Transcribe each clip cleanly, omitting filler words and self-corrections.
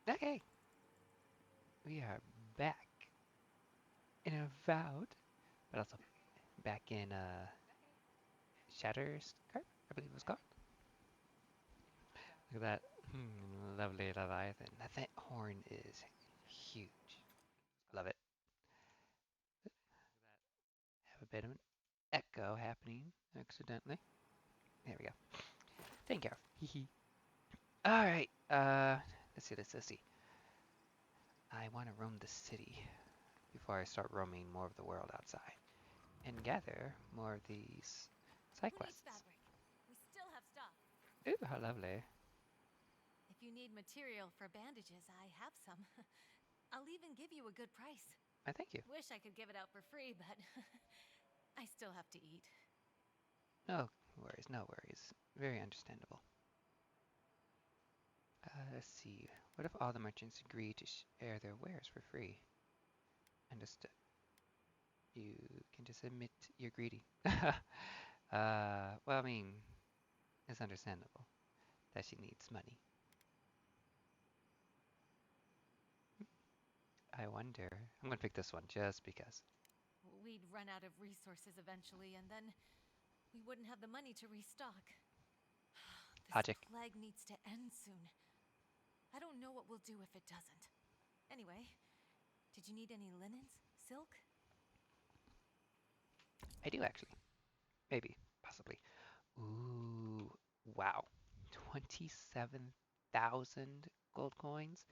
Okay, we are back in Avowed, but also back in Shatterscarp, I believe it was called. Look at that lovely Leviathan. That horn is huge. I love it. Have a bit of an echo happening accidentally. There we go. Taken care of. Hee hee. All right. Let's see. I want to roam the city before I start roaming more of the world outside and gather more of these side Who needs quests. fabric? We still have stuff. Ooh, how lovely. If you need material for bandages, I have some. I'll even give you a good price. I thank you. Wish I could give it out for free, but I still have to eat. No worries, no worries. Very understandable. Let's see. What if all the merchants agree to share their wares for free? Understood. You can just admit you're greedy. Well, I mean, it's understandable that she needs money. I wonder. I'm gonna pick this one just because. We'd run out of resources eventually, and then we wouldn't have the money to restock. This Logic. plague needs to end soon. I don't know what we'll do if it doesn't. Anyway, did you need any linens? Silk? I do actually. Maybe. Possibly. Ooh. Wow. 27,000 gold coins?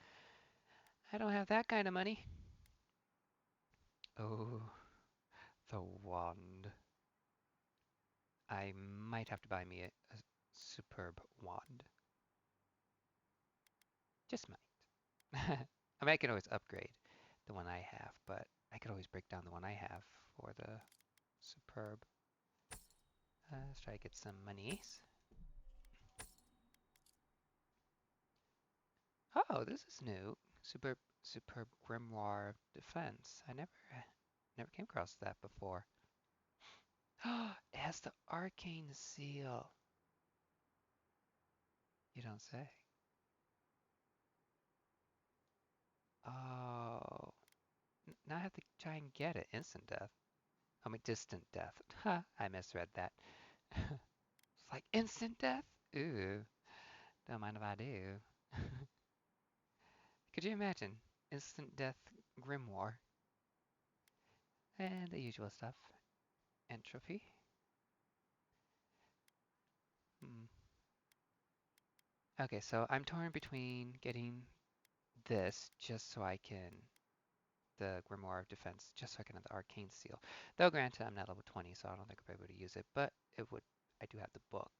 I don't have that kind of money. Oh, the wand. I might have to buy me a superb wand. Just might. I mean, I can always upgrade the one I have, but I could always break down the one I have for the superb. Let's try to get some monies. Oh, this is new. Superb Grimoire Defense. I never came across that before. Oh, it has the arcane seal. You don't say. Oh, now I have to try and get it. Instant death. I mean, distant death. Ha, I misread that. It's like instant death? Ooh, don't mind if I do. Could you imagine? Instant death grimoire. And the usual stuff. Entropy. Hmm. Okay, so I'm torn between getting this just so I can, the Grimoire of Defense, just so I can have the Arcane Seal. Though granted, I'm not level 20, so I don't think I'll be able to use it, but it would, I do have the book.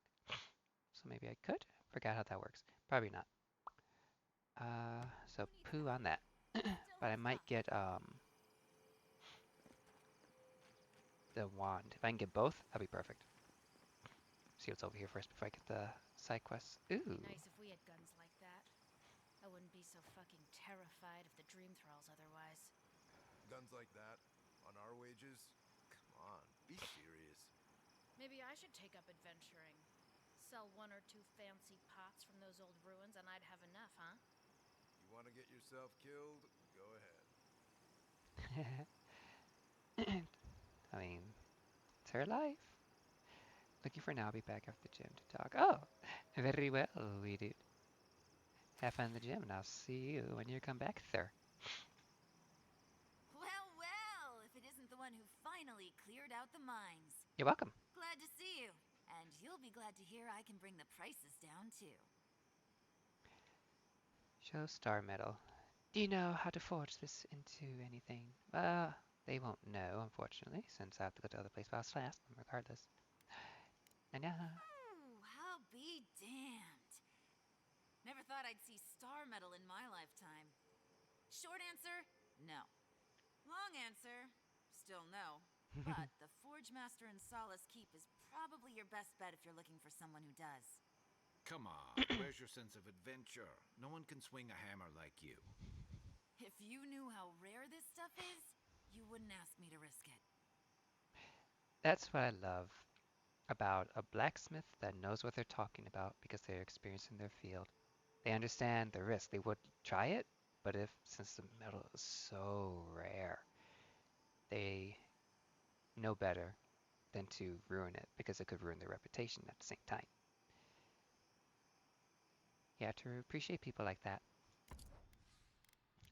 So maybe I could? Forgot how that works. Probably not. So Who needs poo on fabric? that. We still But I have might stuff. get the wand. If I can get both, that'd be perfect. See what's over here first before I get the side quests. Be Ooh. nice if we had guns like that. I wouldn't be so fucking terrified of the dream thralls otherwise. Guns like that? On our wages? Come on, be serious. Maybe I should take up adventuring. Sell one or two fancy pots from those old ruins and I'd have enough, huh? You want to get yourself killed? Go ahead. I mean, it's her life. Looking for now, I'll be back after the gym to talk. Oh, very well, we do. Have fun in the gym, and I'll see you when you come back, sir. Well, well, if it isn't the one who finally cleared out the mines. You're welcome. Glad to see you. And you'll be glad to hear I can bring the prices down, too. Show star medal. Do you know how to forge this into anything? Well, they won't know, unfortunately, since I have to go to other places, but I'll still ask them regardless. And I'll be damned. Never thought I'd see star metal in my lifetime. Short answer, no. Long answer, still no. But the Forge Master in Solace Keep is probably your best bet if you're looking for someone who does. Come on, where's your sense of adventure? No one can swing a hammer like you. If you knew how rare this stuff is, you wouldn't ask me to risk it. that's what I love about a blacksmith that knows what they're talking about because they're experienced in their field. They understand the risk. They would try it, but since the metal is so rare, they know better than to ruin it because it could ruin their reputation at the same time. You have to appreciate people like that.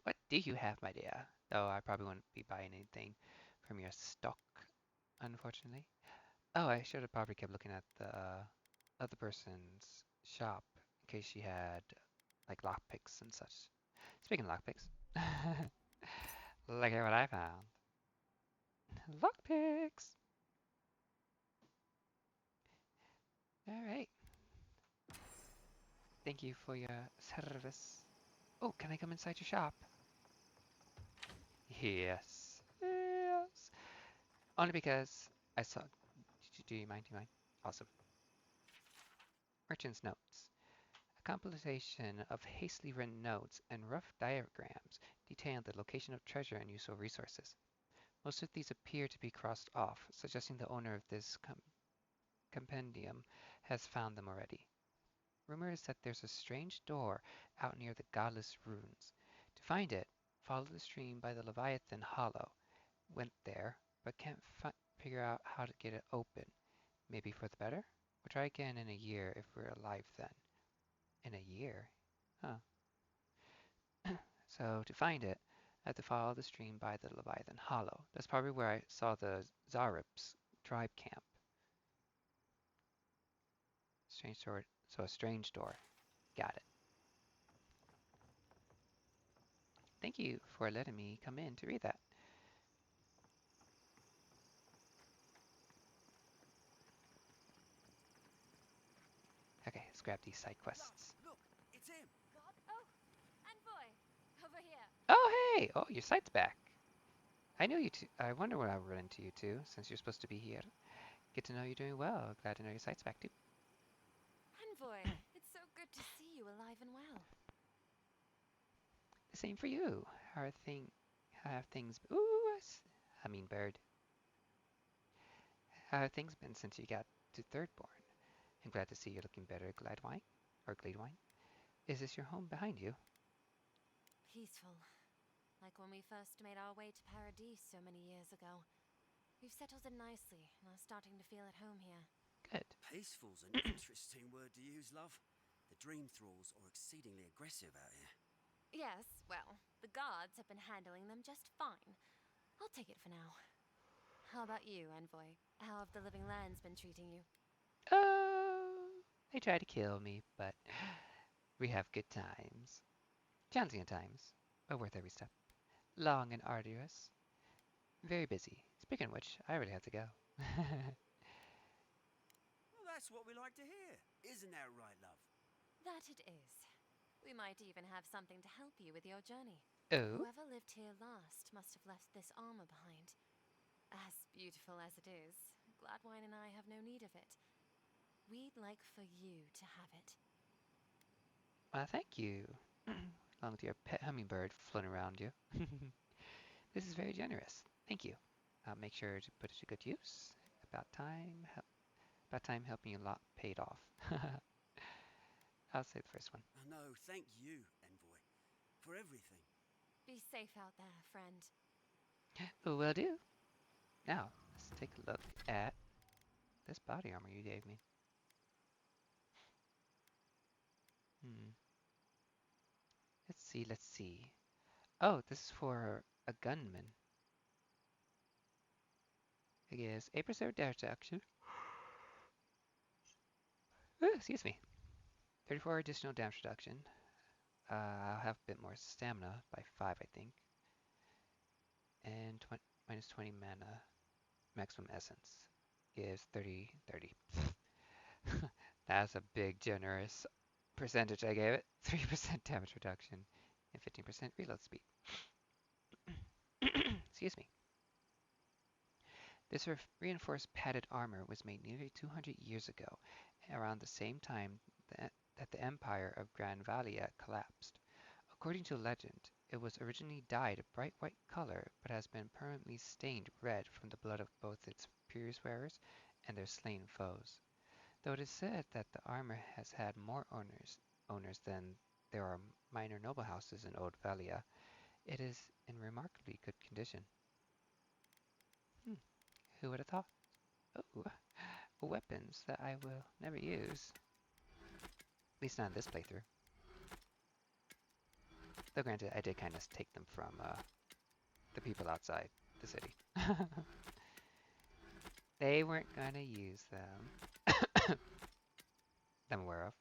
What do you have, my dear? Though I probably wouldn't be buying anything from your stock, unfortunately. Oh, I should have probably kept looking at the other person's shop in case she had like lockpicks and such. Speaking of lockpicks, look at what I found. Lockpicks! Alright, thank you for your service. Oh, can I come inside your shop? Yes. Yes. Only because I saw. Do you mind? Do you mind? Awesome. Merchant's Notes. A compilation of hastily written notes and rough diagrams detailing the location of treasure and useful resources. Most of these appear to be crossed off, suggesting the owner of this compendium has found them already. Rumor is that there's a strange door out near the Godless Ruins. To find it, follow the stream by the Leviathan Hollow. Went there, but can't figure out how to get it open. Maybe for the better? We'll try again in a year if we're alive then. In a year? Huh. So to find it, I have to follow the stream by the Leviathan Hollow. That's probably where I saw the Zarips tribe camp. Strange door. So a strange door. Got it. Thank you for letting me come in to read that. Okay, let's grab these side quests. Look, it's him. God? Oh, Envoy! Over here. Oh, hey! Oh, your sight's back. I knew you two. I wonder when I'll run into you two, since you're supposed to be here. Get to know you're doing well. Glad to know your sight's back too. Envoy, it's so good to see you alive and well. The same for you. How have things? Ooh, I mean bird. How have things been since you got to Thirdborn? I'm glad to see you're looking better, Gladwine, or Gladwine. Is this your home behind you? Peaceful. Like when we first made our way to Paradise so many years ago. We've settled in nicely and are starting to feel at home here. Good. Peaceful's an interesting word to use, love. The dream thralls are exceedingly aggressive out here. Yes, well, the guards have been handling them just fine. I'll take it for now. How about you, Envoy? How have the living lands been treating you? They try to kill me, but we have good times. Transient times, but worth every step. Long and arduous. Very busy. Speaking of which, I really have to go. Well, that's what we like to hear. Isn't that right, love? That it is. We might even have something to help you with your journey. Oh? Whoever lived here last must have left this armor behind. As beautiful as it is, Gladwine and I have no need of it. We'd like for you to have it. Thank you. Along with your pet hummingbird floating around you. This is very generous. Thank you. I'll make sure to put it to good use. About time helping you a lot paid off. I'll say the first one. No, thank you, Envoy, for everything. Be safe out there, friend. Will do. Now, let's take a look at this body armor you gave me. Let's see. Oh, this is for a gunman. It gives 8% damage reduction. Excuse me. 34 additional damage reduction. I'll have a bit more stamina by 5, I think. And minus 20 mana. Maximum essence. Gives 30. That's a big, generous percentage I gave it. 3% damage reduction and 15% reload speed. Excuse me. This reinforced padded armor was made nearly 200 years ago, around the same time that the empire of Gran Valia collapsed. According to legend, it was originally dyed a bright white color, but has been permanently stained red from the blood of both its previous wearers and their slain foes. Though it is said that the armor has had more owners than there are minor noble houses in Old Valia, it is in remarkably good condition. Hmm, who would have thought? Oh, weapons that I will never use. At least not in this playthrough. Though granted, I did kind of take them from the people outside the city. They weren't gonna use them. that I'm aware of.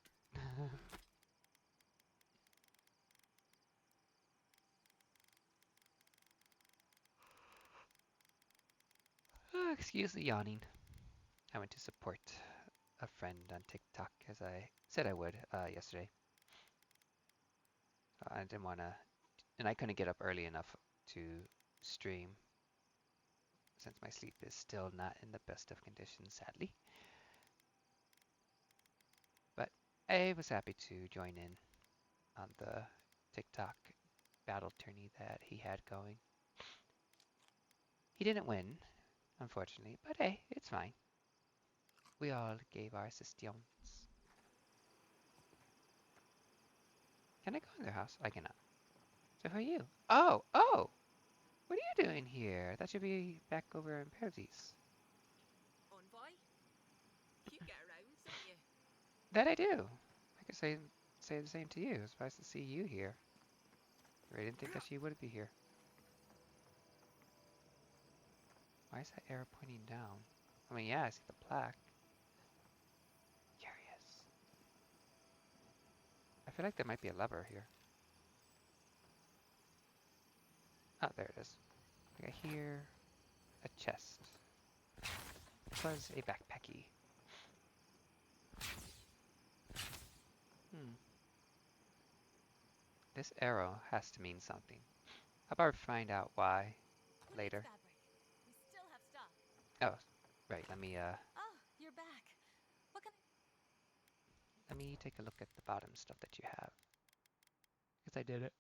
Excuse the yawning. I went to support a friend on TikTok as I said I would yesterday. I didn't want to, and I couldn't get up early enough to stream since my sleep is still not in the best of conditions, sadly. But I was happy to join in on the TikTok battle tourney that he had going. He didn't win, unfortunately, but hey, it's fine. We all gave our assistance. Can I go in their house? I cannot. So who are you? Oh, oh! What are you doing here? That should be back over in Paradise. Envoy? You get around, don't you? That I do. I could say the same to you. It's nice to see you here. I didn't think that she would be here. Why is that arrow pointing down? I mean, yeah, I see the plaque. Curious. I feel like there might be a lever here. Oh, there it is. I hear a chest. Plus a backpacky. Hmm. This arrow has to mean something. How about we find out why Great later? fabric. We still have stuff. Oh, right. Oh, you're back. What can Let me take a look at the bottom stuff that you have. Because I did it.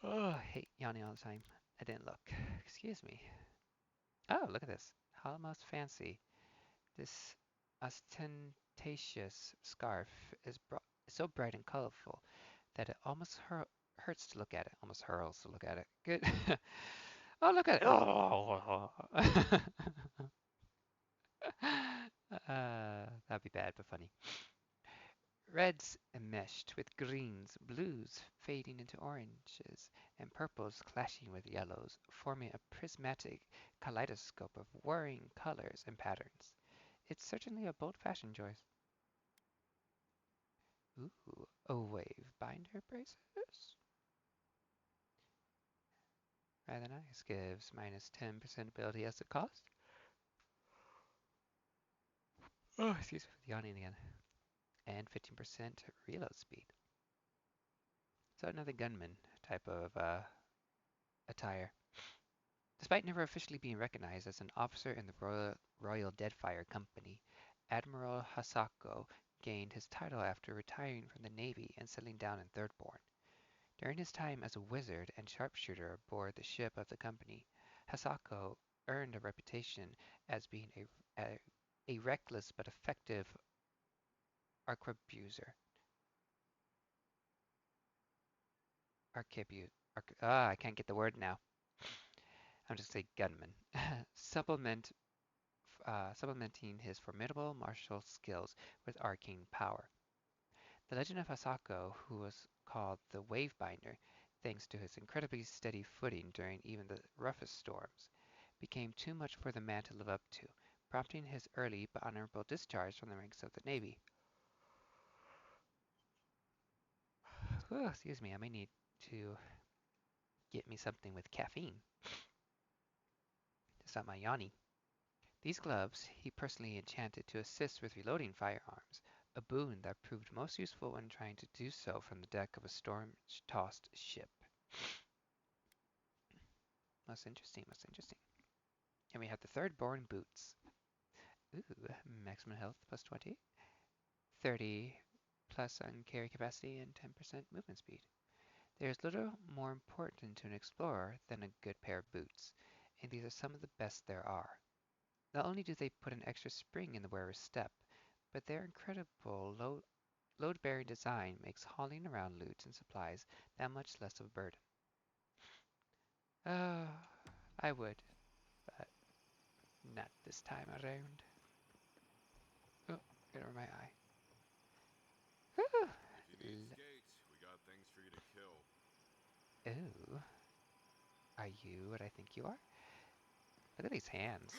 Oh, I hate yawning all the time. I didn't look. Excuse me. Oh, look at this. Almost fancy. This ostentatious scarf is so bright and colorful that it almost hurts to look at it. Almost hurls to look at it. Good. Oh, look at it. Oh. That'd be bad, but funny. Reds enmeshed with greens, blues fading into oranges, and purples clashing with yellows, forming a prismatic kaleidoscope of whirring colors and patterns. It's certainly a bold fashion choice. Ooh, a wave binder braces? Rather nice. Gives minus 10% ability as a cost. Oh, excuse me for the yawning again. And 15% reload speed. So another gunman type of attire. Despite never officially being recognized as an officer in the Royal Deadfire Company, Admiral Hasako gained his title after retiring from the Navy and settling down in Thirdborn. During his time as a wizard and sharpshooter aboard the ship of the company, Hasako earned a reputation as being a reckless but effective arquebuser. I can't get the word now. I'm just say gunman. Supplementing his formidable martial skills with arcane power. The legend of Hasako, who was called the Wavebinder, thanks to his incredibly steady footing during even the roughest storms, became too much for the man to live up to, prompting his early but honorable discharge from the ranks of the Navy. Whew, excuse me, I may need to get me something with caffeine to stop my yawning. These gloves he personally enchanted to assist with reloading firearms, a boon that proved most useful when trying to do so from the deck of a storm-tossed ship. Most interesting, most interesting. And we have the third born boots. Ooh, maximum health plus 20, 30 plus on carry capacity, and 10% movement speed. There is little more important to an explorer than a good pair of boots, and these are some of the best there are. Not only do they put an extra spring in the wearer's step, but their incredible load-bearing design makes hauling around loot and supplies that much less of a burden. Oh, I would, but not this time around. Oh, get over my eye. Whew. If you need skates, we got things for you to kill. Ooh, are you what I think you are? Look at these hands.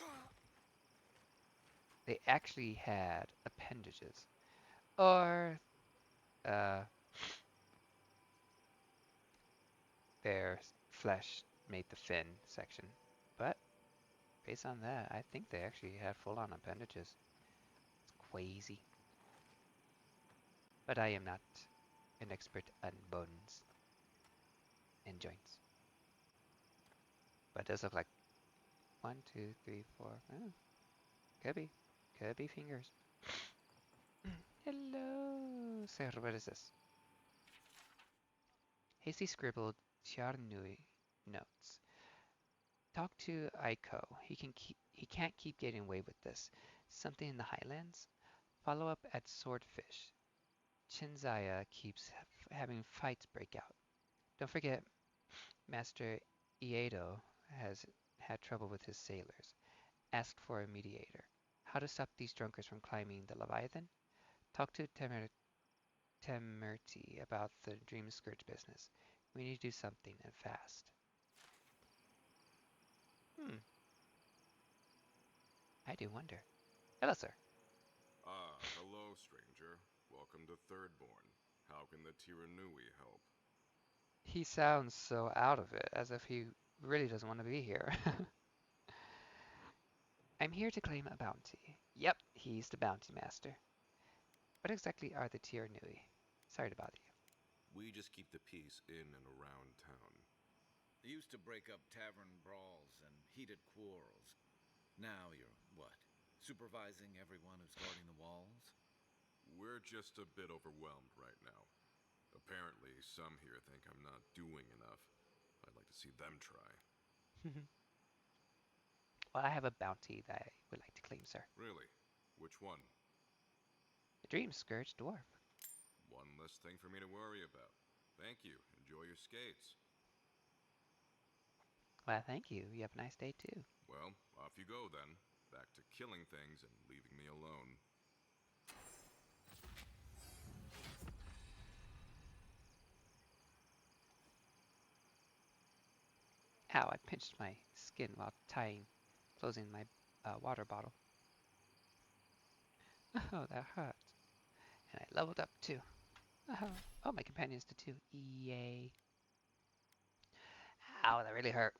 They actually had appendages. Or, uh, their flesh made the fin section. But, based on that, I think they actually had full-on appendages. It's crazy. But I am not an expert on bones and joints. But it does look like 1, 2, 3, 4. Oh, could be. Could be fingers. Hello, sir. What is this? Hasty scribbled Tiarnui notes. Talk to Aiko. He can't keep getting away with this. Something in the highlands? Follow up at Swordfish. Chinzaya keeps having fights break out. Don't forget, Master Iedo has had trouble with his sailors. Ask for a mediator. How to stop these drunkards from climbing the Leviathan? Talk to Temerty about the Dream Scourge business. We need to do something, and fast. I do wonder. Hello, sir. Ah, hello, stranger. Welcome to Thirdborn. How can the Tiranui help? He sounds so out of it, as if he really doesn't want to be here. I'm here to claim a bounty. Yep, he's the bounty master. What exactly are the Tiernui? Sorry to bother you. We just keep the peace in and around town. They used to break up tavern brawls and heated quarrels. Now you're what? Supervising everyone who's guarding the walls? We're just a bit overwhelmed right now. Apparently, some here think I'm not doing enough. I'd like to see them try. Well, I have a bounty that I would like to claim, sir. Really? Which one? The Dream Scourge Dwarf. One less thing for me to worry about. Thank you. Enjoy your skates. Well, thank you. You have a nice day, too. Well, off you go then. Back to killing things and leaving me alone. Ow, I pinched my skin while closing my water bottle. Oh, that hurt. And I leveled up, too. Oh, my companions did, too. Yay. Ow, that really hurt.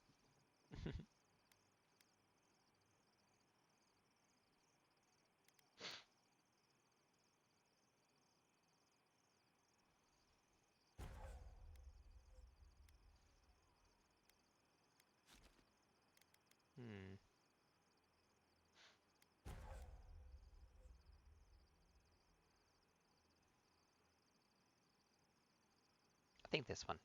Hmm. I think this one.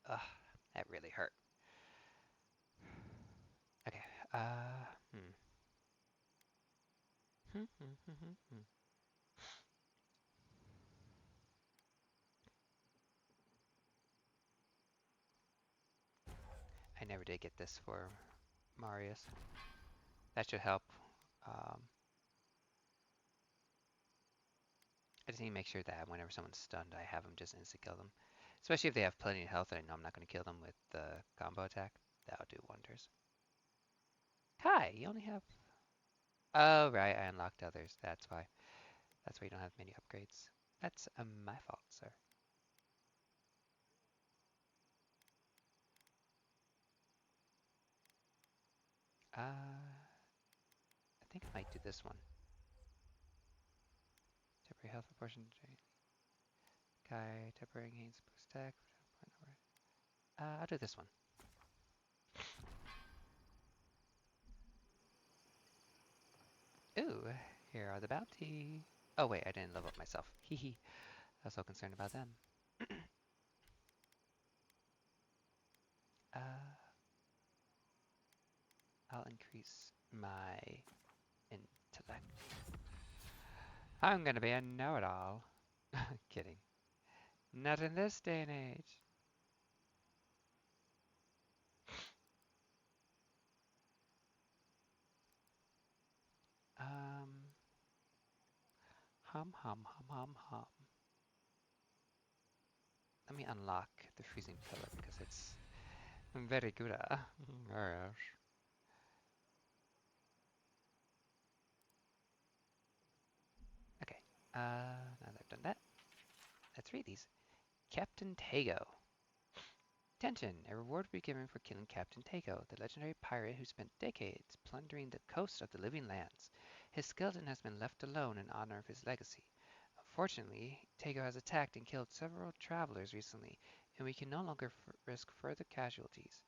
Ugh, that really hurt. Okay. Hmm. I never did get this for Marius. That should help. Um, I just need to make sure that whenever someone's stunned, I have them just insta-kill them. Especially if they have plenty of health and I know I'm not going to kill them with the combo attack. That'll do wonders. Hi, you only have... Oh, right, I unlocked others. That's why. That's why you don't have many upgrades. That's my fault, sir. I think I might do this one. Temporary health proportion. Kai, temporary gains boost attack. I'll do this one. Ooh, here are the bounty. Oh wait, I didn't level up myself. Hee hee. I was so concerned about them. uh, I'll increase my intellect. I'm gonna be a know-it-all. Kidding. Not in this day and age. Um, hum. Let me unlock the freezing pillar because it's very good. Yes. Okay. Now that I've done that, let's read these. Captain Tago. Attention! A reward will be given for killing Captain Tago, the legendary pirate who spent decades plundering the coast of the living lands. His skeleton has been left alone in honor of his legacy. Unfortunately, Tago has attacked and killed several travelers recently, and we can no longer risk further casualties.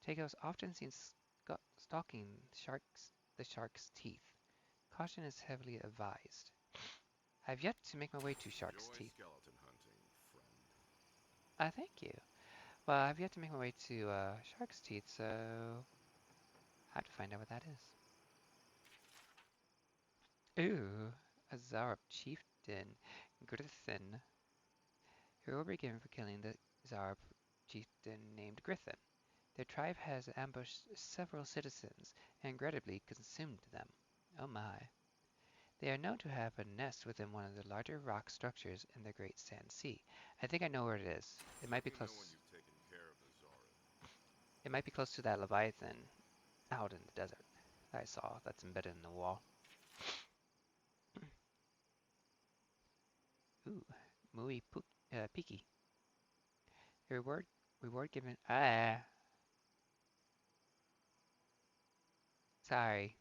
Tago is often seen stalking the shark's teeth. Caution is heavily advised. I have yet to make my way to Shark's Enjoy Teeth. skeleton hunting, friend. Thank you. Well, I've yet to make my way to Shark's Teeth, so I have to find out what that is. Ooh, a Zarab chieftain, Grithin. Here will be given for killing the Zarab chieftain named Grithin. Their tribe has ambushed several citizens and regrettably consumed them. Oh my. They are known to have a nest within one of the larger rock structures in the Great Sand Sea. I think I know where it is. It might Let be me know when close. you've taken care of the Zara. It might be close to that Leviathan out in the desert that I saw that's embedded in the wall. Ooh, muy peaky. Reward given. Sorry.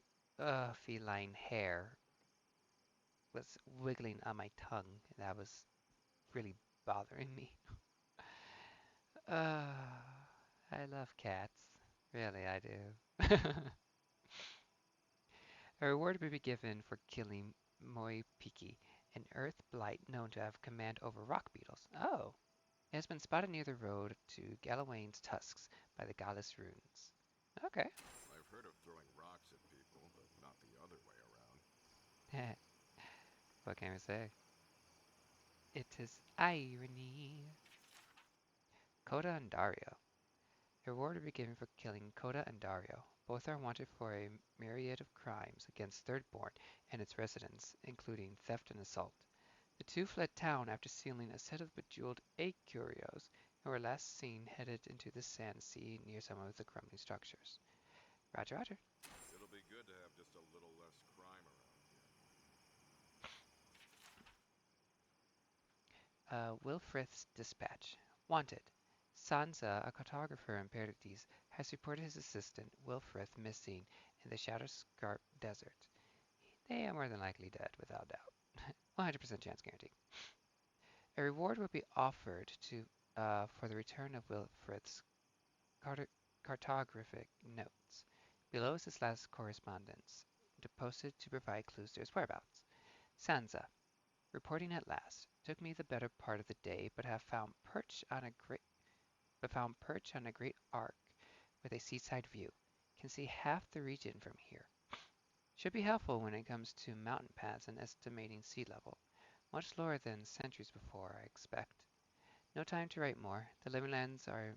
Feline hair was wiggling on my tongue, and that was really bothering me. I love cats. Really, I do. A reward will be given for killing Moi Piki, an earth blight known to have command over rock beetles. Oh, it has been spotted near the road to Galawain's tusks by the Galis runes. Okay. I've heard of throwing rocks at people, but not the other way around. What can I say? It is irony. Coda and Dario. A reward will be given for killing Coda and Dario. Both are wanted for a myriad of crimes against Thirdborn and its residents, including theft and assault. The two fled town after stealing a set of bejeweled egg curios and were last seen headed into the Sand Sea near some of the crumbling structures. Roger, roger. It'll be good to have just a little less crime around here. Wilfrith's dispatch. Wanted. Sansa, a cartographer in Paradise, has reported his assistant, Wilfrith, missing in the Shadowscarp Desert. They are more than likely dead, without doubt. 100% chance guarantee. A reward will be offered for the return of Wilfrith's cartographic notes. Below is his last correspondence, posted to provide clues to his whereabouts. Sansa, reporting at last. Took me the better part of the day, but have found perch on a great arc with a seaside view. Can see half the region from here. Should be helpful when it comes to mountain paths and estimating sea level. Much lower than centuries before, I expect. No time to write more. The living lands are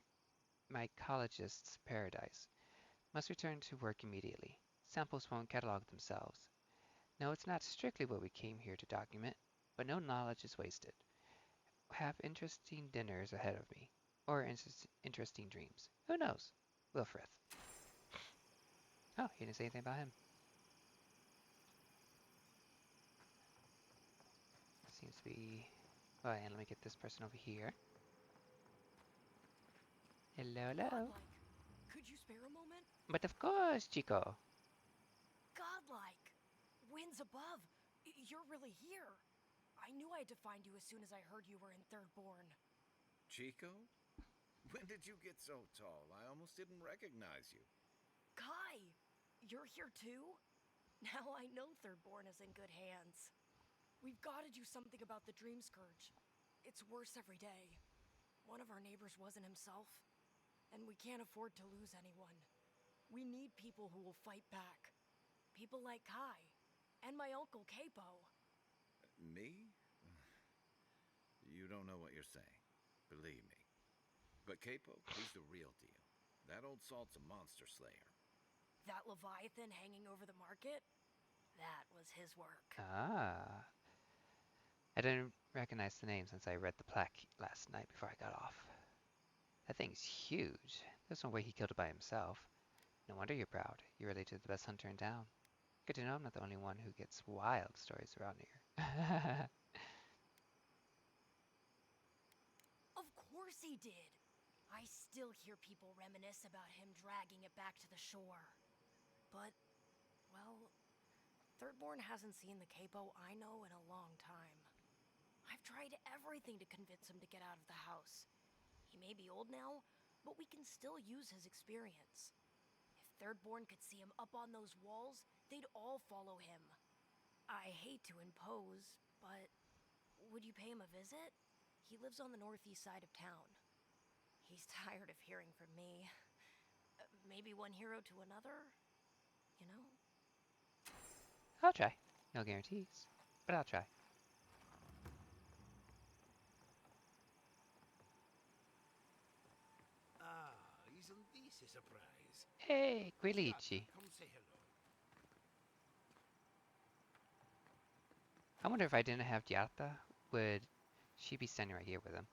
my mycologist's paradise. Must return to work immediately. Samples won't catalog themselves. No, it's not strictly what we came here to document, but no knowledge is wasted. Have interesting dinners ahead of me, or interesting dreams. Who knows? Wilfrith. Oh, he didn't say anything about him. Seems to be... Oh, and let me get this person over here. Hello, hello. Godlike. Could you spare a moment? But of course, Chico. Godlike. Winds above. You're really here. I knew I had to find you as soon as I heard you were in Thirdborn. Chico? When did you get so tall? I almost didn't recognize you. Kai! You're here too? Now I know Thirdborn is in good hands. We've got to do something about the Dream Scourge. It's worse every day. One of our neighbors wasn't himself, and we can't afford to lose anyone. We need people who will fight back. People like Kai. And my uncle Capo. Me? You don't know what you're saying. Believe me. But Capo, he's the real deal. That old salt's a monster slayer. That Leviathan hanging over the market? That was his work. Ah. I didn't recognize the name since I read the plaque last night before I got off. That thing's huge. There's no way he killed it by himself. No wonder you're proud. You're related to the best hunter in town. Good to know I'm not the only one who gets wild stories around here. Of course he did. I still hear people reminisce about him dragging it back to the shore. But, well, Thirdborn hasn't seen the Capo I know in a long time. I've tried everything to convince him to get out of the house. He may be old now, but we can still use his experience. If Thirdborn could see him up on those walls, they'd all follow him. I hate to impose, but would you pay him a visit? He lives on the northeast side of town. He's tired of hearing from me. Maybe one hero to another, you know? I'll try. No guarantees, but I'll try. Ah, isn't this a surprise? Hey, Giata, Quilici. come say hello. I wonder if I didn't have Giata, would she be standing right here with him?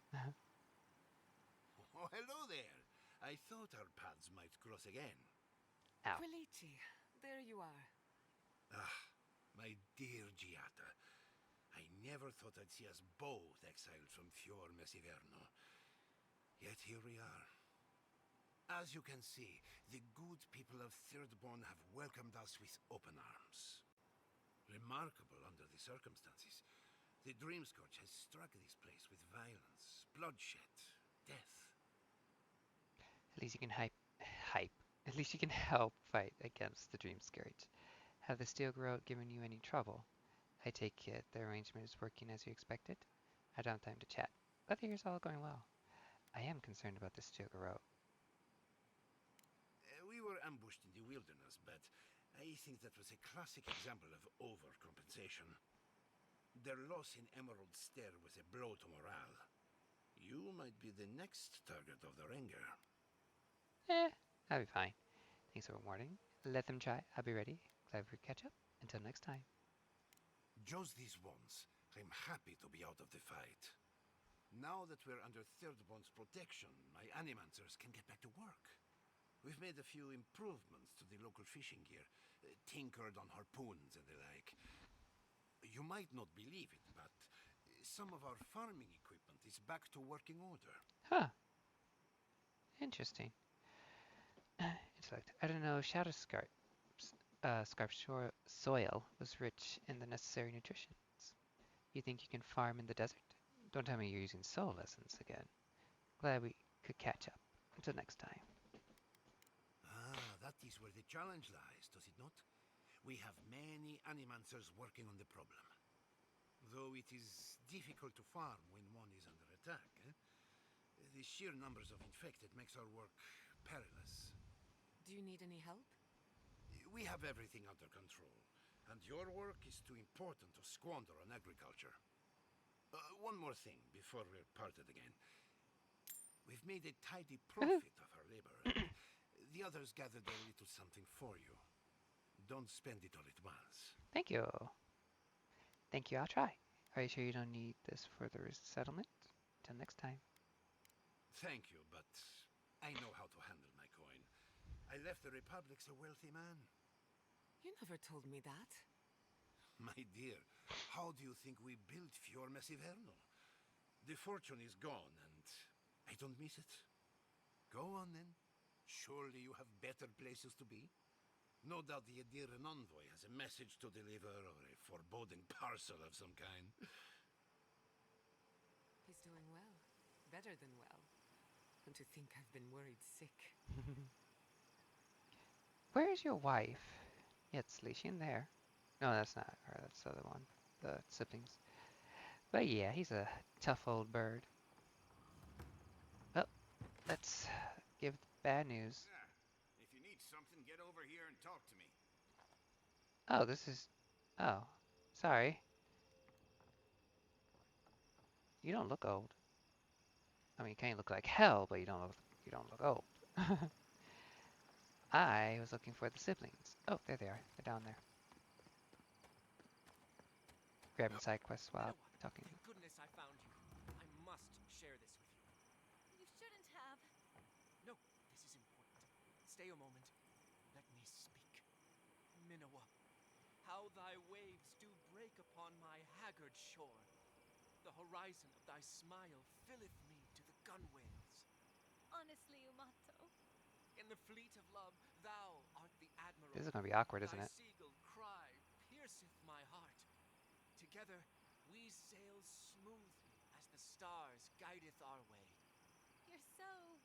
Oh, hello there. I thought our paths might cross again. Ow. Quilici, there you are. Ah, my dear Giata. I never thought I'd see us both exiled from Fior Messiverno. Yet here we are. As you can see, the good people of Thirdborn have welcomed us with open arms. Remarkable under the circumstances. The Dream Scourge has struck this place with violence, bloodshed, death. At least you can hype. At least you can help fight against the Dream Scourge. Have the Steel Garrote given you any trouble? I take it the arrangement is working as you expected? I don't have time to chat. Glad to hear it's all going well. I am concerned about the Steel Garrote. We were ambushed in the wilderness, but I think that was a classic example of overcompensation. Their loss in Emerald Stair was a blow to morale. You might be the next target of their anger. I'll be fine. Thanks for warning. Let them try. I'll be ready. Glad we catch up. Until next time. Just this once, I'm happy to be out of the fight. Now that we're under Thirdborn's protection, my animancers can get back to work. We've made a few improvements to the local fishing gear, tinkered on harpoons and the like. You might not believe it, but some of our farming equipment is back to working order. Huh. Interesting. Intellect. I don't know. Shadow Scarp soil was rich in the necessary nutrients. You think you can farm in the desert? Don't tell me you're using soul lessons again. Glad we could catch up. Until next time. Ah, that is where the challenge lies, does it not? We have many animancers working on the problem. Though it is difficult to farm when one is under attack, eh? The sheer numbers of infected makes our work perilous. Do you need any help? We have everything under control, and your work is too important to squander on agriculture. One more thing before we're parted again. We've made a tidy profit of our labor, and the others gathered a little something for you. Don't spend it all at once. Thank you. Thank you. I'll try. Are you sure you don't need this for the settlement? Until next time. Thank you, but I know how to handle my coin. I left the Republic's a wealthy man. You never told me that. My dear, how do you think we built Fior Messiverno? The fortune is gone, and I don't miss it. Go on, then. Surely you have better places to be. No doubt the Adiran envoy has a message to deliver or a foreboding parcel of some kind. He's doing well. Better than well. And to think I've been worried sick. Where is your wife? Yeah, it's Leishian there. No, that's not her. That's the other one. The siblings. But yeah, he's a tough old bird. Well, let's give the bad news. Yeah. If you need something, get Oh, this is... Oh, sorry. You don't look old. I mean, you can't look like hell, but you don't look old. I was looking for the siblings. Oh, there they are. They're down there. Grabbing side quests while Minowa, talking. thank goodness I found you. I must share this with you. You shouldn't have. No, this is important. Stay a moment. Let me speak. Minowa, how thy waves do break upon my haggard shore. The horizon of thy smile filleth me to the gunwales. Honestly, Umato. In the fleet of love, thou art the admiral. This is gonna be awkward, isn't Thy it? seagull cry pierceth my heart. Together we sail smoothly as the stars guideth our way. You're so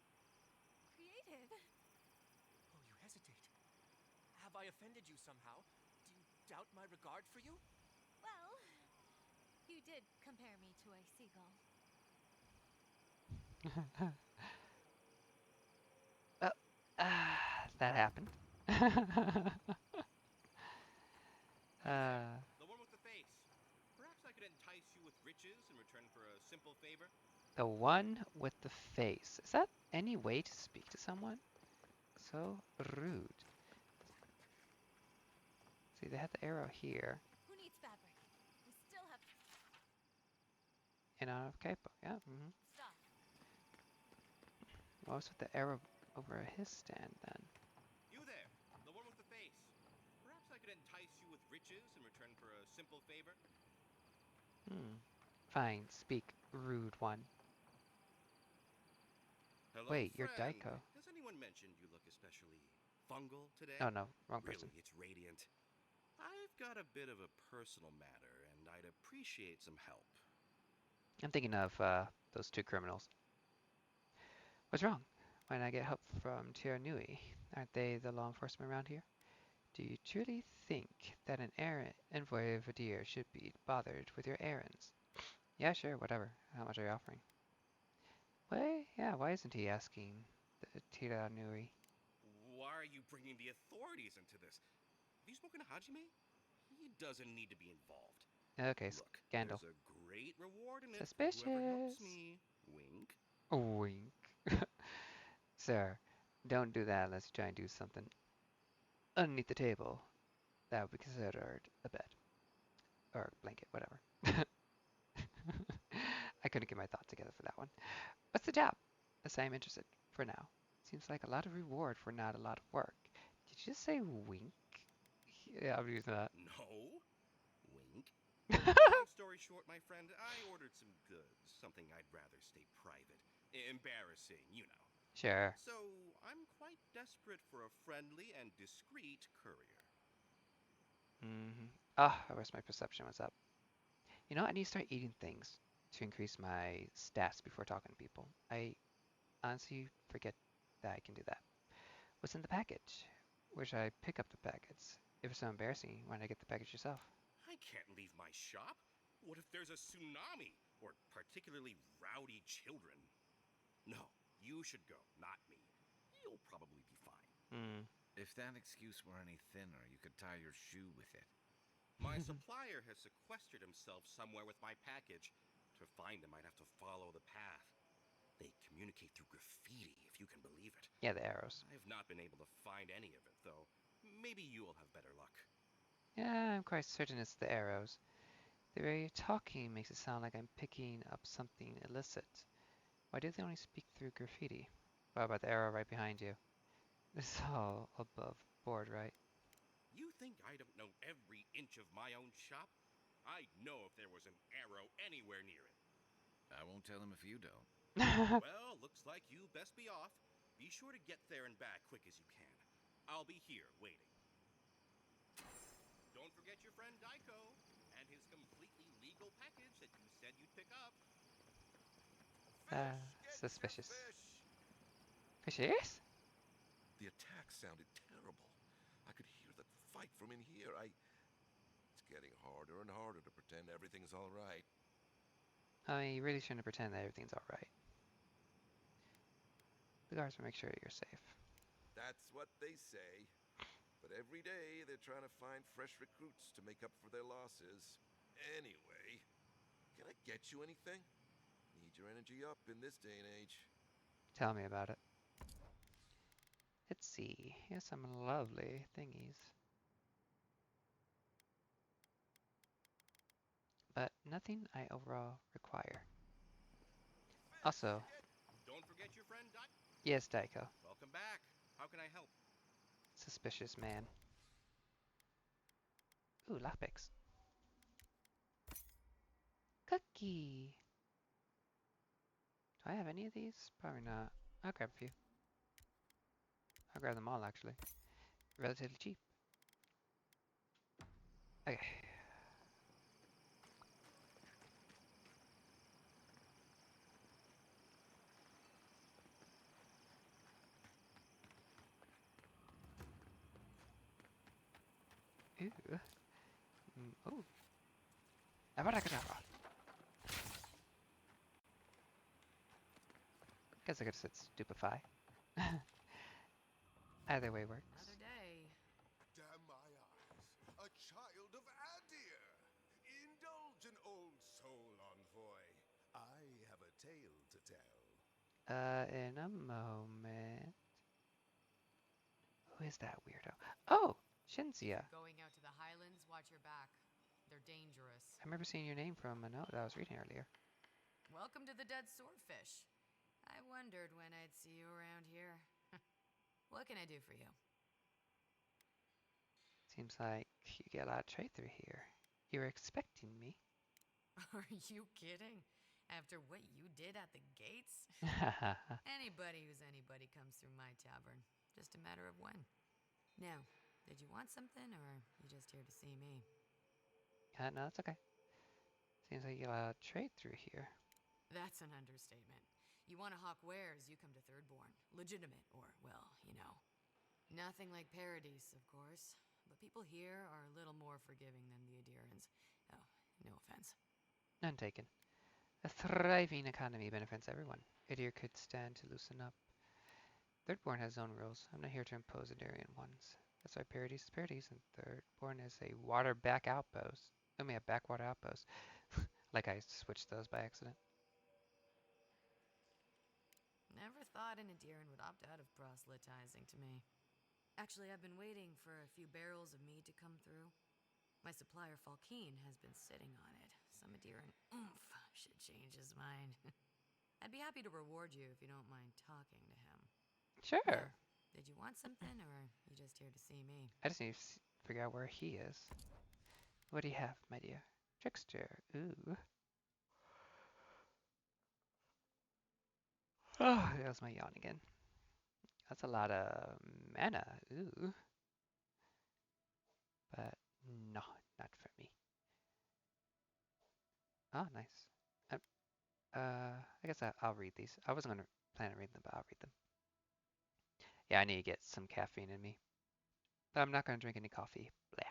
creative. Oh, you hesitate. Have I offended you somehow? Do you doubt my regard for you? Well, you did compare me to a seagull. Oh, that happened. You there, uh, the one with the face. Perhaps I could entice you with riches in return for a simple favor? the one with the face. Is that any way to speak to someone? So rude. See, they had the arrow here. Who needs fabric? We still have And out of capo. Yeah. stuff. What was with the arrow over his stand then? You there, the one with the face. Perhaps I could entice you with riches in return for a simple favor? Fine. Speak, rude one. Hello, Wait, you're friend. Daiko. Has anyone mentioned you look especially fungal today? Oh no, wrong Really, person. it's radiant. I've got a bit of a personal matter, and I'd appreciate some help. I'm thinking of those two criminals. What's wrong? Why not get help from Tiranui? Aren't they the law enforcement around here? Do you truly think that an envoy of Vadir should be bothered with your errands? Yeah, sure, whatever. How much are you offering? Why? Yeah, why isn't he asking the Tiranui? Why are you bringing the authorities into this? Have you spoken to Hajime? He doesn't need to be involved. Okay, Look, scandal. there's a great reward in it for whoever helps Suspicious. me. Wink. Wink. Sir, don't do that unless you try and do something underneath the table. That would be considered a bed. Or a blanket, whatever. I couldn't get my thoughts together for that one. What's the job? As I am interested, for now. Seems like a lot of reward for not a lot of work. Did you just say wink? Yeah, I'm using that. No. Wink. Long story short, my friend, I ordered some goods, something I'd rather stay private. Embarrassing, you know. Sure. So, I'm quite desperate for a friendly and discreet courier. I wish my perception was up. You know, I need to start eating things to increase my stats before talking to people. I honestly forget that I can do that. What's in the package? Where should I pick up the packets? If it's so embarrassing, why not get the package yourself? I can't leave my shop. What if there's a tsunami? Or particularly rowdy children? No, you should go, not me. You'll probably be fine. If that excuse were any thinner, you could tie your shoe with it. My supplier has sequestered himself somewhere with my package. To find him, I'd have to follow the path. They communicate through graffiti, if you can believe it. Yeah, the arrows. I've not been able to find any of it, though. Maybe you'll have better luck. Yeah, I'm quite certain it's the arrows. The very talking makes it sound like I'm picking up something illicit. Why do they only speak through graffiti? What about the arrow right behind you? This is all above board, right? You think I don't know every inch of my own shop? I'd know if there was an arrow anywhere near it. I won't tell him if you don't. Well, looks like you best be off. Be sure to get there and back quick as you can. I'll be here waiting. Don't forget your friend Daiko and his completely legal package that you said you'd pick up. Suspicious. Fishes? The attack sounded terrible. I could hear the fight from in here. It's getting harder and harder to pretend everything's all right. I mean, you really shouldn't pretend that everything's alright. The guards will make sure you're safe. That's what they say. But every day they're trying to find fresh recruits to make up for their losses. Anyway, can I get you anything? Need your energy up in this day and age. Tell me about it. Let's see. Here's some lovely thingies. But nothing I overall require. Also, Don't forget your friend yes, Daiko. Welcome back. How can I help? Suspicious man. Ooh, lockpicks. Cookie! Do I have any of these? Probably not. I'll grab a few. I'll grab them all, actually. Relatively cheap. Okay. Ooh. Ooh. Abracadabra. Guess I could have said stupefy. Either way works. Another day. Damn my eyes. A child of Adir. Indulge an old soul, envoy. I have a tale to tell. In a moment. Who is that weirdo? Oh! Shinzia. Going out to the highlands, watch your back. They're dangerous. I remember seeing your name from a note that I was reading earlier. Welcome to the Dead Swordfish. I wondered when I'd see you around here. What can I do for you? Seems like you get a lot of trade through here. You were expecting me. Are you kidding? After what you did at the gates? Anybody who's anybody comes through my tavern. Just a matter of when. Now, did you want something, or are you just here to see me? No, that's okay. Seems like you get a lot of trade through here. That's an understatement. You want to hawk wares, you come to Thirdborn. Legitimate, or, well, you know. Nothing like Paradise, of course. But people here are a little more forgiving than the Adirans. Oh, no offense. None taken. A thriving economy benefits everyone. Idir could stand to loosen up. Thirdborn has its own rules. I'm not here to impose Idirian ones. That's why Paradise is Paradise, and Thirdborn is a water-back outpost. I mean, a backwater outpost. Like I switched those by accident. Never thought an Adiran would opt out of proselytizing to me. Actually, I've been waiting for a few barrels of mead to come through. My supplier, Falkeen, has been sitting on it. Some Adiran oomph should change his mind. I'd be happy to reward you if you don't mind talking to him. Sure. Now, did you want something, or are you just here to see me? I just need to figure out where he is. What do you have, my dear? Trickster. Ooh. Oh, there's my yawn again. That's a lot of mana. Ooh. But no, not for me. Oh, nice. I guess I'll read these. I wasn't gonna plan on reading them, but I'll read them. Yeah, I need to get some caffeine in me. But I'm not gonna drink any coffee. Blah.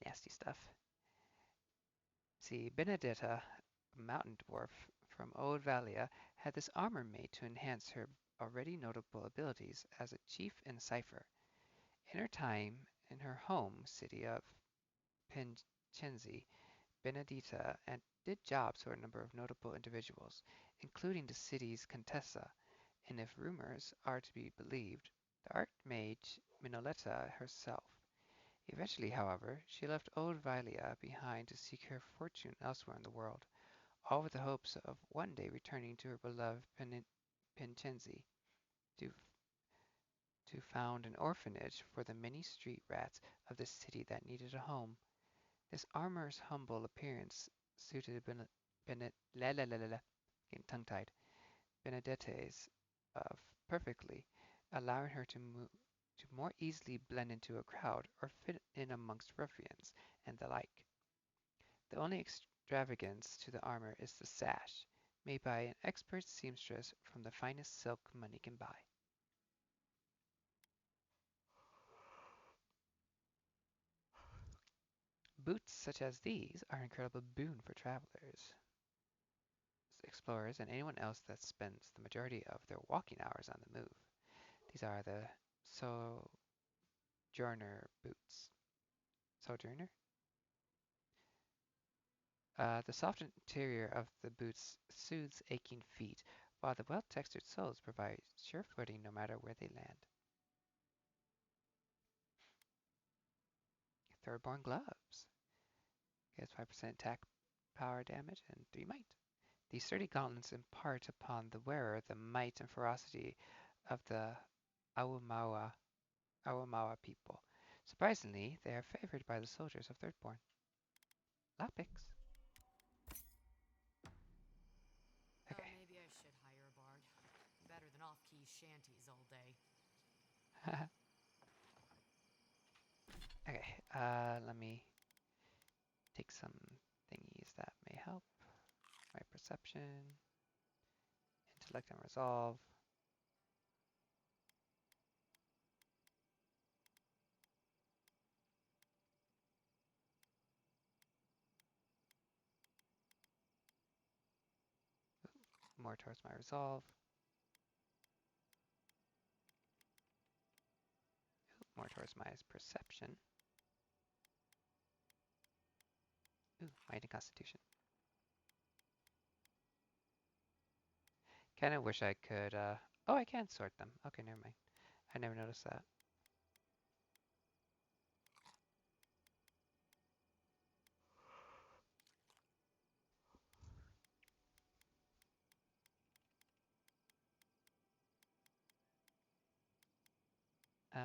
Nasty stuff. See, Benedetta, a mountain dwarf from Old Valia, had this armor made to enhance her already notable abilities as a chief in Cipher. In her time in her home city of Pincenzi, Benedetta and did jobs for a number of notable individuals, including the city's Contessa, and if rumors are to be believed, the Archmage Minoletta herself. Eventually, however, she left Old Valia behind to seek her fortune elsewhere in the world, all with the hopes of one day returning to her beloved Pincenzi to, to found an orphanage for the many street rats of the city that needed a home. This armor's humble appearance suited getting tongue-tied, Benedette's perfectly, allowing her to more easily blend into a crowd or fit in amongst ruffians and the like. The only extravagance to the armor is the sash, made by an expert seamstress from the finest silk money can buy. Boots such as these are an incredible boon for travelers, explorers, and anyone else that spends the majority of their walking hours on the move. These are the so sojourner boots. Sojourner? The soft interior of the boots soothes aching feet, while the well-textured soles provide sure footing no matter where they land. Thirdborn gloves. Gets 5% attack power damage and 3 might. These sturdy gauntlets impart upon the wearer the might and ferocity of the Awamawa people. Surprisingly, they are favored by the soldiers of Thirdborn. Lockpicks. Oh, Okay. maybe I should hire a bard. Better than off-key shanties all day. Okay, let me take some thingies that may help. My perception, intellect, and resolve. More towards my resolve. More towards my perception. Ooh, might and constitution. Kind of wish I could, oh, I can sort them. Okay, never mind. I never noticed that.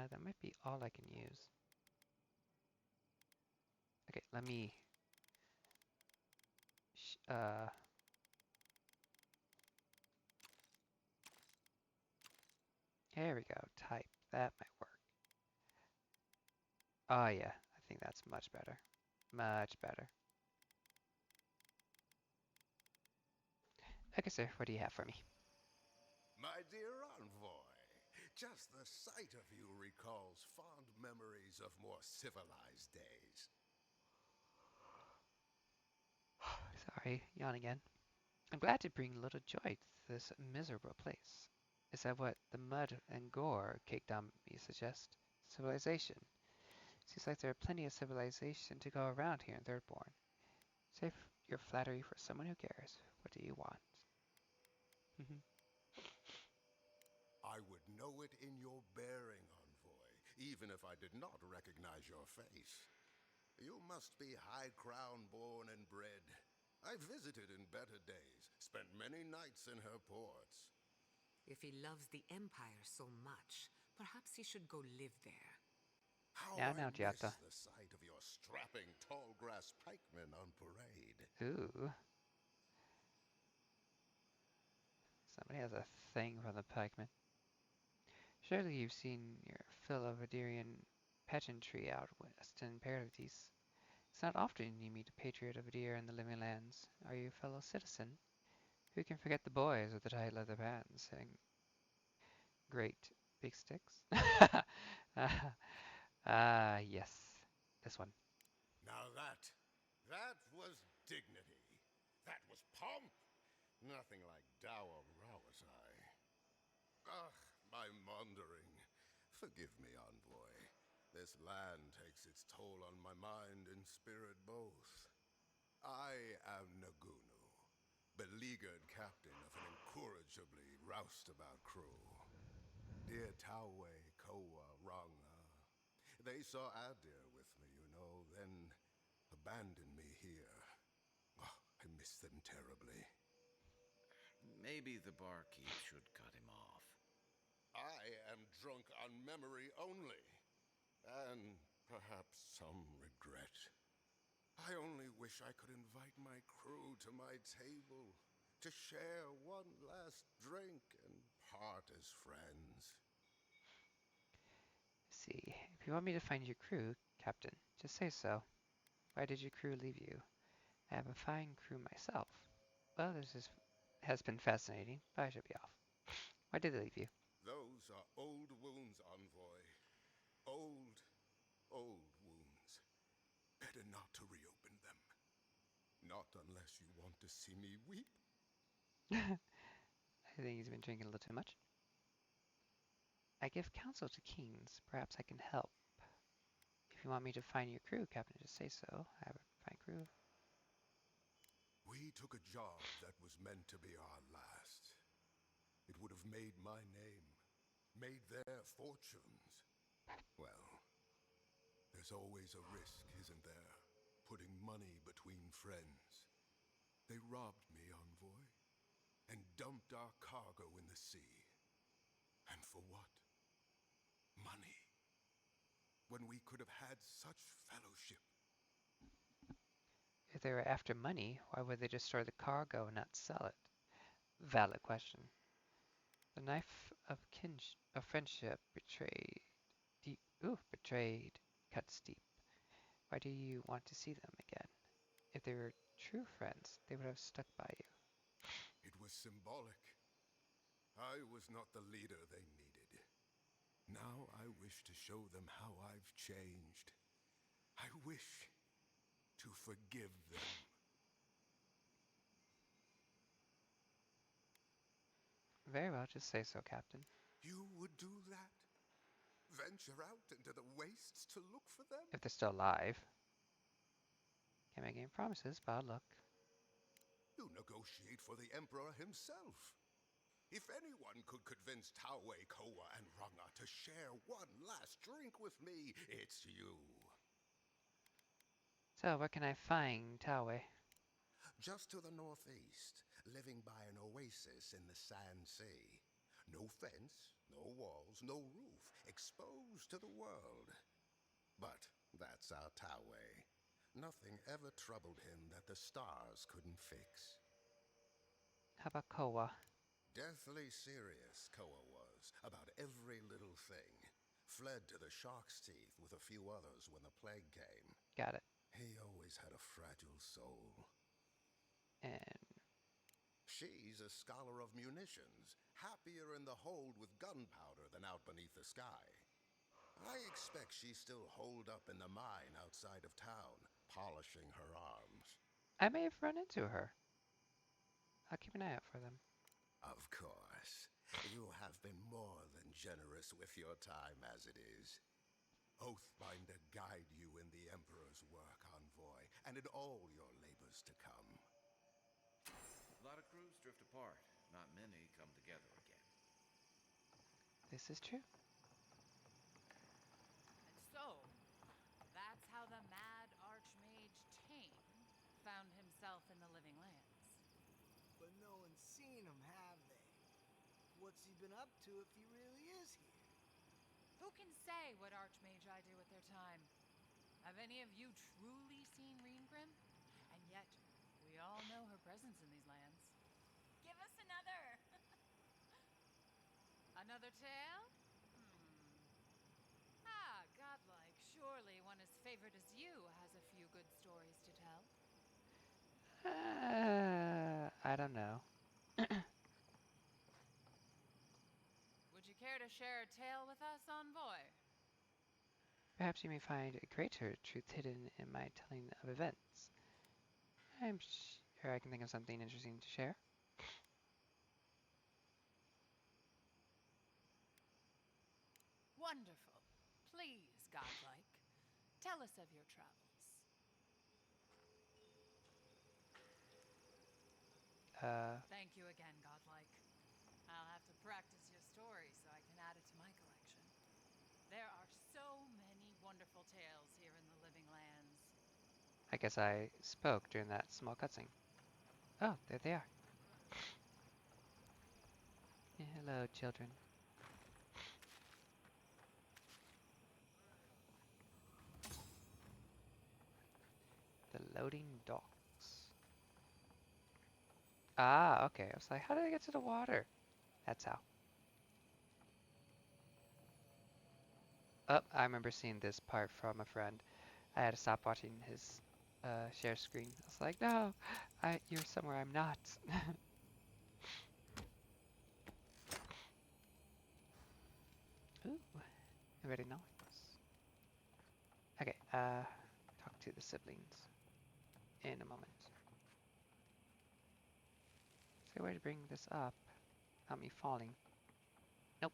That might be all I can use. Okay, let me, here we go, type. That might work. Oh yeah, I think that's much better. Much better. Okay, sir, what do you have for me? My dear envoy, just the sight of you recalls fond memories of more civilized days. Sorry, yawn again. I'm glad to bring a little joy to this miserable place. Is that what the mud and gore caked on me suggest? Civilization. Seems like there are plenty of civilization to go around here in Thirdborn. Save your flattery for someone who cares. What do you want? I would know it in your bearing, envoy, even if I did not recognize your face. You must be high crown born and bred. I visited in better days, spent many nights in her ports. If he loves the Empire so much, perhaps he should go live there. How Now, I Giata. miss the sight of your strapping tall grass pikemen on parade. Ooh. Somebody has a thing for the pikemen. Surely you've seen your fill of Adirian pageantry out west in Paradise. It's not often you meet a patriot of Adir in the living lands. Are you a fellow citizen? Who can forget the boys with the tight leather bands and great big sticks? Yes. This one. Now that was dignity. That was pomp. Nothing like dour Rawasai. Ugh, my maundering. Forgive me, envoy. This land takes its toll on my mind and spirit both. I am Nagunu, beleaguered captain of an incorrigibly roustabout crew. Dear Tawe, Koa, Ranga. They saw Adir with me, you know, then abandoned me here. Oh, I miss them terribly. Maybe the barkeep should cut him off. I am drunk on memory only, and perhaps some regret. I only wish I could invite my crew to my table, to share one last drink and part as friends. See, if you want me to find your crew, Captain, just say so. Why did your crew leave you? I have a fine crew myself. Well, has been fascinating, but I should be off. Why did they leave you? Those are old wounds, envoy. Old, old wounds. Better not to reopen them. Not unless you want to see me weep. I think he's been drinking a little too much. I give counsel to kings. Perhaps I can help. If you want me to find your crew, Captain, just say so. I would find crew. We took a job that was meant to be our last. It would have made my name, made their fortunes. Well, there's always a risk, isn't there? Putting money between friends. They robbed me, Envoy, and dumped our cargo in the sea. And for what? Money. When we could have had such fellowship. If they were after money, why would they just store the cargo and not sell it? Valid question. The knife of friendship betrayed, cuts deep. Why do you want to see them again? If they were true friends, they would have stuck by you. It was symbolic. I was not the leader they needed. Now I wish to show them how I've changed. I wish to forgive them. Very well, just say so, Captain. You would do that? Venture out into the wastes to look for them? If they're still alive. Can't make any promises, but I'll look. You negotiate for the Emperor himself. If anyone could convince Taue, Koa, and Ranga to share one last drink with me, it's you. So, where can I find Taue? Just to the northeast, living by an oasis in the Sand Sea. No fence, no walls, no roof, exposed to the world. But that's our Taue. Nothing ever troubled him that the stars couldn't fix. How about Koa? Deathly serious, Koa was, about every little thing. Fled to the shark's teeth with a few others when the plague came. Got it. He always had a fragile soul. And she's a scholar of munitions, happier in the hold with gunpowder than out beneath the sky. I expect she's still holed up in the mine outside of town, polishing her arms. I may have run into her. I'll keep an eye out for them. Of course. You have been more than generous with your time as it is. Oathbinder guide you in the Emperor's work, Envoy, and in all your labors to come. A lot of crews drift apart. Not many come together again. This is true. And so, that's how the mad Archmage Tame found himself in the Living Lands. But no one's seen him, have they? What's he been up to if he really is here? Who can say what Archmagi do with their time? Have any of you truly seen Reengrim? And yet, we all know her presence in these lands. Give us another! Another tale? Ah, godlike. Surely one as favored as you has a few good stories to tell. I don't know. Would you care to share a tale with us, Envoy? Perhaps you may find a greater truth hidden in my telling of events. I'm sure I can think of something interesting to share. Wonderful. Please, godlike, tell us of your travels. Thank you again, godlike. I'll have to practice your story so I can add it to my collection. There are so many wonderful tales here in the Living Lands. I guess I spoke during that small cutscene. Oh, there they are. Hello, children. The loading docks. Ah, okay. I was like, how did I get to the water? That's how. Oh, I remember seeing this part from a friend. I had to stop watching his share screen. I was like, no, you're somewhere I'm not. Ooh, very nice. Okay, talk to the siblings in a moment. Is there a way to bring this up without me falling? Nope.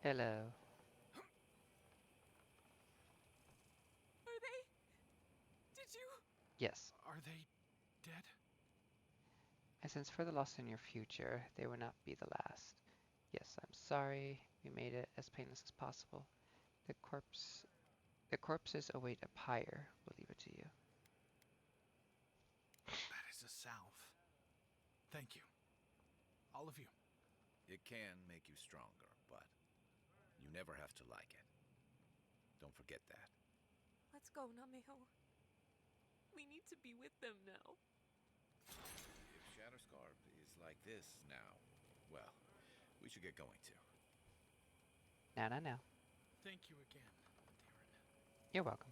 Hello. miss you? Yes. Are they dead? And since for the loss in your future, they will not be the last. Yes, I'm sorry. We made it as painless as possible. The corpse, the corpses await a pyre. We'll leave it to you. That is a salve. Thank you. All of you. It can make you stronger, but you never have to like it. Don't forget that. Let's go, Nameho. We need to be with them now. If Shatterscarp is like this now, well, we should get going too. Now. Thank you again, Darren. You're welcome.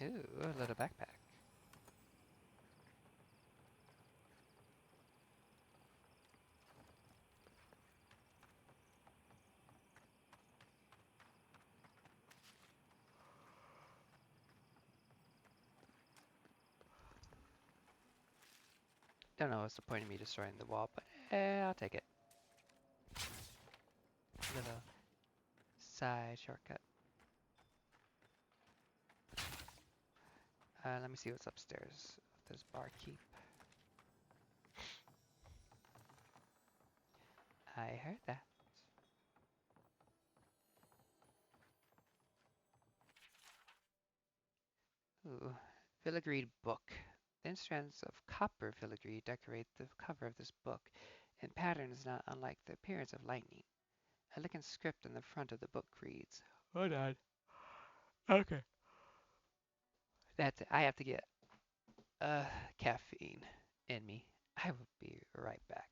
Ooh, a little backpack. Don't know what's the point of me destroying the wall, but I'll take it. Little side shortcut. Let me see what's upstairs. There's barkeep. I heard that. Ooh, filigreed book. Thin strands of copper filigree decorate the cover of this book in patterns not unlike the appearance of lightning. A elegant script on the front of the book reads, hold on. Okay. That's it. I have to get caffeine in me. I will be right back.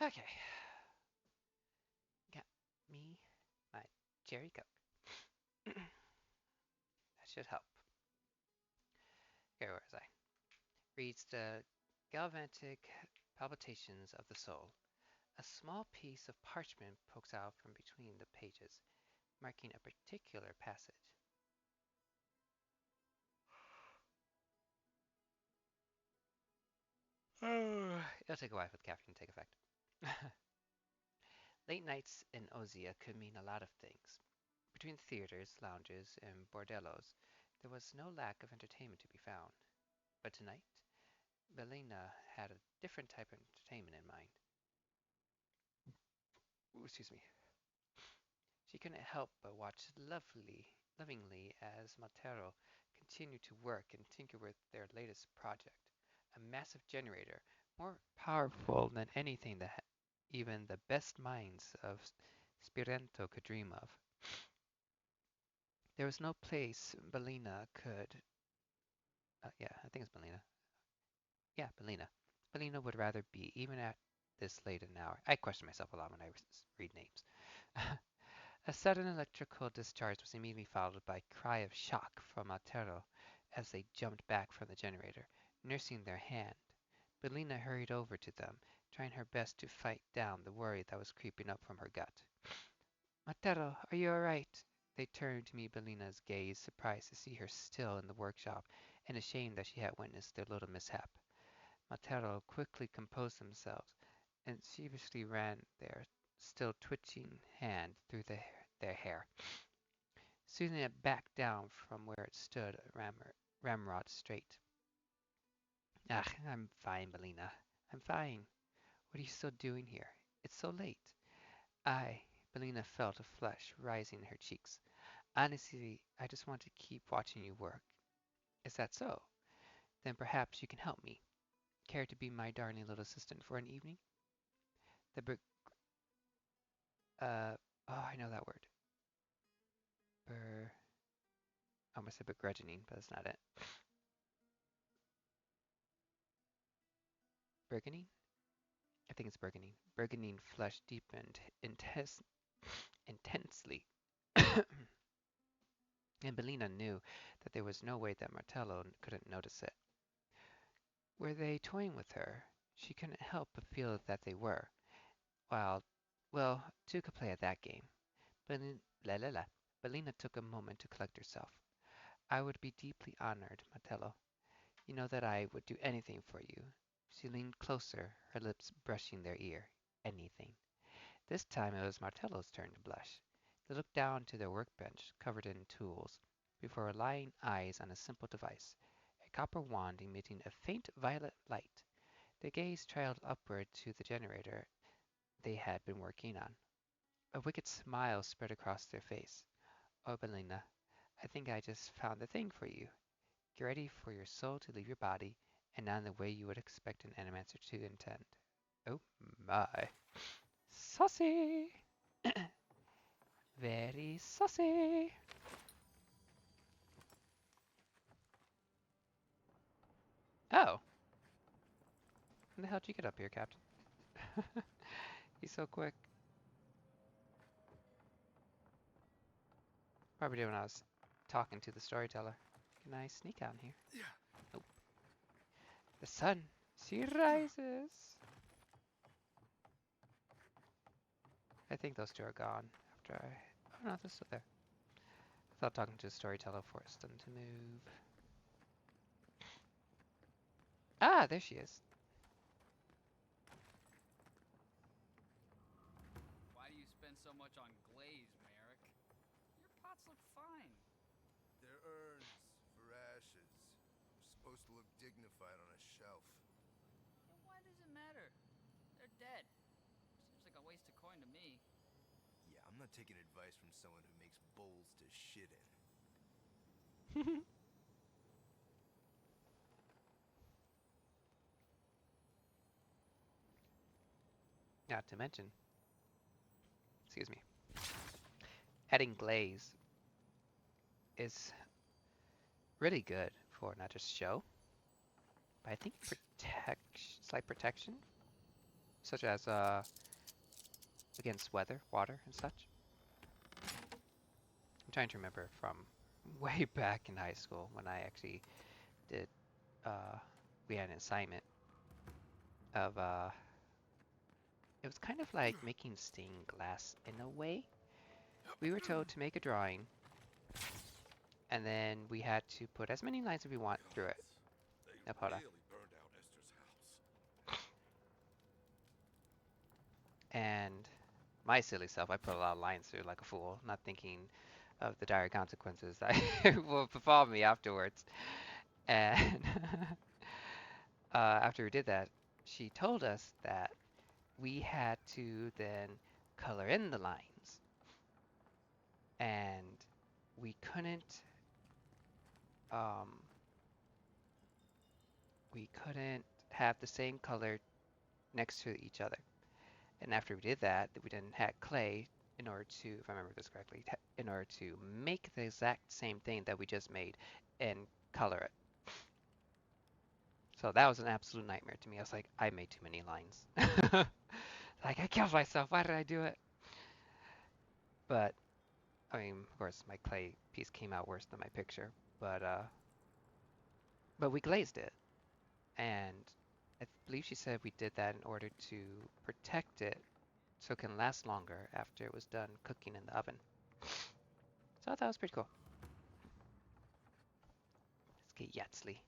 Okay. Got me my cherry coke. That should help. Here, where was I? Reads the galvanic palpitations of the soul. A small piece of parchment pokes out from between the pages, marking a particular passage. Oh, it'll take a while for the caffeine to take effect. Late nights in Ozia could mean a lot of things. Between the theaters, lounges, and bordellos, there was no lack of entertainment to be found. But tonight, Belena had a different type of entertainment in mind. Ooh, excuse me. She couldn't help but watch lovingly as Montero continued to work and tinker with their latest project, a massive generator more powerful than anything that even the best minds of Spirento could dream of. There was no place Bellina could. Yeah, I think it's Bellina. Yeah, Bellina. Bellina would rather be, even at this late an hour. I question myself a lot when I read names. A sudden electrical discharge was immediately followed by a cry of shock from Altero as they jumped back from the generator, nursing their hand. Bellina hurried over to them, trying her best to fight down the worry that was creeping up from her gut. Matero, are you all right? They turned to meet Bellina's gaze, surprised to see her still in the workshop and ashamed that she had witnessed their little mishap. Matero quickly composed themselves and sheepishly ran their still twitching hand through their hair, smoothing it back down from where it stood ramrod straight. Ah, I'm fine, Bellina. I'm fine. What are you still doing here? It's so late. Bellina felt a flush rising in her cheeks. Honestly, I just want to keep watching you work. Is that so? Then perhaps you can help me. Care to be my darling little assistant for an evening? The br- I know that word. Bur I almost said begrudging, but that's not it. Burgeoning? I think it's burgeoning. Burgeoning flesh deepened intensely. And Bellina knew that there was no way that Martello couldn't notice it. Were they toying with her? She couldn't help but feel that they were. While, well, two could play at that game. La la la. Bellina took a moment to collect herself. I would be deeply honored, Martello. You know that I would do anything for you. She leaned closer, her lips brushing their ear. Anything. This time it was Martello's turn to blush. They looked down to their workbench, covered in tools, before relying eyes on a simple device, a copper wand emitting a faint violet light. Their gaze trailed upward to the generator they had been working on. A wicked smile spread across their face. Oh, Bellina, I think I just found the thing for you. Get ready for your soul to leave your body, and not in the way you would expect an animator to intend. Oh my. Saucy! Very saucy! Oh! When the hell did you get up here, Captain? He's so quick. Probably did when I was talking to the storyteller. Can I sneak out here? Nope. The sun! She rises! I think those two are gone after I... Oh no, they're still there. I thought talking to the storyteller forced them to move. Ah, there she is. Why do you spend so much on glaze, Merrick? Your pots look fine. They're urns for ashes. They're supposed to look dignified on a shelf. Then why does it matter? They're dead. Seems like a waste of coin to me. Yeah, I'm not taking advice from someone who makes bowls to shit in. Not to mention, excuse me, adding glaze is really good for not just show, but I think slight protection, such as against weather, water, and such. I'm trying to remember from way back in high school when I actually did. We had an assignment of it was kind of like making stained glass in a way. We were told to make a drawing, and then we had to put as many lines as we want through it. They Hold on. really burned out Esther's house. And my silly self, I put a lot of lines through like a fool, not thinking of the dire consequences that will befall me afterwards. And after we did that, she told us that we had to then color in the lines, and we couldn't um, we couldn't have the same color next to each other. And after we did that, we then had clay in order to, if I remember this correctly, in order to make the exact same thing that we just made and color it. So that was an absolute nightmare to me. I was like, I made too many lines. Like, I killed myself. Why did I do it? But, I mean, of course, my clay piece came out worse than my picture. But we glazed it. And I believe she said we did that in order to protect it so it can last longer after it was done cooking in the oven. So I thought that was pretty cool. Let's get Yatzli.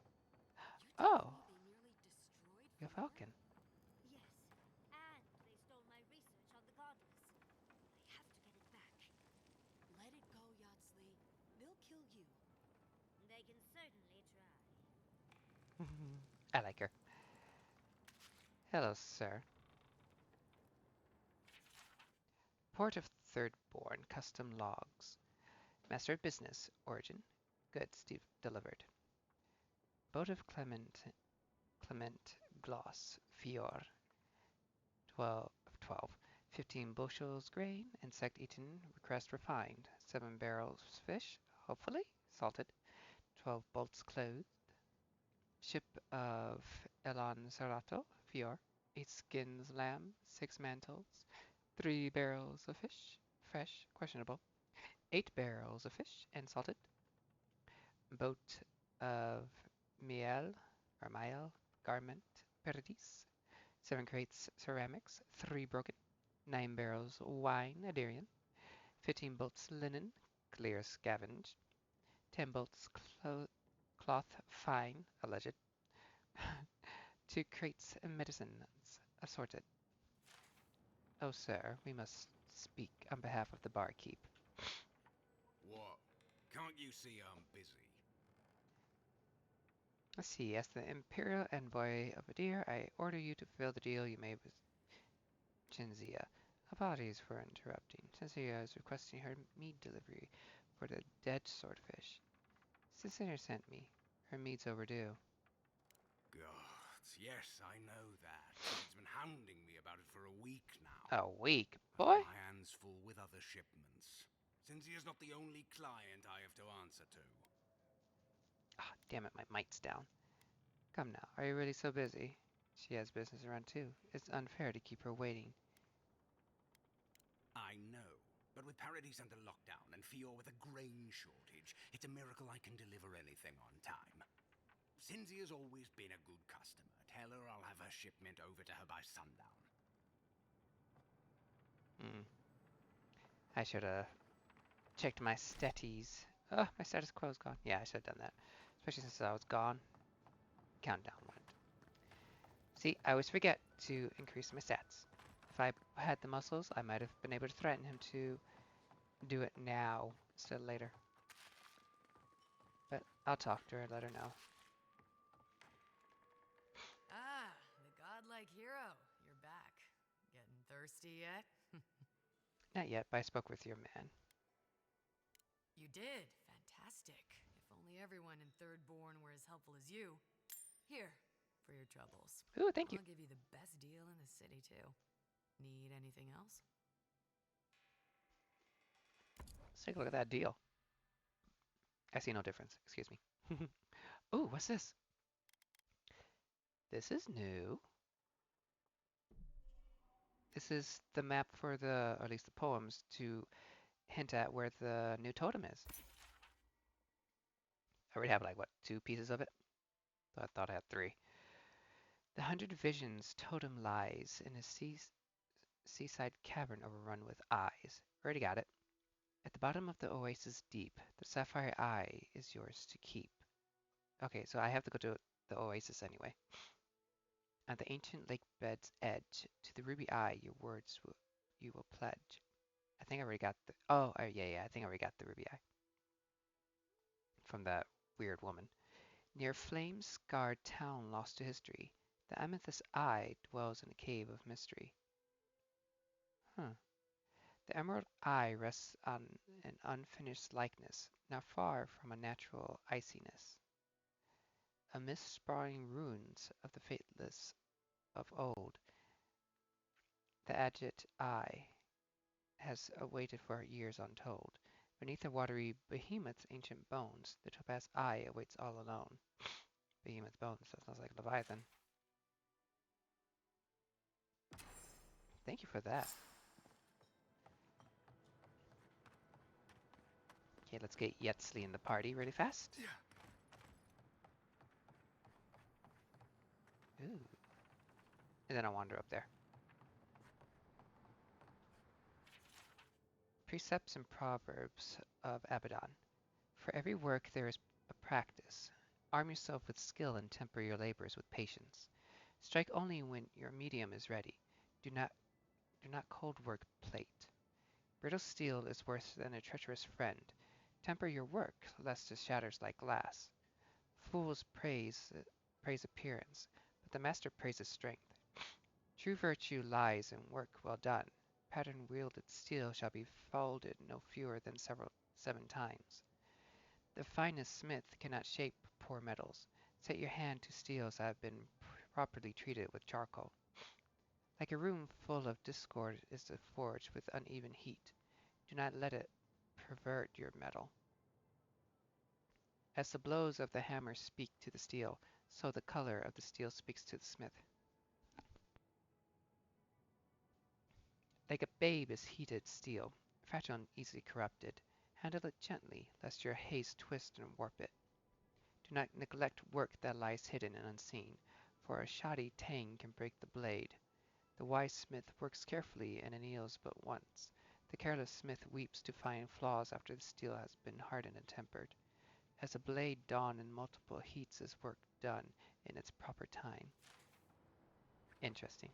Oh, your falcon. Yes, and they stole my research on the goddess. I have to get it back. Let it go, Yatzli. They'll kill you. They can certainly try. I like her. Hello, sir. Port of Thirdborn, custom logs. Master of business, origin. Goods delivered. Boat of Clement Gloss, Fior. 12. 15 bushels grain, insect eaten, request refined. 7 barrels fish, hopefully, salted. 12 bolts clothed. Ship of Elon Serato, Fior. 8 skins lamb, 6 mantles. 3 barrels of fish, fresh, questionable. 8 barrels of fish and salted. Boat of miel, or miel, garment, paradis. 7 crates ceramics, 3 broken. 9 barrels wine, Adarian. 15 bolts linen, clear scavenged. 10 bolts cloth fine, alleged. 2 crates medicines, assorted. Oh, sir, we must speak on behalf of the barkeep. What? Can't you see I'm busy? Let's see, as the Imperial Envoy of Adir, I order you to fulfill the deal you made with Jinzia. Apologies for interrupting. Jinzia is requesting her meat delivery for the dead swordfish. Sister sent me. Her meat's overdue. God, yes, I know that. He's been hounding me about it for a week now. A week, I've boy? got my hands full with other shipments. Cynthia's not the only client I have to answer to. Ah, damn it, my mic's down. Come now, are you really so busy? She has business around too. It's unfair to keep her waiting. I know, but with Paradise under lockdown and Fior with a grain shortage, it's a miracle I can deliver anything on time. Cynthia's always been a good customer. Tell her I'll have her shipment over to her by sundown. I should have checked my staties. Oh, my status quo's gone. Yeah, I should have done that. Especially since I was gone. Countdown went. See, I always forget to increase my stats. If I had the muscles, I might have been able to threaten him to do it now instead of later. But I'll talk to her, let her know. Ah, the godlike hero. You're back. Getting thirsty yet? Not yet, but I spoke with your man. You did. Fantastic. If only everyone in Thirdborn were as helpful as you. Here, for your troubles. Ooh, thank you. I'll give you the best deal in the city, too. Need anything else? Let's take a look at that deal. I see no difference. Excuse me. Ooh, what's this? This is new. This is the map for the, or at least the poems, to hint at where the new totem is. I already have like, what, 2 pieces of it? I thought I had 3. The 100 Visions totem lies in a seaside cavern overrun with eyes. Already got it. At the bottom of the oasis deep, the sapphire eye is yours to keep. Okay, so I have to go to the oasis anyway. At the ancient lake bed's edge, to the ruby eye, your words you will pledge. I think I already got the. Oh, yeah. I think I already got the ruby eye from that weird woman. Near flame-scarred town lost to history, the amethyst eye dwells in a cave of mystery. Huh. The emerald eye rests on an unfinished likeness, not far from a natural iciness. Amidst sprawling ruins of the fateless of old, The agate eye has awaited for years untold. Beneath the watery behemoth's ancient bones, the topaz eye awaits all alone. Behemoth bones, that sounds like Leviathan. Thank you for that. Okay, let's get Yetzley in the party really fast. Ooh. And then I'll wander up there. Precepts and Proverbs of Abaddon. For every work there is a practice. Arm yourself with skill and temper your labors with patience. Strike only when your medium is ready. Do not cold work plate. Brittle steel is worse than a treacherous friend. Temper your work, lest it shatters like glass. Fools praise appearance, but the master praises strength. True virtue lies in work well done. Pattern-wielded steel shall be folded no fewer than 7 times. The finest smith cannot shape poor metals. Set your hand to steels that have been properly treated with charcoal. Like a room full of discord is the forge with uneven heat. Do not let it pervert your metal. As the blows of the hammer speak to the steel, so the color of the steel speaks to the smith. Like a babe is heated steel, fragile and easily corrupted. Handle it gently, lest your haste twist and warp it. Do not neglect work that lies hidden and unseen, for a shoddy tang can break the blade. The wise smith works carefully and anneals but once. The careless smith weeps to find flaws after the steel has been hardened and tempered. As a blade dawn in multiple heats is work done in its proper time. Interesting.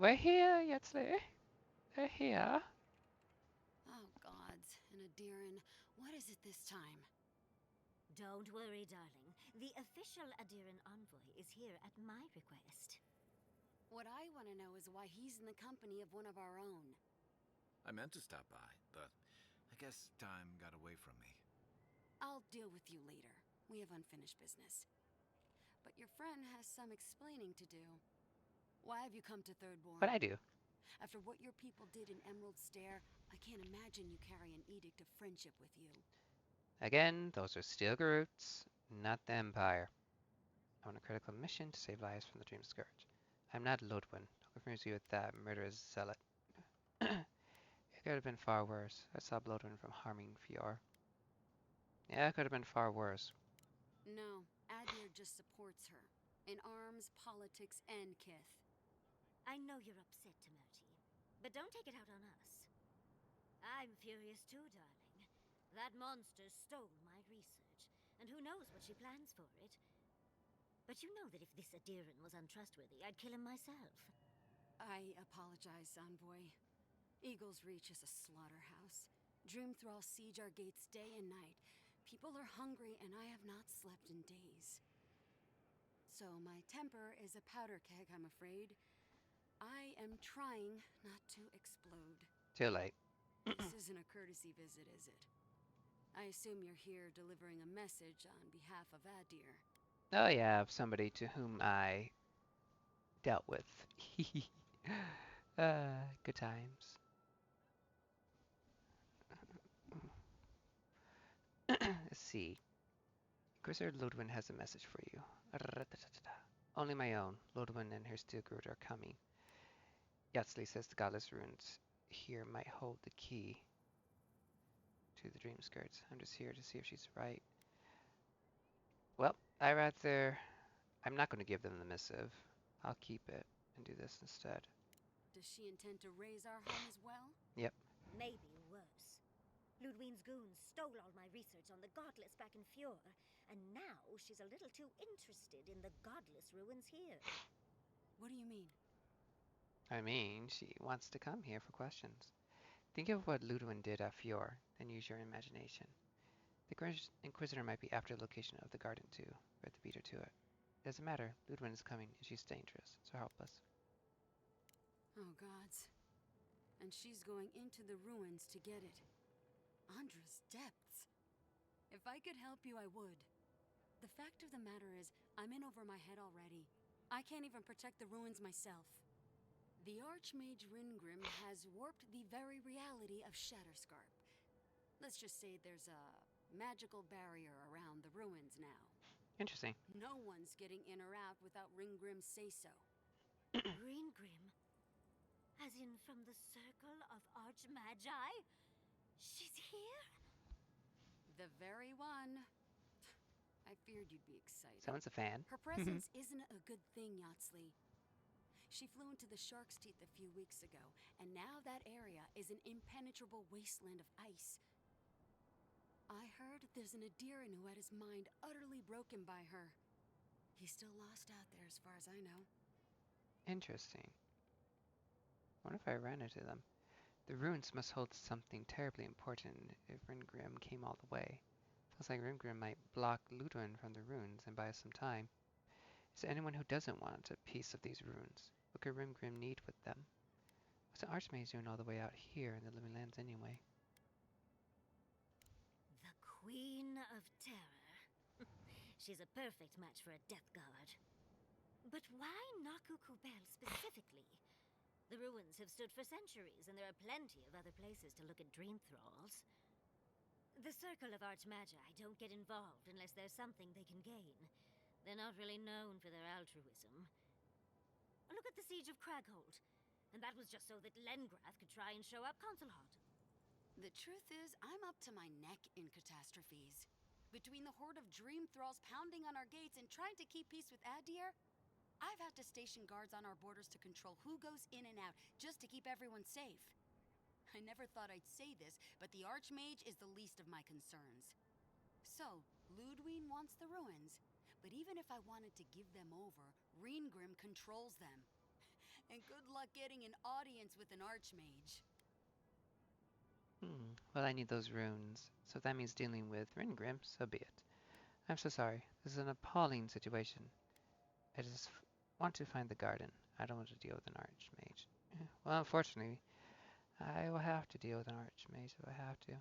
We're here, Yetzler. We're here. Oh, gods. And Adiran, what is it this time? Don't worry, darling. The official Adiran envoy is here at my request. What I want to know is why he's in the company of one of our own. I meant to stop by, but I guess time got away from me. I'll deal with you later. We have unfinished business. But your friend has some explaining to do. Why have you come to Thirdborn? What I do? After what your people did in Emerald Stair, I can't imagine you carry an edict of friendship with you. Again, those are steel roots, not the Empire. I'm on a critical mission to save lives from the Dream Scourge. I'm not Lodwin. Don't confuse me with that murderous zealot. It could have been far worse. I stopped Lodwin from harming Fior. Yeah, it could have been far worse. No, Adir just supports her. In arms, politics, and kith. I know you're upset, Timoti, but don't take it out on us. I'm furious too, darling. That monster stole my research, and who knows what she plans for it. But you know that if this Adiran was untrustworthy, I'd kill him myself. I apologize, Envoy. Eagle's Reach is a slaughterhouse. Dreamthrall siege our gates day and night. People are hungry, and I have not slept in days. So my temper is a powder keg, I'm afraid. I am trying not to explode. Too late. This isn't a courtesy visit, is it? I assume you're here delivering a message on behalf of Adir. Oh yeah, somebody to whom I dealt with. Good times. Let's see. Inquisitor Ludwin has a message for you. Only my own. Ludwin and her steel Groot are coming. Yatsli says the godless runes here might hold the key to the dream skirts. I'm just here to see if she's right. Well, I'm not going to give them the missive. I'll keep it and do this instead. Does she intend to raise our home as well? Yep. Maybe worse. Ludwin's goons stole all my research on the godless back in Fjord, and now she's a little too interested in the godless ruins here. What do you mean? I mean, she wants to come here for questions. Think of what Ludwin did at Fjord, then use your imagination. The Inquisitor might be after the location of the garden too, but to beat her to it. It doesn't matter. Ludwin is coming, and she's dangerous, so help us. Oh, gods. And she's going into the ruins to get it. Andra's depths. If I could help you, I would. The fact of the matter is, I'm in over my head already. I can't even protect the ruins myself. The Archmage Ringrim has warped the very reality of Shatterscarp. Let's just say there's a magical barrier around the ruins now. Interesting. No one's getting in or out without Ringgrim's say-so. Ringgrim? As in from the Circle of Archmagi? She's here? The very one. I feared you'd be excited. Someone's a fan. Her presence isn't a good thing, Yatsley. She flew into the Shark's Teeth a few weeks ago, and now that area is an impenetrable wasteland of ice. I heard there's an Adiran who had his mind utterly broken by her. He's still lost out there as far as I know. Interesting. What if I ran into them? The ruins must hold something terribly important if Ringrim came all the way. Feels like Ringrim might block Ludwin from the ruins and buy us some time. Is there anyone who doesn't want a piece of these ruins? What could Ringrim need with them? What's an Archmage doing all the way out here in the Living Lands anyway? The Queen of Terror. She's a perfect match for a Death Guard. But why Nakukubel specifically? The ruins have stood for centuries, and there are plenty of other places to look at dream thralls. The Circle of Archmagi don't get involved unless there's something they can gain. They're not really known for their altruism. Look at the Siege of Craghold. And that was just so that Lengrath could try and show up Consulhot. The truth is, I'm up to my neck in catastrophes. Between the horde of dream thralls pounding on our gates and trying to keep peace with Adir, I've had to station guards on our borders to control who goes in and out, just to keep everyone safe. I never thought I'd say this, but the Archmage is the least of my concerns. So, Ludwin wants the ruins, but even if I wanted to give them over, Ringrim controls them. And good luck getting an audience with an Archmage. Well, I need those runes, so if that means dealing with Ringrim, so be it. I'm so sorry. This is an appalling situation. I just want to find the garden. I don't want to deal with an Archmage. Well, unfortunately, I will have to deal with an Archmage if I have to.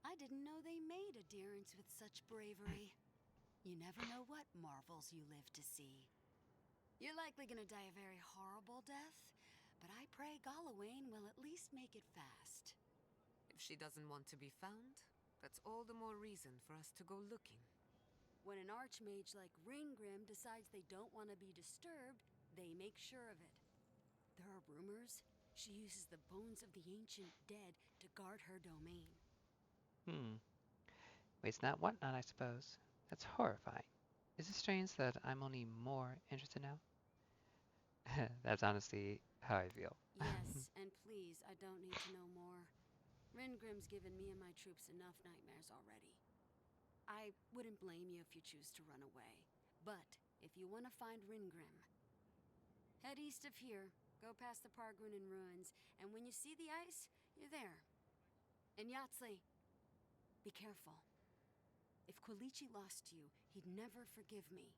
I didn't know they made adherents with such bravery. You never know what marvels you live to see. You're likely gonna die a very horrible death, but I pray Galawain will at least make it fast. If she doesn't want to be found, that's all the more reason for us to go looking. When an Archmage like Ringrim decides they don't want to be disturbed, they make sure of it. There are rumors she uses the bones of the ancient dead to guard her domain. Waste not, want not, I suppose. That's horrifying. Is it strange that I'm only more interested now? That's honestly how I feel. Yes, and please, I don't need to know more. Ringrim's given me and my troops enough nightmares already. I wouldn't blame you if you choose to run away. But if you want to find Ringrim, head east of here, go past the Pargrunin ruins, and when you see the ice, you're there. And Yatsley, be careful. If Quilichi lost you, he'd never forgive me.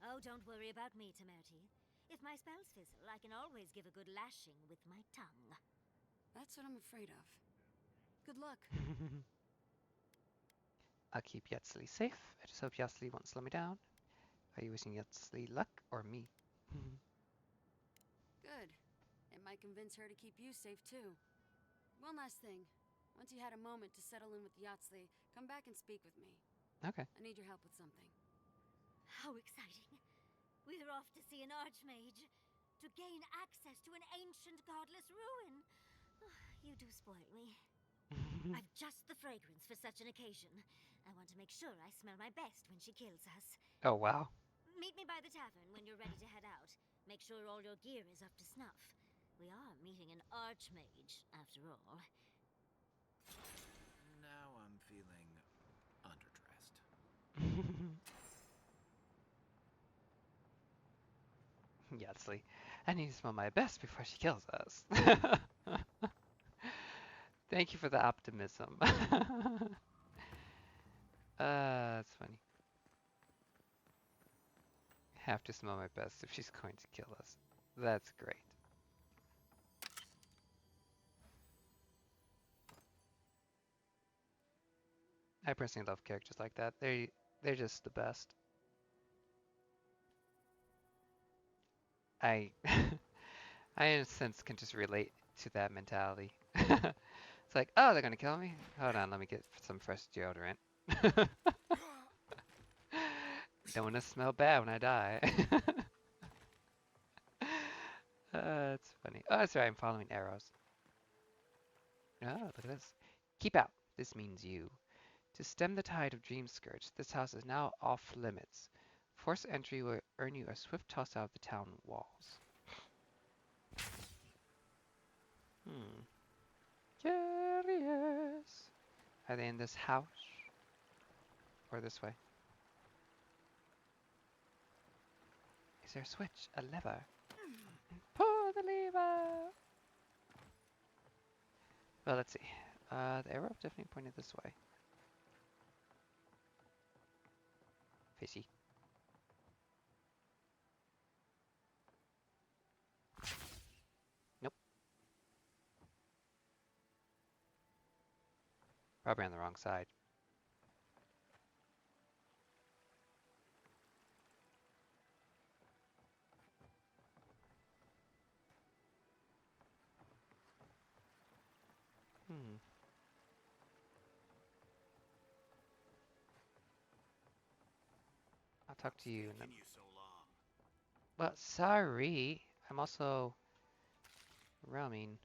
Oh, don't worry about me, Temerti. If my spells fizzle, I can always give a good lashing with my tongue. That's what I'm afraid of. Good luck. I'll keep Yatsley safe. I just hope Yatsley won't slow me down. Are you wishing Yatsley luck or me? Good. It might convince her to keep you safe, too. One last thing. Once you had a moment to settle in with Yatsley, come back and speak with me. Okay. I need your help with something. How exciting. We're off to see an Archmage. To gain access to an ancient godless ruin. You do spoil me. I've just the fragrance for such an occasion. I want to make sure I smell my best when she kills us. Oh, wow. Meet me by the tavern when you're ready to head out. Make sure all your gear is up to snuff. We are meeting an Archmage, after all. Now I'm feeling underdressed. Yatsley, I need to smell my best before she kills us. Thank you for the optimism. That's funny. Have to smell my best if she's going to kill us. That's great. I personally love characters like that. They're just the best. I I in a sense can just relate to that mentality. It's like, oh, they're gonna kill me? Hold on, let me get some fresh deodorant. Don't want to smell bad when I die. That's funny. Oh, that's right, I'm following arrows. Oh, look at this. Keep out. This means you. To stem the tide of Dream Scourge, this house is now off limits. Forced entry will earn you a swift toss out of the town walls. Hmm. Curious. Are they in this house? Or this way? Is there a switch? A lever? Pull the lever! Well, let's see. The arrow definitely pointed this way. Fishy. Nope. Probably on the wrong side. Hmm. I'll talk to you in a... Well, sorry. I'm also roaming.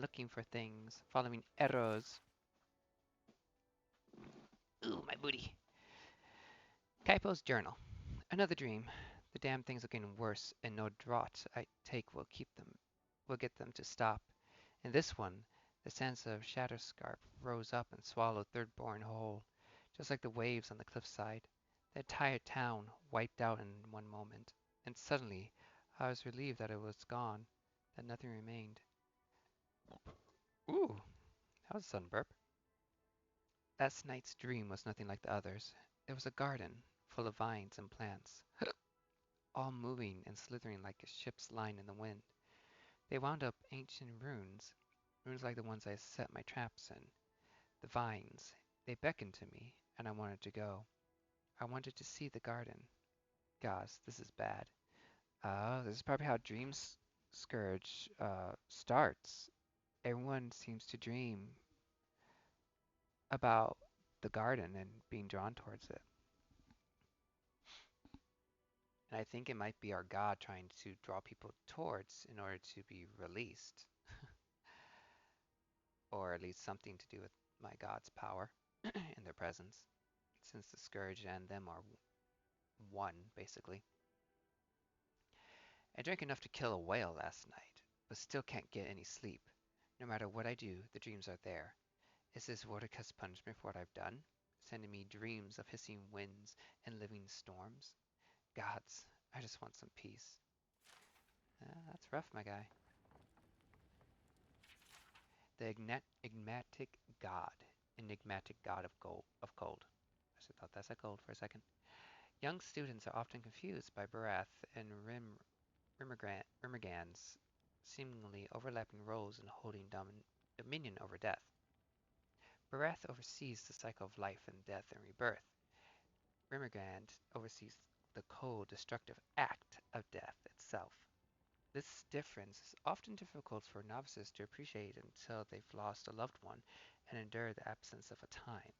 Looking for things. Following arrows. Ooh, my booty. Kaipo's journal. Another dream. The damn things are getting worse, and no draught I take will get them to stop. In this one, the sense of Shatterscarp rose up and swallowed Thirdborn whole, just like the waves on the cliffside. The entire town wiped out in one moment, and suddenly I was relieved that it was gone, that nothing remained. Ooh, that was a sudden burp. Last night's dream was nothing like the others. It was a garden, full of vines and plants, all moving and slithering like a ship's line in the wind. They wound up ancient runes, runes like the ones I set my traps in. The vines, they beckoned to me, and I wanted to go. I wanted to see the garden. Gosh, this is bad. This is probably how Dreams Scourge starts. Everyone seems to dream about the garden and being drawn towards it. And I think it might be our God trying to draw people towards in order to be released, or at least something to do with my God's power in their presence, since the Scourge and them are one, basically. I drank enough to kill a whale last night, but still can't get any sleep. No matter what I do, the dreams are there. Is this Vortica's punishment for what I've done? Sending me dreams of hissing winds and living storms? Gods, I just want some peace. That's rough, my guy. The enigmatic god of cold. I should thought that said gold for a second. Young students are often confused by Barath and Rimmergand's seemingly overlapping roles in holding dominion over death. Barath oversees the cycle of life and death and rebirth. Rimmergand oversees the cold, destructive act of death itself. This difference is often difficult for novices to appreciate until they've lost a loved one and endure the absence of a time.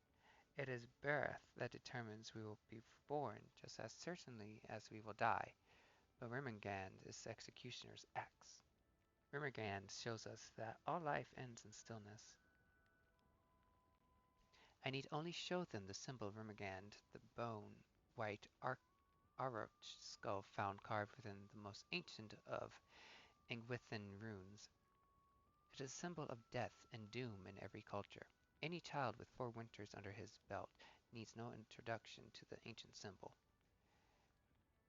It is birth that determines we will be born just as certainly as we will die, but Rimmergand is the executioner's axe. Rimmergand shows us that all life ends in stillness. I need only show them the symbol of Rimmergand, the bone, white Auroch skull found carved within the most ancient of Engwithan runes. It is a symbol of death and doom in every culture. Any child with 4 winters under his belt needs no introduction to the ancient symbol.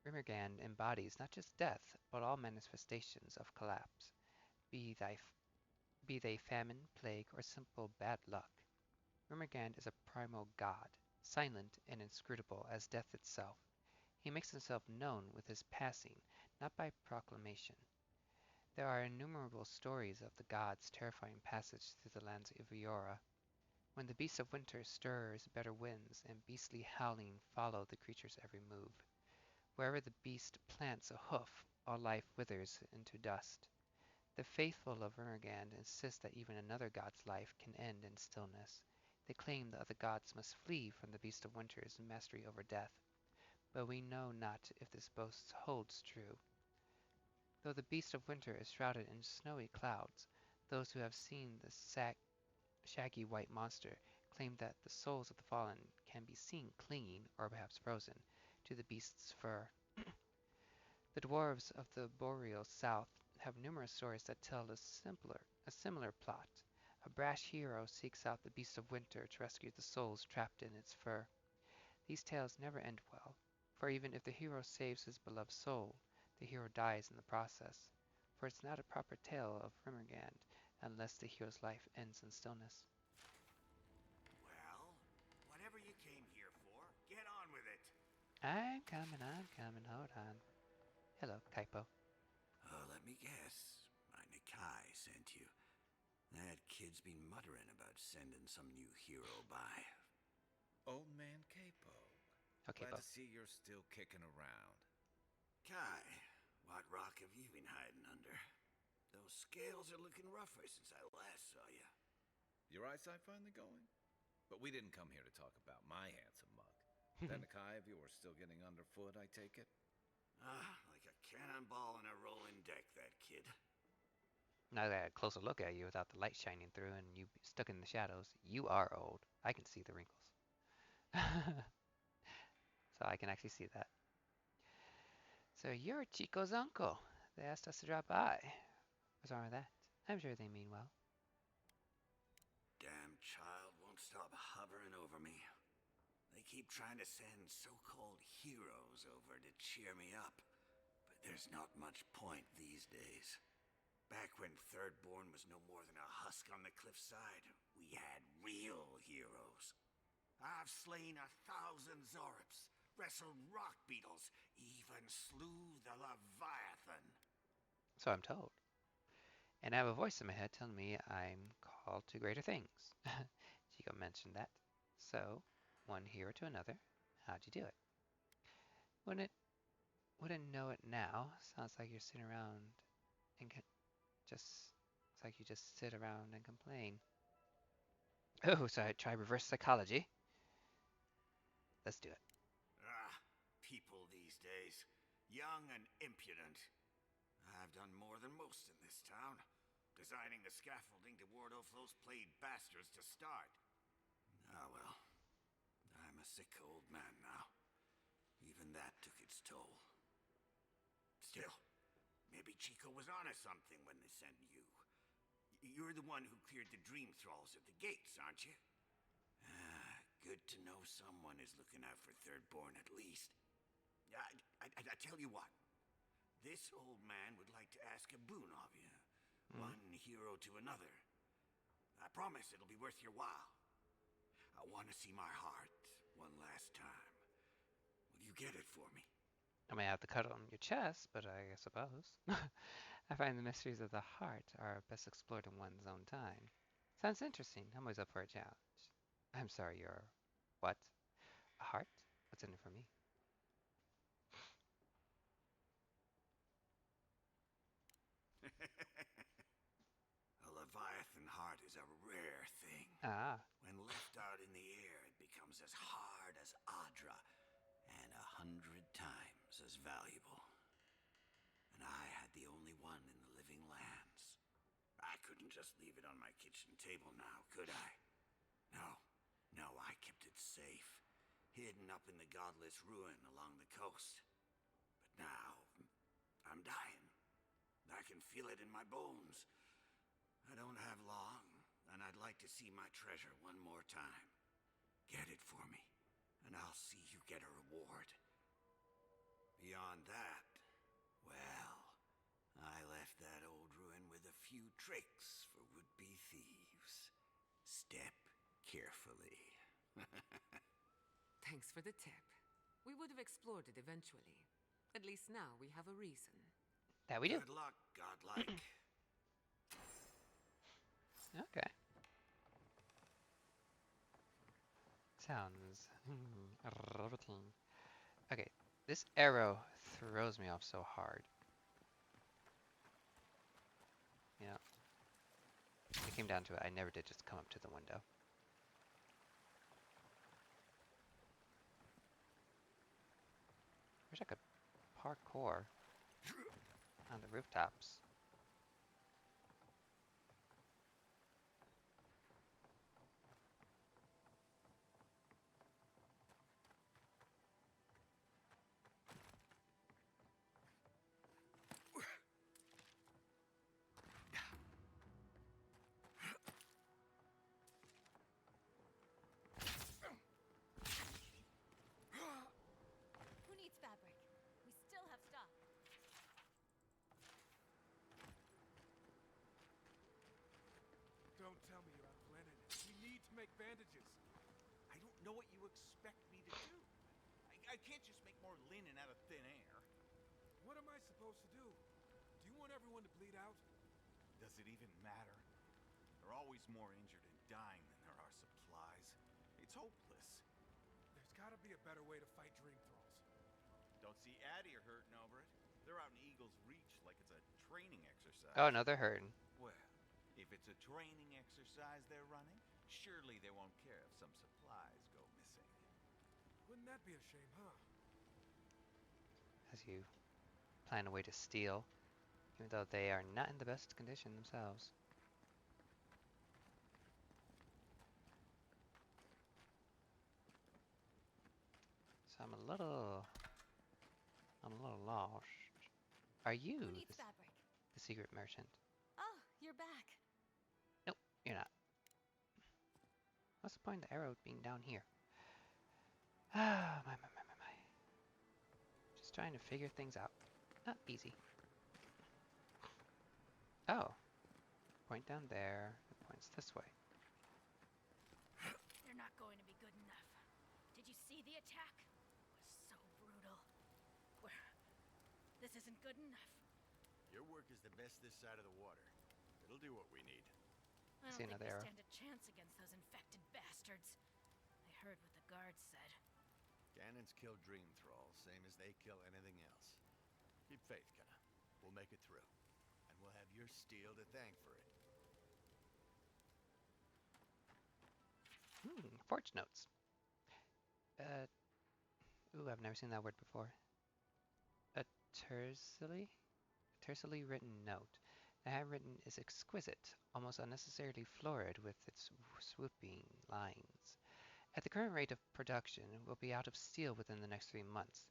Rimmergand embodies not just death, but all manifestations of collapse, be, be they famine, plague, or simple bad luck. Rimmergand is a primal god, silent and inscrutable as death itself. He makes himself known with his passing, not by proclamation. There are innumerable stories of the gods' terrifying passage through the lands of Eora. When the beast of winter stirs, bitter winds and beastly howling follow the creature's every move. Wherever the beast plants a hoof, all life withers into dust. The faithful of Ermagand insist that even another god's life can end in stillness. They claim the other gods must flee from the beast of winter's mastery over death, but we know not if this boast holds true. Though the beast of winter is shrouded in snowy clouds, those who have seen the shaggy white monster claim that the souls of the fallen can be seen clinging, or perhaps frozen, to the beast's fur. The dwarves of the boreal south have numerous stories that tell a similar plot. A brash hero seeks out the beast of winter to rescue the souls trapped in its fur. These tales never end well, for even if the hero saves his beloved soul, the hero dies in the process, for it's not a proper tale of Rimmergand unless the hero's life ends in stillness. Well, whatever you came here for, get on with it. I'm coming, hold on. Hello, Kaipo. Oh, let me guess. My Nikai sent you. That kid's been muttering about sending some new hero by. Old man Capo. Okay, Glad Bo. to see you're still kicking around. Kai, what rock have you been hiding under? Those scales are looking rougher since I last saw you. Your eyesight finally going? But we didn't come here to talk about my handsome mug. That Nakai of yours still getting underfoot, I take it? Like a cannonball in a rolling deck, that kid. Now that I got a closer look at you without the light shining through and you stuck in the shadows, you are old. I can see the wrinkles. So I can actually see that. So you're Chico's uncle. They asked us to drop by. What's wrong with that? I'm sure they mean well. Damn child won't stop hovering over me. They keep trying to send so-called heroes over to cheer me up. But there's not much point these days. Back when Thirdborn was no more than a husk on the cliffside, we had real heroes. I've slain 1,000 Zorops, wrestled rock beetles, even slew the Leviathan. So I'm told. And I have a voice in my head telling me I'm called to greater things. Chico mentioned that. So, one hero to another, how'd you do it? Wouldn't know it now. Sounds like you're sitting around and it's like you just sit around and complain. Oh, so I try reverse psychology. Let's do it. People these days. Young and impudent. I've done more than most in this town. Designing the scaffolding to ward off those played bastards to start. Ah, well. I'm a sick old man now. Even that took its toll. Still, maybe Chico was onto something when they sent you. You're the one who cleared the dream thralls at the gates, aren't you? Good to know someone is looking out for Thirdborn at least. I tell you what. This old man would like to ask a boon of you. One hero to another. I promise it'll be worth your while. I want to see my heart one last time. Will you get it for me? I may have to cut on your chest, but I suppose. I find the mysteries of the heart are best explored in one's own time. Sounds interesting. I'm always up for a challenge. I'm sorry, you're... What? A heart? What's in it for me? A Leviathan heart is a rare thing. When left out in the air, it becomes as hard as Adra, and 100 times as valuable. And I had the only one in the living lands. I couldn't just leave it on my kitchen table now, could I? No, I kept it safe, hidden up in the godless ruin along the coast. But now, I'm dying. I can feel it in my bones. I don't have long, and I'd like to see my treasure one more time. Get it for me, and I'll see you get a reward. Beyond that, well, I left that old ruin with a few tricks for would-be thieves. Step carefully. Thanks for the tip. We would have explored it eventually. At least now we have a reason. Yeah, we do. Good luck, godlike. Okay. Sounds riveting. Okay, this arrow throws me off so hard. You know, it came down to it. I never did just come up to the window. Wish I could parkour on the rooftops. Who needs fabric? We still have stock. Don't tell me you're out of linen. We need to make bandages. I don't know what you expect me to do. I can't just make more linen out of thin air. What am I supposed to do? Do you want everyone to bleed out? Does it even matter? There are always more injured and dying than there are supplies. It's hopeless. There's gotta be a better way to fight dream thralls. Don't see Addie are hurting over it. They're out in Eagle's Reach like it's a training exercise. Oh, no, they're hurting. Well, if it's a training exercise they're running, surely they won't care if some supplies go missing. Wouldn't that be a shame, huh? As you plan a way to steal, even though they are not in the best condition themselves. So I'm a little lost. Are you Who needs fabric? the secret merchant? Oh, you're back. Nope, you're not. What's the point of the arrow being down here? Ah, my. Just trying to figure things out. Not easy. Oh. Point down there. It points this way. They're not going to be good enough. Did you see the attack? It was so brutal. This isn't good enough. Your work is the best this side of the water. It'll do what we need. I don't See think another we arrow. stand a chance against those infected bastards. I heard what the guards said. Cannons kill dream thralls, same as they kill anything else. Keep faith, Kana. We'll make it through. And we'll have your steel to thank for it. Forge notes. Ooh, I've never seen that word before. A tersely written note. The handwritten is exquisite, almost unnecessarily florid with its swooping lines. At the current rate of production, we'll be out of steel within the next 3 months.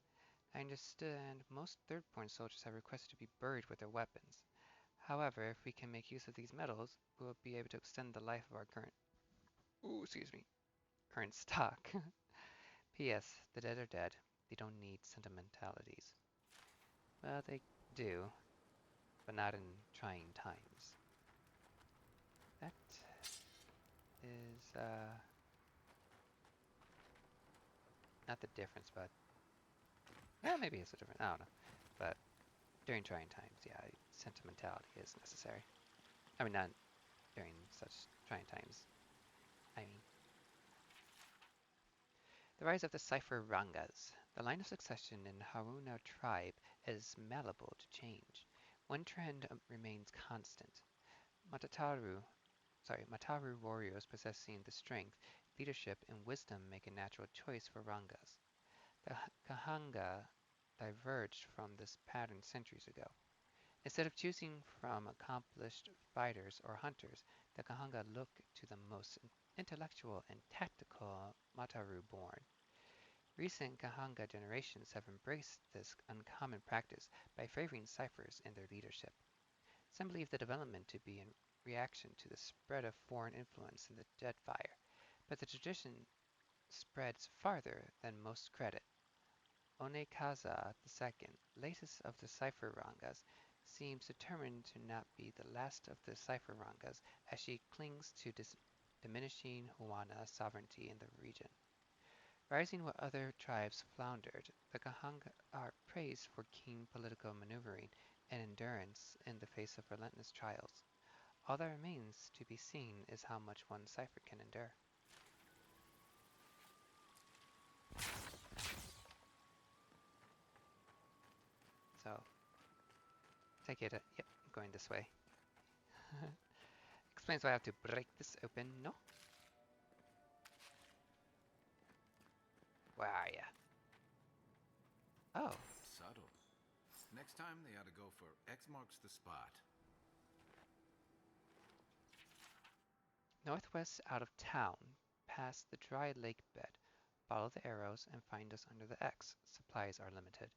I understand most third-point soldiers have requested to be buried with their weapons. However, if we can make use of these metals, we'll be able to extend the life of our current stock. P.S. The dead are dead. They don't need sentimentalities. Well, they do, but not in trying times. That is, not the difference, but, well, maybe it's a difference, I don't know. But during trying times, yeah, sentimentality is necessary. I mean, not during such trying times. I mean, the rise of the Cipher Rangas. The line of succession in Haruna tribe is malleable to change. One trend remains constant. Mataru warriors possessing the strength, leadership, and wisdom make a natural choice for Rangas. The Kahanga diverged from this pattern centuries ago. Instead of choosing from accomplished fighters or hunters, the Kahanga look to the most intellectual and tactical Mataru-born. Recent Kahanga generations have embraced this uncommon practice by favoring ciphers in their leadership. Some believe the development to be in reaction to the spread of foreign influence in the Jetfire, but the tradition spreads farther than most credit. Onekaza II, latest of the Cipher Rangas, seems determined to not be the last of the Cipher Rangas as she clings to diminishing Huana sovereignty in the region. Rising where other tribes floundered, the Kahanga are praised for keen political maneuvering and endurance in the face of relentless trials. All that remains to be seen is how much one cipher can endure. So, take it, yep, I'm going this way. Explains why I have to break this open, no? Where are ya? Oh. Subtle. Next time they ought to go for X marks the spot. Northwest out of town, past the dry lake bed. Follow the arrows and find us under the X. Supplies are limited.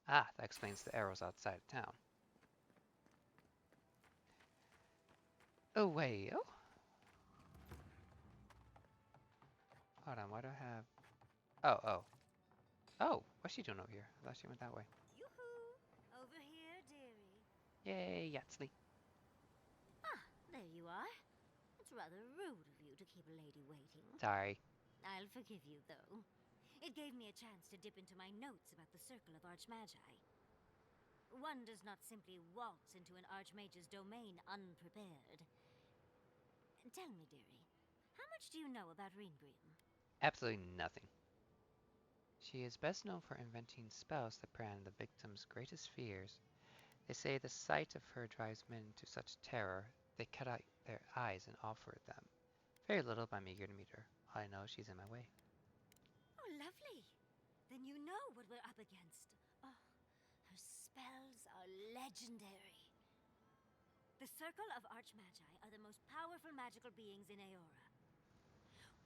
Ah, that explains the arrows outside of town. Oh, wait. Oh. Hold on, why do I have... Oh. Oh, what's she doing over here? I thought she went that way. Yoo-hoo! Over here, dearie. Yay, Yatsley. Ah, there you are. It's rather rude of you to keep a lady waiting. Sorry. I'll forgive you, though. It gave me a chance to dip into my notes about the Circle of Archmagi. One does not simply waltz into an Archmage's domain unprepared. Tell me, dearie, how much do you know about Reengrim? Absolutely nothing. She is best known for inventing spells that prey on the victim's greatest fears. They say the sight of her drives men to such terror, they cut out their eyes and offer them. Very little, but I'm eager to meet her. All I know is she's in my way. Oh, lovely. Then you know what we're up against. Oh, her spells are legendary. The Circle of Archmagi are the most powerful magical beings in Aora.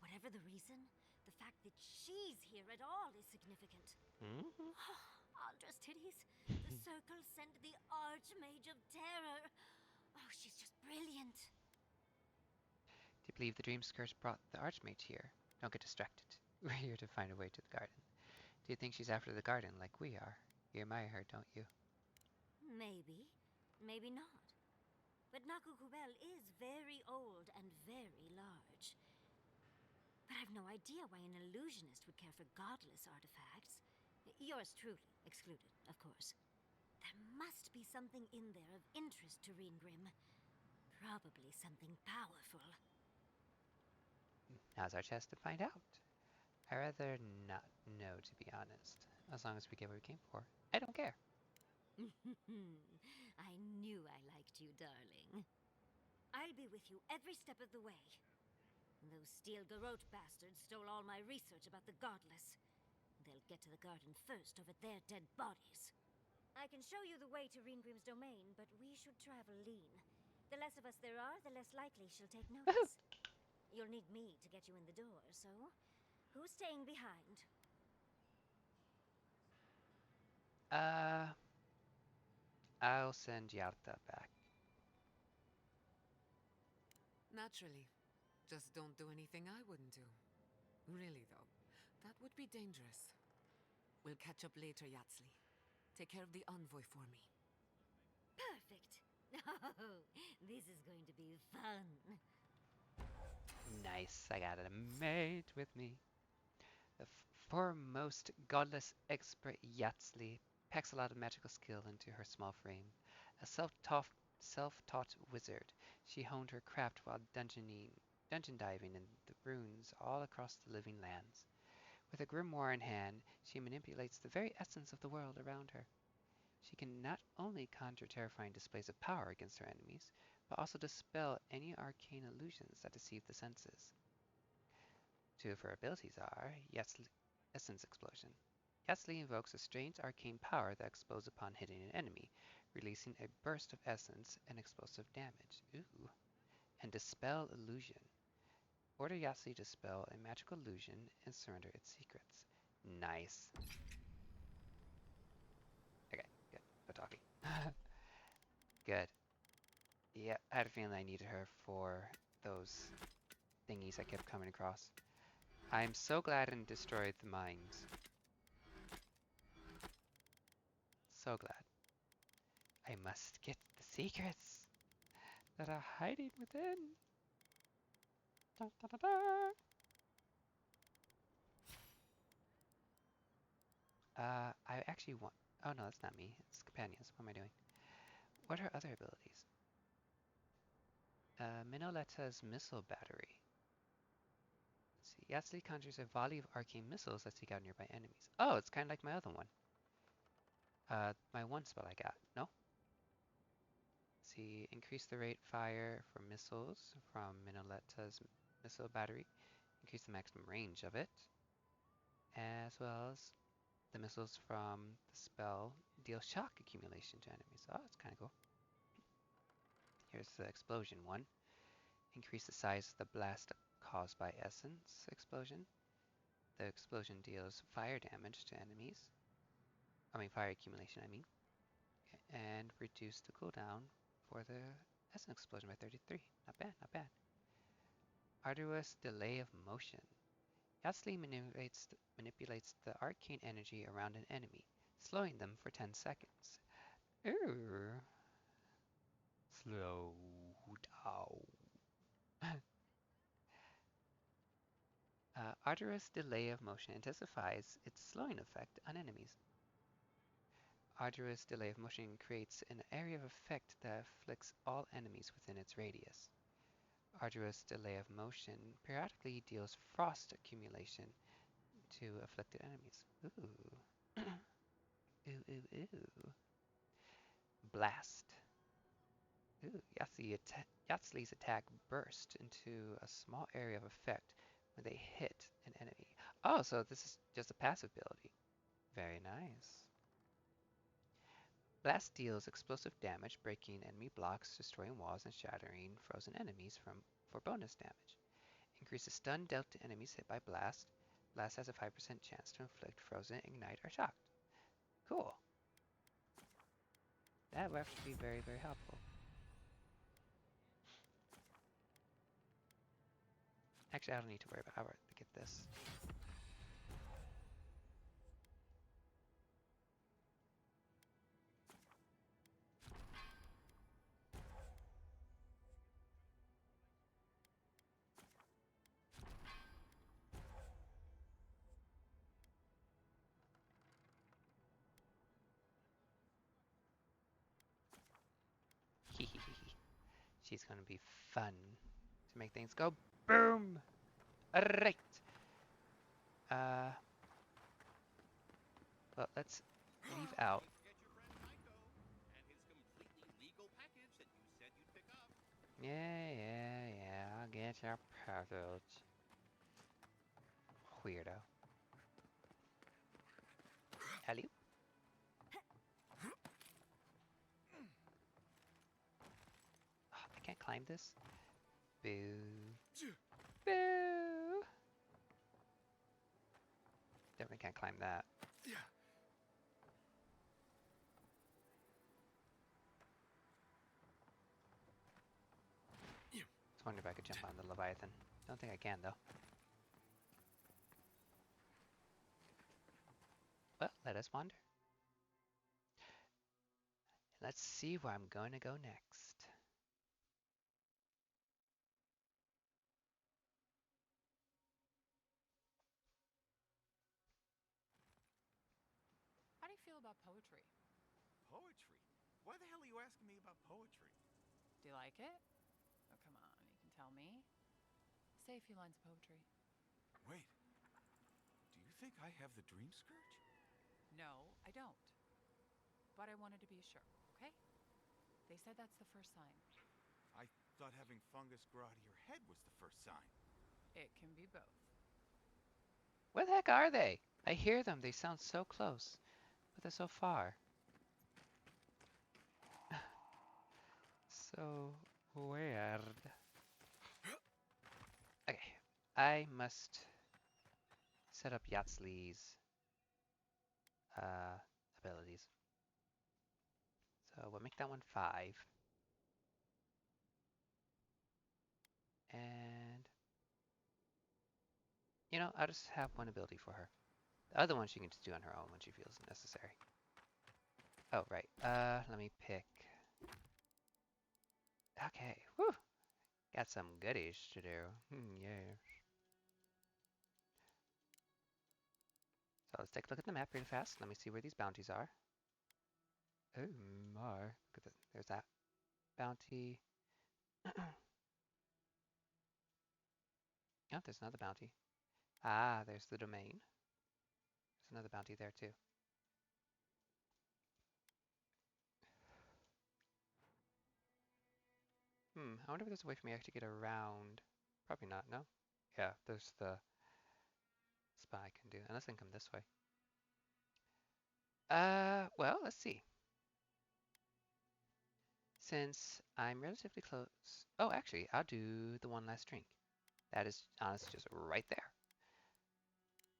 Whatever the reason, the fact that she's here at all is significant. Aldra's titties. The Circle sent the Archmage of Terror. Oh, she's just brilliant. Do you believe the Dream Scourge brought the Archmage here? Don't get distracted. We're here to find a way to the garden. Do you think she's after the garden like we are? You admire her, don't you? Maybe. Maybe not. But Nakukubel is very old and very large. But I've no idea why an illusionist would care for godless artifacts. Yours truly excluded, of course. There must be something in there of interest to Reengrim. Probably something powerful. Now's our chance to find out. I'd rather not know, to be honest. As long as we get what we came for. I don't care. I knew I liked you, darling. I'll be with you every step of the way. Those Steel Garrote bastards stole all my research about the Godless. They'll get to the garden first over their dead bodies. I can show you the way to Reengrim's domain, but we should travel lean. The less of us there are, the less likely she'll take notice. You'll need me to get you in the door, so who's staying behind? I'll send Yarta back. Naturally. Just don't do anything I wouldn't do. Really, though, that would be dangerous. We'll catch up later, Yatsley. Take care of the envoy for me. Perfect. Oh, this is going to be fun. Nice, I got a mate with me. The foremost godless expert Yatsley packs a lot of magical skill into her small frame. A self-taught wizard, she honed her craft while dungeon diving in the runes all across the living lands. With a grimoire in hand, she manipulates the very essence of the world around her. She can not only conjure terrifying displays of power against her enemies, but also dispel any arcane illusions that deceive the senses. Two of her abilities are Essence Explosion. Yatsley invokes a strange arcane power that explodes upon hitting an enemy, releasing a burst of essence and explosive damage. Ooh. And Dispel Illusion. Order Yatsley to dispel a magical illusion and surrender its secrets. Nice. Okay, good. No talking. Good. Yeah, I had a feeling I needed her for those thingies I kept coming across. I'm so glad I destroyed the mines. So glad. I must get the secrets that are hiding within. Da, da, da, da. I actually want... Oh no, that's not me. It's companions. What am I doing? What are other abilities? Minoletta's missile battery. Let's see. Yatsli conjures a volley of arcane missiles that seek out nearby enemies. Oh, it's kind of like my other one. My one spell I got. No? Let's see. Increase the rate fire for missiles from Minoletta's missile battery. Increase the maximum range of it. As well as the missiles from the spell deal shock accumulation to enemies. Oh, that's kind of cool. Here's the explosion one. Increase the size of the blast caused by essence explosion. The explosion deals fire damage to enemies. Fire accumulation, And reduce the cooldown for the essence explosion by 33. Not bad, not bad. Arduous delay of motion. Yatsli manipulates the arcane energy around an enemy, slowing them for 10 seconds. Ooh. Slow down. Arduous delay of motion intensifies its slowing effect on enemies. Arduous delay of motion creates an area of effect that afflicts all enemies within its radius. Arduous delay of motion periodically deals frost accumulation to afflicted enemies. Ooh. Ooh, ooh, ooh. Blast. Ooh, Yatsli's attack burst into a small area of effect when they hit an enemy. Oh, so this is just a passive ability. Very nice. Blast deals explosive damage, breaking enemy blocks, destroying walls, and shattering frozen enemies for bonus damage. Increases stun dealt to enemies hit by Blast. Blast has a 5% chance to inflict frozen, ignite, or shocked. Cool. That will actually be very, very helpful. Actually, I don't need to worry about how to get this. She's gonna be fun to make things go boom. Alright. Well, let's leave out. Yeah, I'll get your package. Weirdo. Hello? Oh, I can't climb this? Boo. Boo! Definitely can't climb that. I was wondering if I could jump on the Leviathan. Don't think I can, though. Well, let us wander. Let's see where I'm going to go next. How do you feel about poetry? Poetry? Why the hell are you asking me about poetry? Do you like it? Oh, come on, you can tell me. Say a few lines of poetry. Wait. Do you think I have the dream scourge? No, I don't. But I wanted to be sure, okay? They said that's the first sign. I thought having fungus grow out of your head was the first sign. It can be both. Where the heck are they? I hear them. They sound so close, but they're so far. So weird. Okay, I must set up Yatsli's abilities. So we'll make that one 5. And, you know, I'll just have one ability for her. The other one she can just do on her own when she feels necessary. Oh, right. Let me pick. Okay, whew. Got some goodies to do. Yes. So let's take a look at the map really fast. Let me see where these bounties are. Oh my. Look at There's that bounty. Oh, there's another bounty. Ah, there's the domain. There's another bounty there too. I wonder if there's a way for me to actually get around. Probably not, no? Yeah, there's the spot I can do, unless I can come this way. Well, let's see. Since I'm relatively close. Oh, actually, I'll do the one last drink. That is honestly just right there.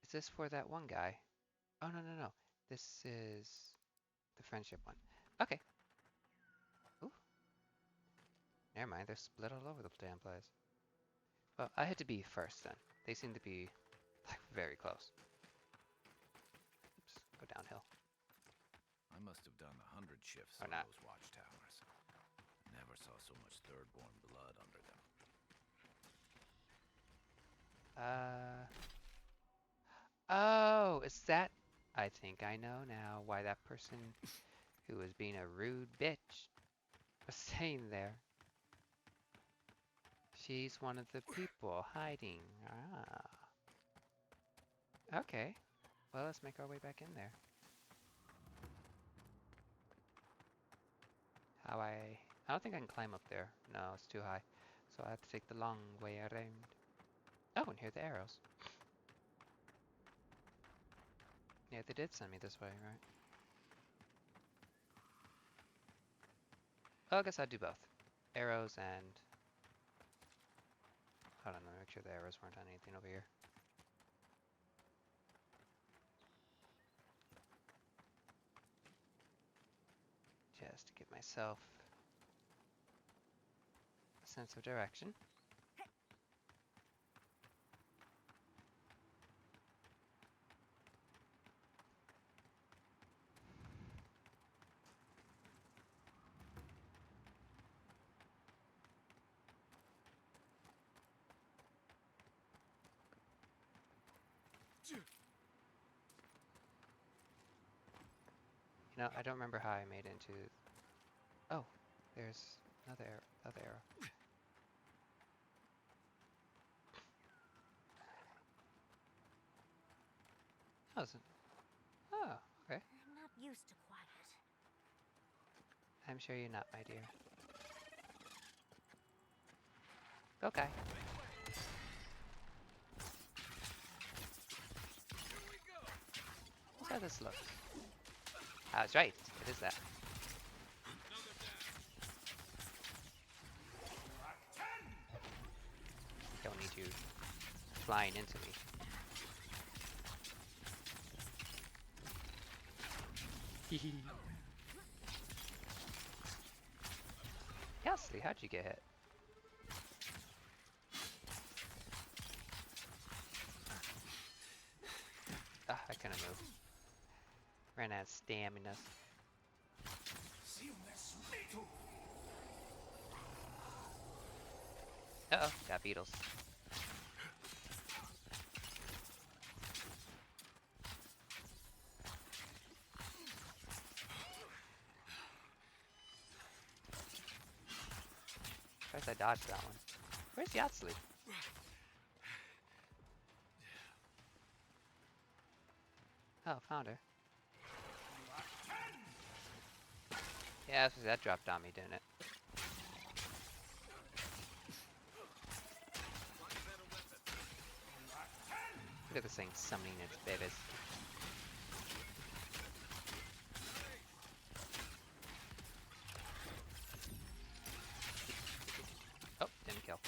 Is this for that one guy? Oh, no, no, no. This is the friendship one. Okay. Ooh. Never mind, they're split all over the damn place. Well, I had to be first then. They seem to be, like, very close. Oops, go downhill. I must have done 100 shifts Or on not. those watchtowers. Never saw so much third-born blood under them. Oh, is that... I think I know now why that person who was being a rude bitch was staying there. She's one of the people hiding. Ah. Okay. Well, let's make our way back in there. I don't think I can climb up there. No, it's too high. So I have to take the long way around. Oh, and here are the arrows. Yeah, they did send me this way, right? Oh, I guess I'd do both. Arrows and... Hold on, let me make sure the arrows weren't on anything over here. Just to give myself a sense of direction. You know, I don't remember how I made into... Oh, there's another arrow. Oh, oh, okay. I'm not used to quiet. I'm sure you're not, my dear. Okay. Let's see how this looks. I was right. It is that. Don't need you flying into me. Hehe. Yasli, how'd you get hit? Ah, I couldn't move. Ran out of stamina. Uh-oh, got beetles. Surprised I dodged that one. Where's Yatsli? Oh, found her. Yeah, that dropped on me, didn't it? Look at this thing summoning its babies. Oh, didn't kill.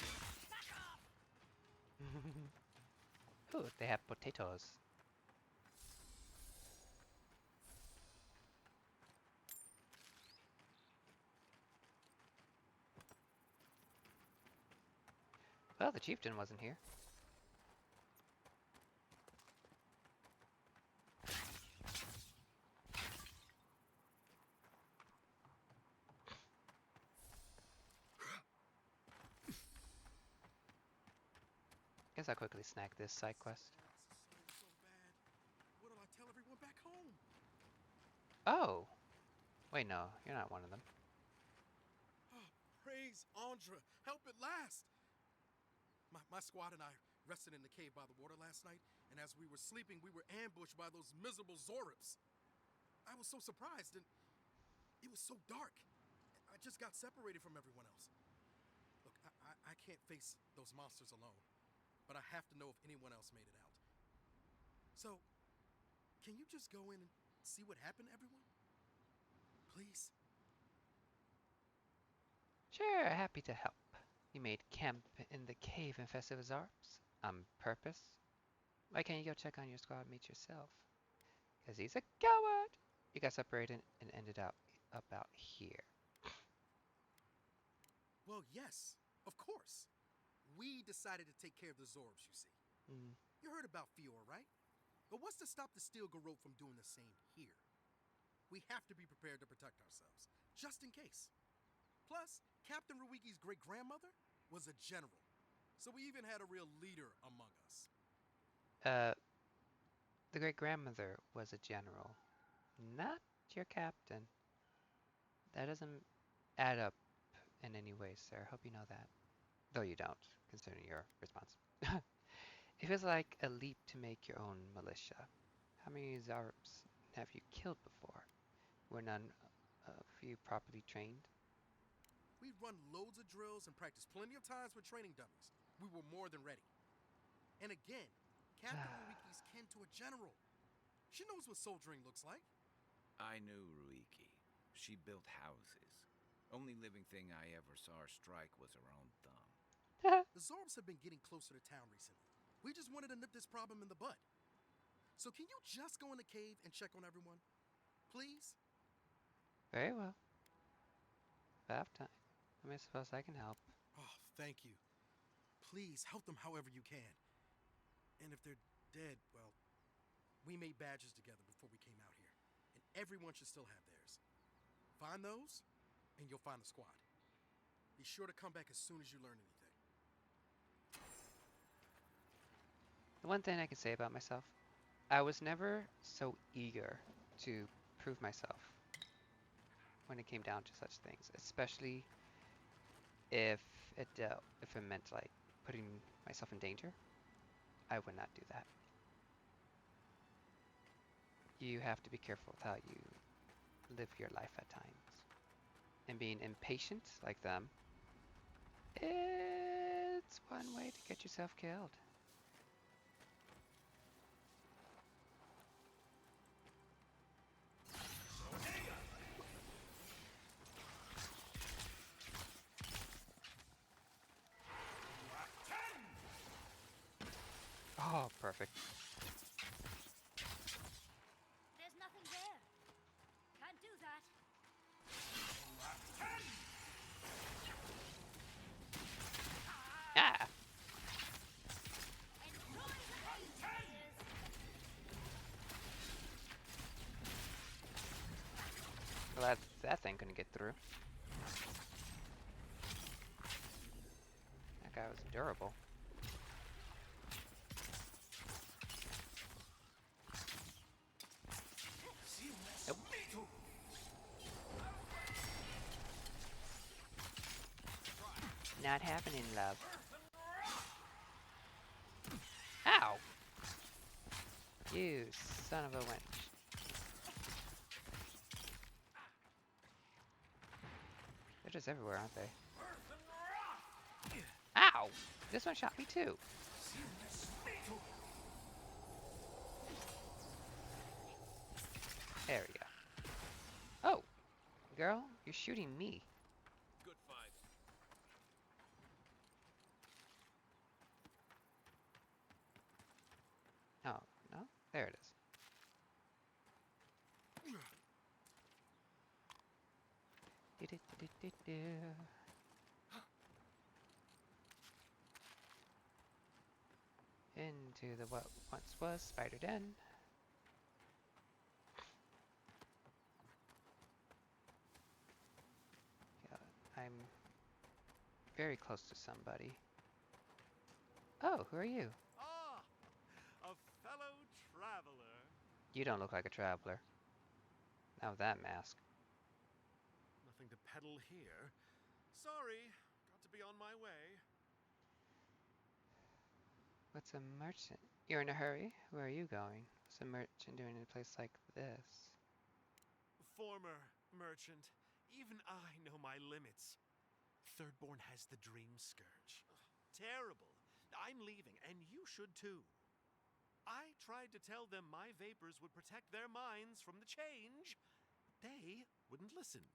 Ooh, they have potatoes. Well, the chieftain wasn't here. Guess I'll quickly snag this side quest. What do I tell everyone back home? Oh! Wait, no, you're not one of them. Please, Andra, help at last. My squad and I rested in the cave by the water last night, and as we were sleeping, we were ambushed by those miserable Zorips. I was so surprised, and it was so dark. I just got separated from everyone else. Look, I can't face those monsters alone, but I have to know if anyone else made it out. So, can you just go in and see what happened to everyone? Please? Sure, happy to help. You made camp in the cave infested with Zarps on purpose. Why can't you go check on your squad mates yourself? Because he's a coward! You got separated and ended up about here. Well, yes, of course. We decided to take care of the Zorbs, you see. You heard about Fior, right? But what's to stop the Steel Garrote from doing the same here? We have to be prepared to protect ourselves, just in case. Plus, Captain Ruiki's great-grandmother was a general, so we even had a real leader among us. The great-grandmother was a general, not your captain. That doesn't add up in any way, sir. Hope you know that. Though you don't, considering your response. It feels like a leap to make your own militia. How many Zarps have you killed before? Were none of you properly trained? We run loads of drills and practiced plenty of times with training dummies. We were more than ready. And again, Captain Ruiki's kin to a general. She knows what soldiering looks like. I knew Ruiki. She built houses. Only living thing I ever saw her strike was her own thumb. The Zorbs have been getting closer to town recently. We just wanted to nip this problem in the bud. So can you just go in the cave and check on everyone? Please? Very well. If I have time. I suppose I can help. Oh, thank you. Please help them however you can. And if they're dead, well, we made badges together before we came out here. And everyone should still have theirs. Find those, and you'll find the squad. Be sure to come back as soon as you learn anything. The one thing I can say about myself, I was never so eager to prove myself when it came down to such things, especially if it meant like putting myself in danger. I would not do that. You have to be careful with how you live your life at times. And being impatient like them, it's one way to get yourself killed. Oh, perfect. There's nothing there. Can't do that. Ah! Glad that thing couldn't get through. That guy was durable. Nope. Not happening, love. Ow! You son of a wench. They're just everywhere, aren't they? Ow! This one shot me too. There we go. Oh! Girl, you're shooting me. Good find. Oh, no? There it is. Into the what once was Spider Den. Yeah, I'm very close to somebody. Oh, who are you? Ah, a fellow traveler. You don't look like a traveler. Not with that mask. Nothing to peddle here. Sorry, got to be on my way. What's a merchant? You're in a hurry? Where are you going? What's a merchant doing in a place like this? Former merchant. Even I know my limits. Thirdborn has the dream scourge. Terrible. I'm leaving, and you should too. I tried to tell them my vapors would protect their minds from the change. They wouldn't listen.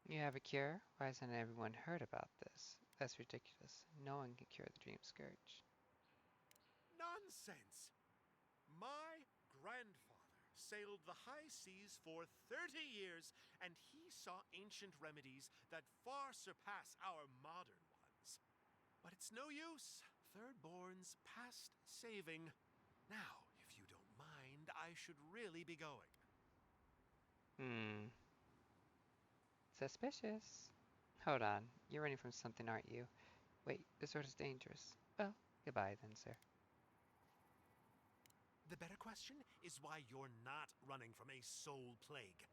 You have a cure? Why hasn't everyone heard about this? That's ridiculous. No one can cure the dream scourge. Nonsense! My grandfather sailed the high seas for 30 years, and he saw ancient remedies that far surpass our modern ones. But it's no use. Thirdborn's past saving. Now, if you don't mind, I should really be going. Suspicious. Hold on. You're running from something, aren't you? Wait, this road is dangerous. Well, goodbye then, sir. The better question is why you're not running from a soul plague.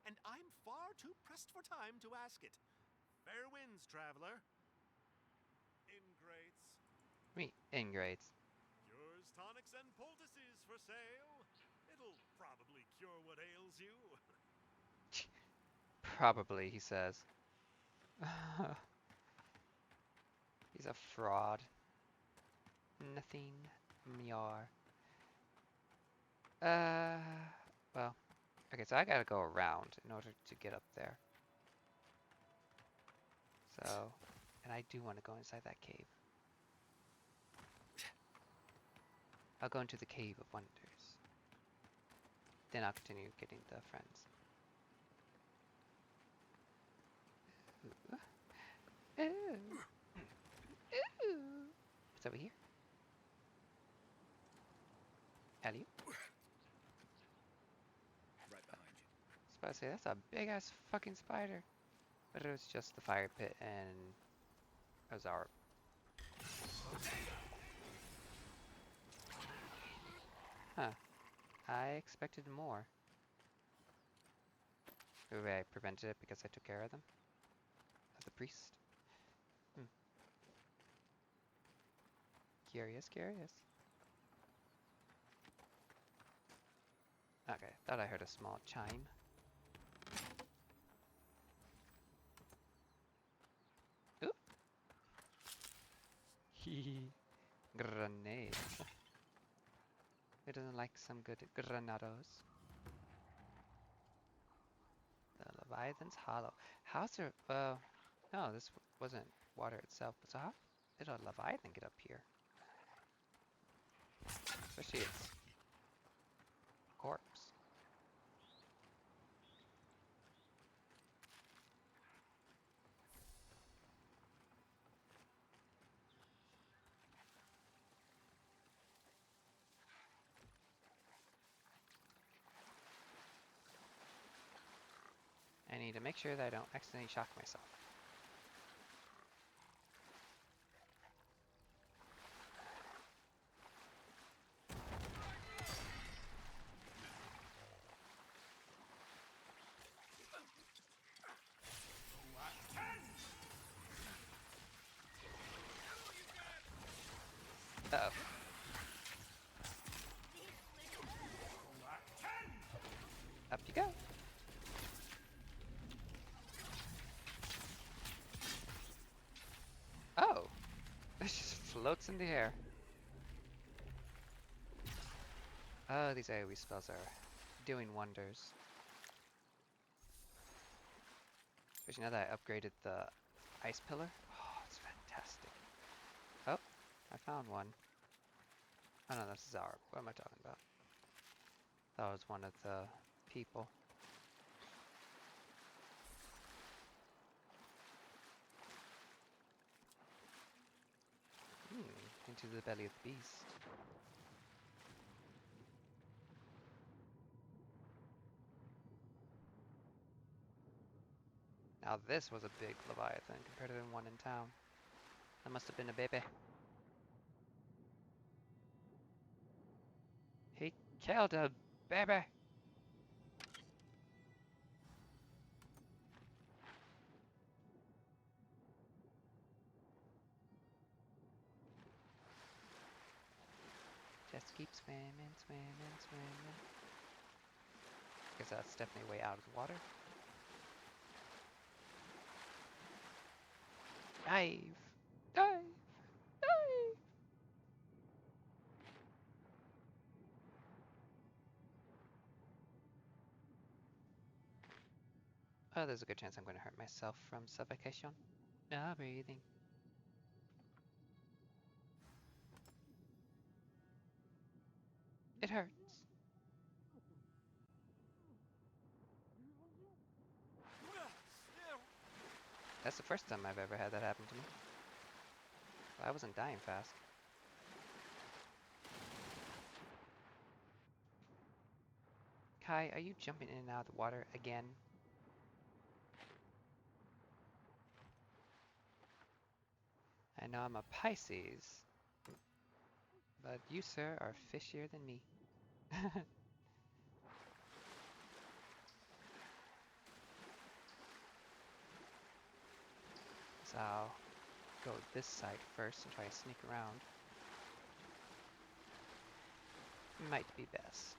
And I'm far too pressed for time to ask it. Fair winds, traveler. Ingrates. Me, ingrates. Cures, tonics, and poultices for sale. It'll probably cure what ails you. Probably, he says. He's a fraud. Nothing more. Well, okay, so I gotta go around in order to get up there. So, and I do want to go inside that cave. I'll go into the Cave of Wonders. Then I'll continue getting the friends. Ooh. Ooh. Ooh. What's over here? Alley? Right behind you. I was about to say, that's a big-ass fucking spider. But it was just the fire pit and it was our... Huh. I expected more. Maybe I prevented it because I took care of them? As the priest? Curious, curious. Okay, thought I heard a small chime. Oop! Hee. Grenades. Who doesn't like some good granados? The Leviathan's Hollow. How's there... no, this wasn't water itself. So how did a Leviathan get up here? Especially its corpse. I need to make sure that I don't accidentally shock myself. Uh-oh. Up you go. Oh! It just floats in the air. Oh, these AoE spells are doing wonders. Especially now that I upgraded the ice pillar. Oh, it's fantastic. Oh, I found one. Oh no, that's Zarb. What am I talking about? That was one of the people. Into the belly of the beast. Now this was a big Leviathan compared to the one in town. That must have been a baby. He killed a baby! Just keep swimming, swimming, swimming. Guess that's definitely way out of the water. Dive! Dive! Dive! Oh, there's a good chance I'm going to hurt myself from suffocation. No breathing. It hurts. That's the first time I've ever had that happen to me. I wasn't dying fast. Kai, are you jumping in and out of the water again? I know I'm a Pisces, but you, sir, are fishier than me. So I'll go this side first and try to sneak around. Might be best.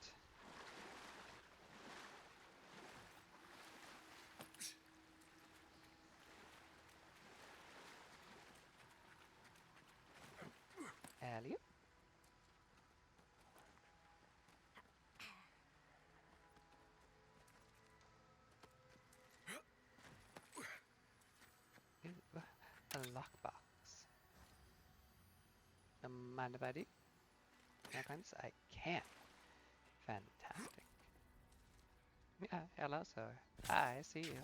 Alley. Ooh, a lockbox. Mind if I do? Can I climb this? I can. Fantastic. Yeah, hello, sir. I see you.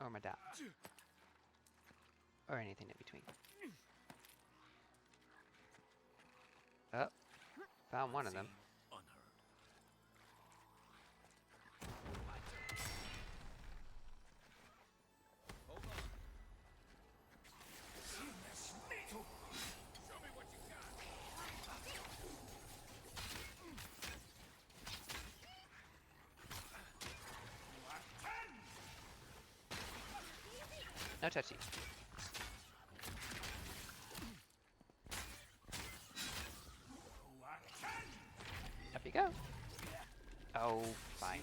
Or madame. Or anything in between. Oh, found one of them. No touchy. Up you go. Oh, fine.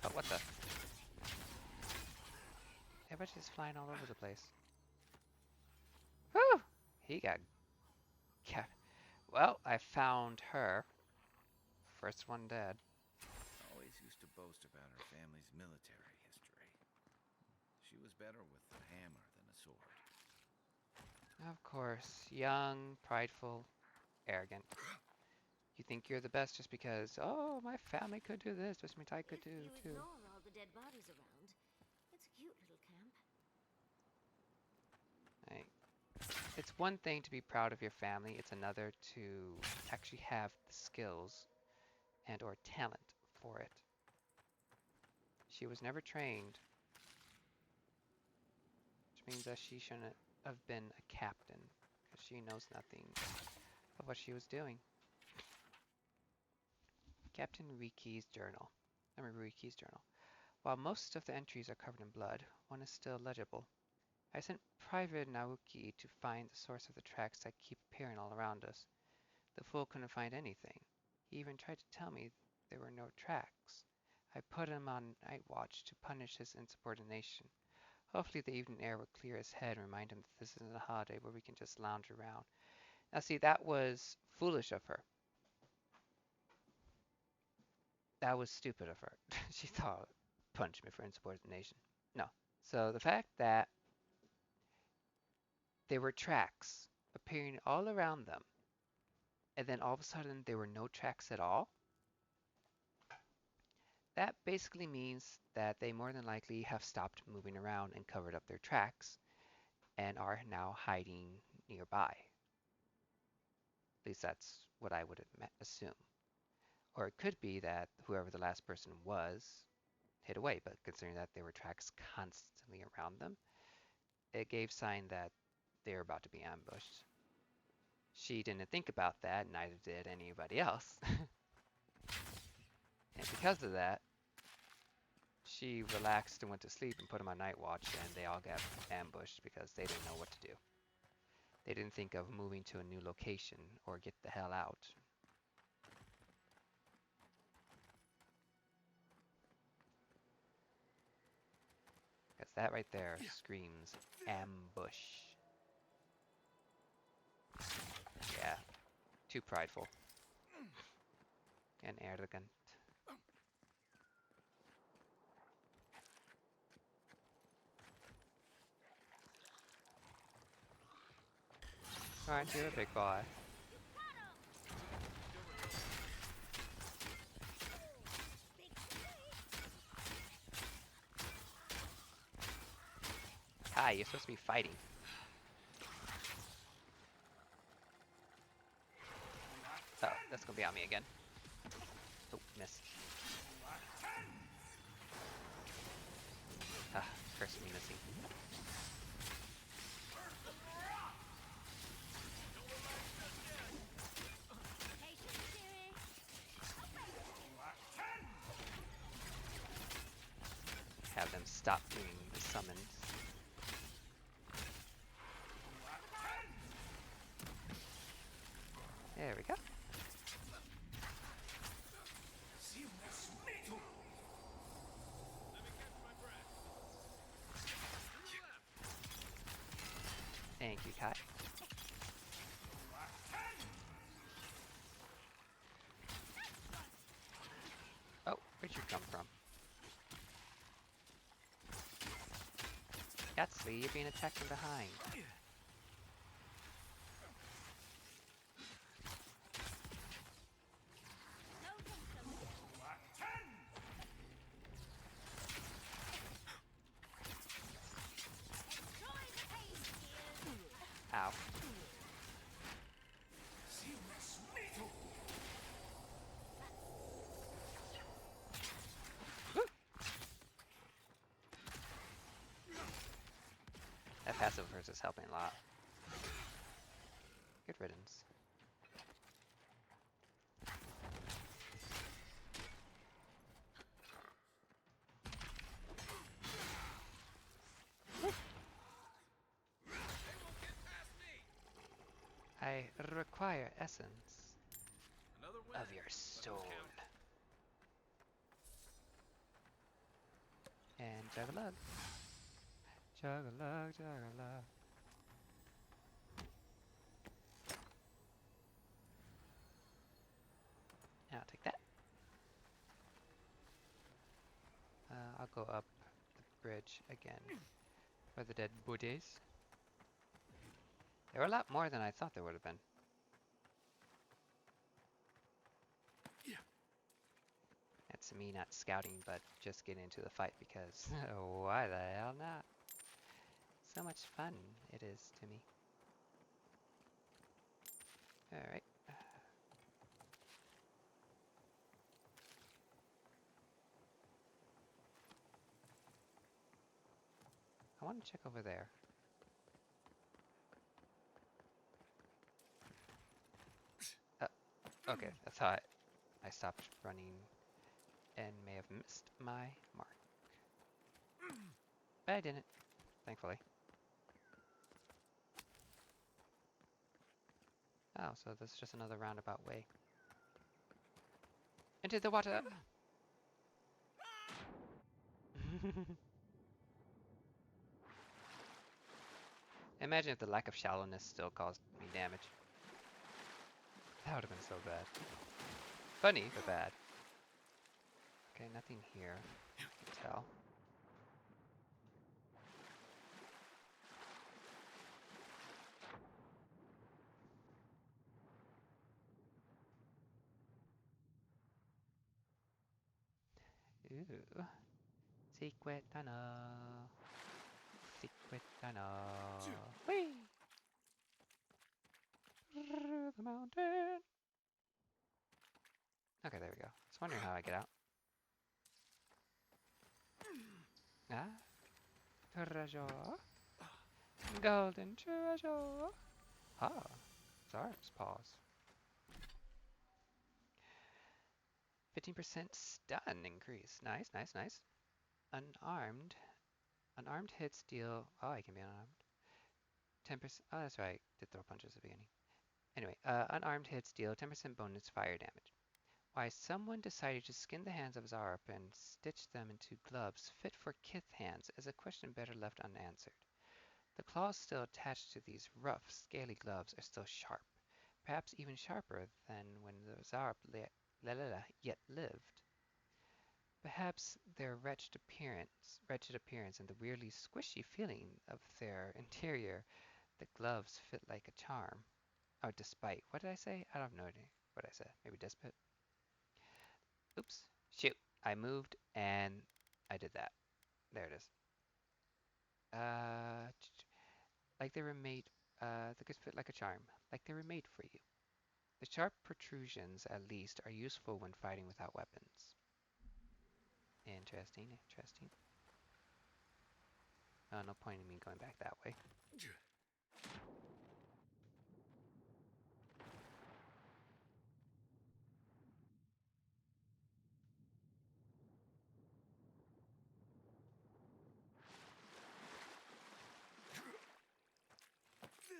Oh, what the? Everybody's flying all over the place. Whew! He got... Well, I found her. First one dead. Always used to boast about her family's military history. She was better with the hammer than a sword. Of course. Young, prideful, arrogant. You think you're the best just because, oh, my family could do this, which means I could do too. Ignore all the dead bodies around. It's a cute little camp. It's one thing to be proud of your family, it's another to actually have the skills and or talent for it. She was never trained, which means that she shouldn't have been a captain, because she knows nothing of what she was doing. Captain Riki's journal. Riki's journal. While most of the entries are covered in blood, one is still legible. I sent Private Naoki to find the source of the tracks that keep appearing all around us. The fool couldn't find anything. He even tried to tell me there were no tracks. I put him on night watch to punish his insubordination. Hopefully the evening air will clear his head and remind him that this isn't a holiday where we can just lounge around. Now see, that was foolish of her. That was stupid of her. She thought punch me for insubordination. No. So the fact that there were tracks appearing all around them, and then all of a sudden there were no tracks at all, that basically means that they more than likely have stopped moving around and covered up their tracks and are now hiding nearby. At least that's what I would assume. Or it could be that whoever the last person was hid away, but considering that there were tracks constantly around them, it gave sign that they were about to be ambushed. She didn't think about that, neither did anybody else. And because of that, she relaxed and went to sleep and put them on night watch, and they all got ambushed because they didn't know what to do. They didn't think of moving to a new location or get the hell out. Because that right there screams ambush. Yeah, too prideful. And arrogant. Aren't you a big boy? Hi, you're supposed to be fighting. Oh, that's gonna be on me again. Oh, miss. Ah, curse me missing. Have them stop doing the summons. There we go. Thank you, Kai. Oh, where'd you come from? Yatsli, you're being attacked from behind. Ow. That passive of hers is helping a lot. Good riddance. I require essence of your stone. And juggalug. Juggalug, juggalug. I'll take that. I'll go up the bridge again for the dead bodies. There were a lot more than I thought there would have been. That's me not scouting, but just getting into the fight because why the hell not? So much fun it is to me. Alright. I want to check over there. Okay, I thought I stopped running and may have missed my mark. But I didn't, thankfully. Oh, so this is just another roundabout way. Into the water! Imagine if the lack of shallowness still caused me damage. That would have been so bad. Funny, but bad. Okay, nothing here. I can tell. Ooh. Secret tunnel. Secret tunnel. Whee! Through the mountain. Okay, there we go. Just wondering how I get out. Ah, treasure. Golden treasure. Ah, Zar's paws. 15% stun increase. Nice, nice, nice. Unarmed hits deal. Oh, I can be unarmed. 10%. Oh, that's right. Did throw punches at the beginning. Anyway, unarmed hits deal 10% bonus fire damage. Why someone decided to skin the hands of Zarp and stitch them into gloves fit for Kith hands is a question better left unanswered. The claws still attached to these rough, scaly gloves are still sharp, perhaps even sharper than when the Zarp yet lived. Perhaps their wretched appearance and the weirdly squishy feeling of their interior, the gloves fit like a charm. Oh, despite. What did I say? I don't know what I said. Maybe despot? Oops. Shoot. I moved and I did that. There it is. Like they were made, the goods fit like a charm. Like they were made for you. The sharp protrusions, at least, are useful when fighting without weapons. Interesting, interesting. Oh, no point in me going back that way.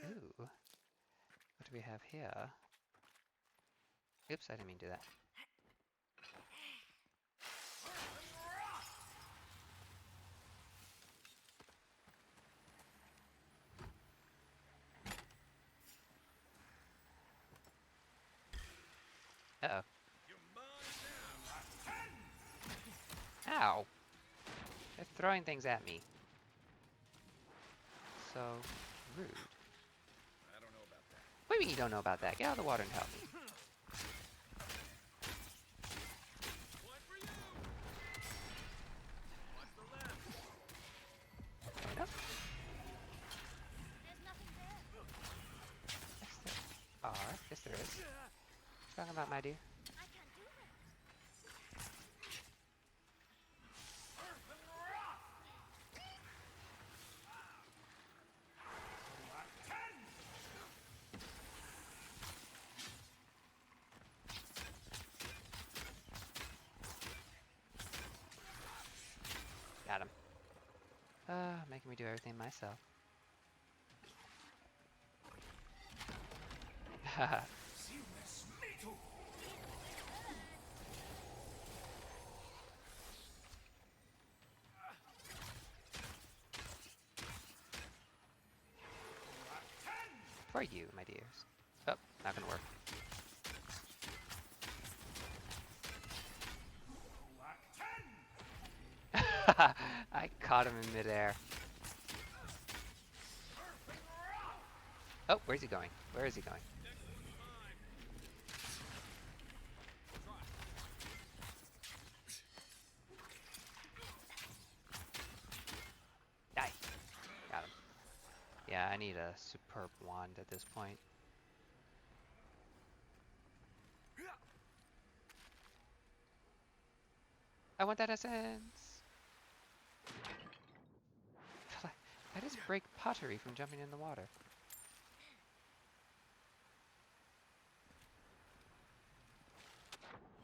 Ooh. What do we have here? Oops, I didn't mean to do that. Uh-oh. Ow! They're throwing things at me. So rude. I don't know about that. What do you mean you don't know about that? Get out of the water and help me. No. There's nothing there. Yes, there are. Yes, there is. What you talking about, my dear? I can't do that. Got him. Making me do everything myself. Haha. For you, my dears. Oh, not gonna work. I caught him in midair. Oh, where's he going? Where is he going? Die. Got him. Yeah, I need a superb wand at this point. I want that essence! I just break pottery from jumping in the water.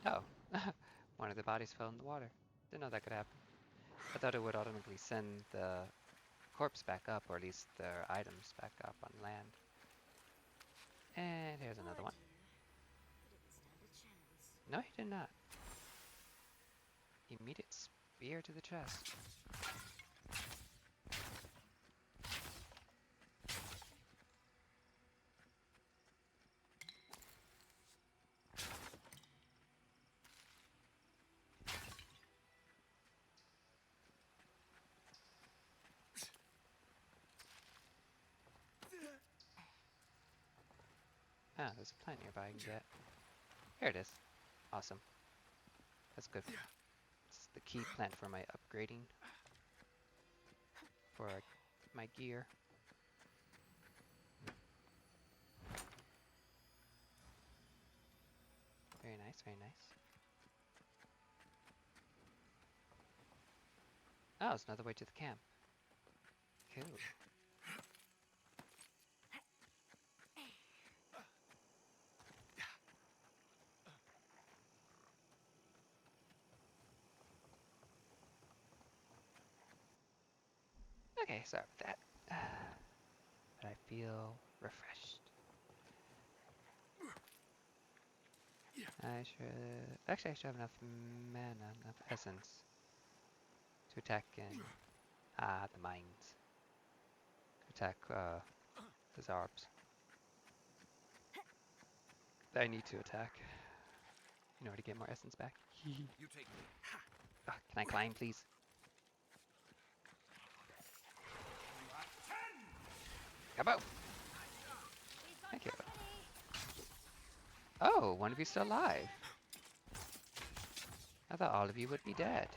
Oh. One of the bodies fell in the water. Didn't know that could happen. I thought it would automatically send the corpse back up, or at least their items back up on land. And here's another one. No, he did not. Immediate spear to the chest. Ah, there's a plant nearby I can get. Here it is. Awesome. That's good. It's the key plant for my upgrading. For my gear. Very nice, very nice. Oh, it's another way to the camp. Cool. Okay, sorry about that. But I feel refreshed. I should... Actually, I should have enough mana, enough essence to attack in... the mines. To attack, the Zarbs. I need to attack in order to get more essence back. You take me. Can I climb, please? Kaboom! Thank you. Oh, one of you still alive. I thought all of you would be dead.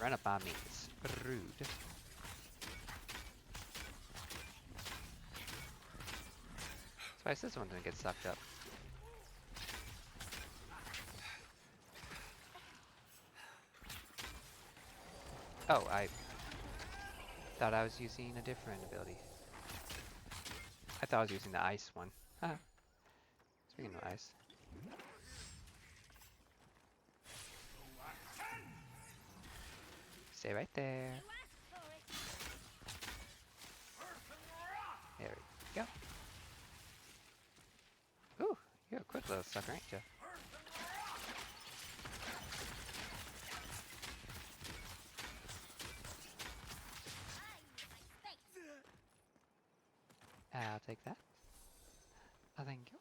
Run up on me. It's rude. So I said someone didn't get sucked up. Oh, I thought I was using a different ability. I thought I was using the ice one. Huh. Speaking of ice. Stay right there. There we go. Ooh, you're a quick little sucker, ain't you? I'll take that. Thank you.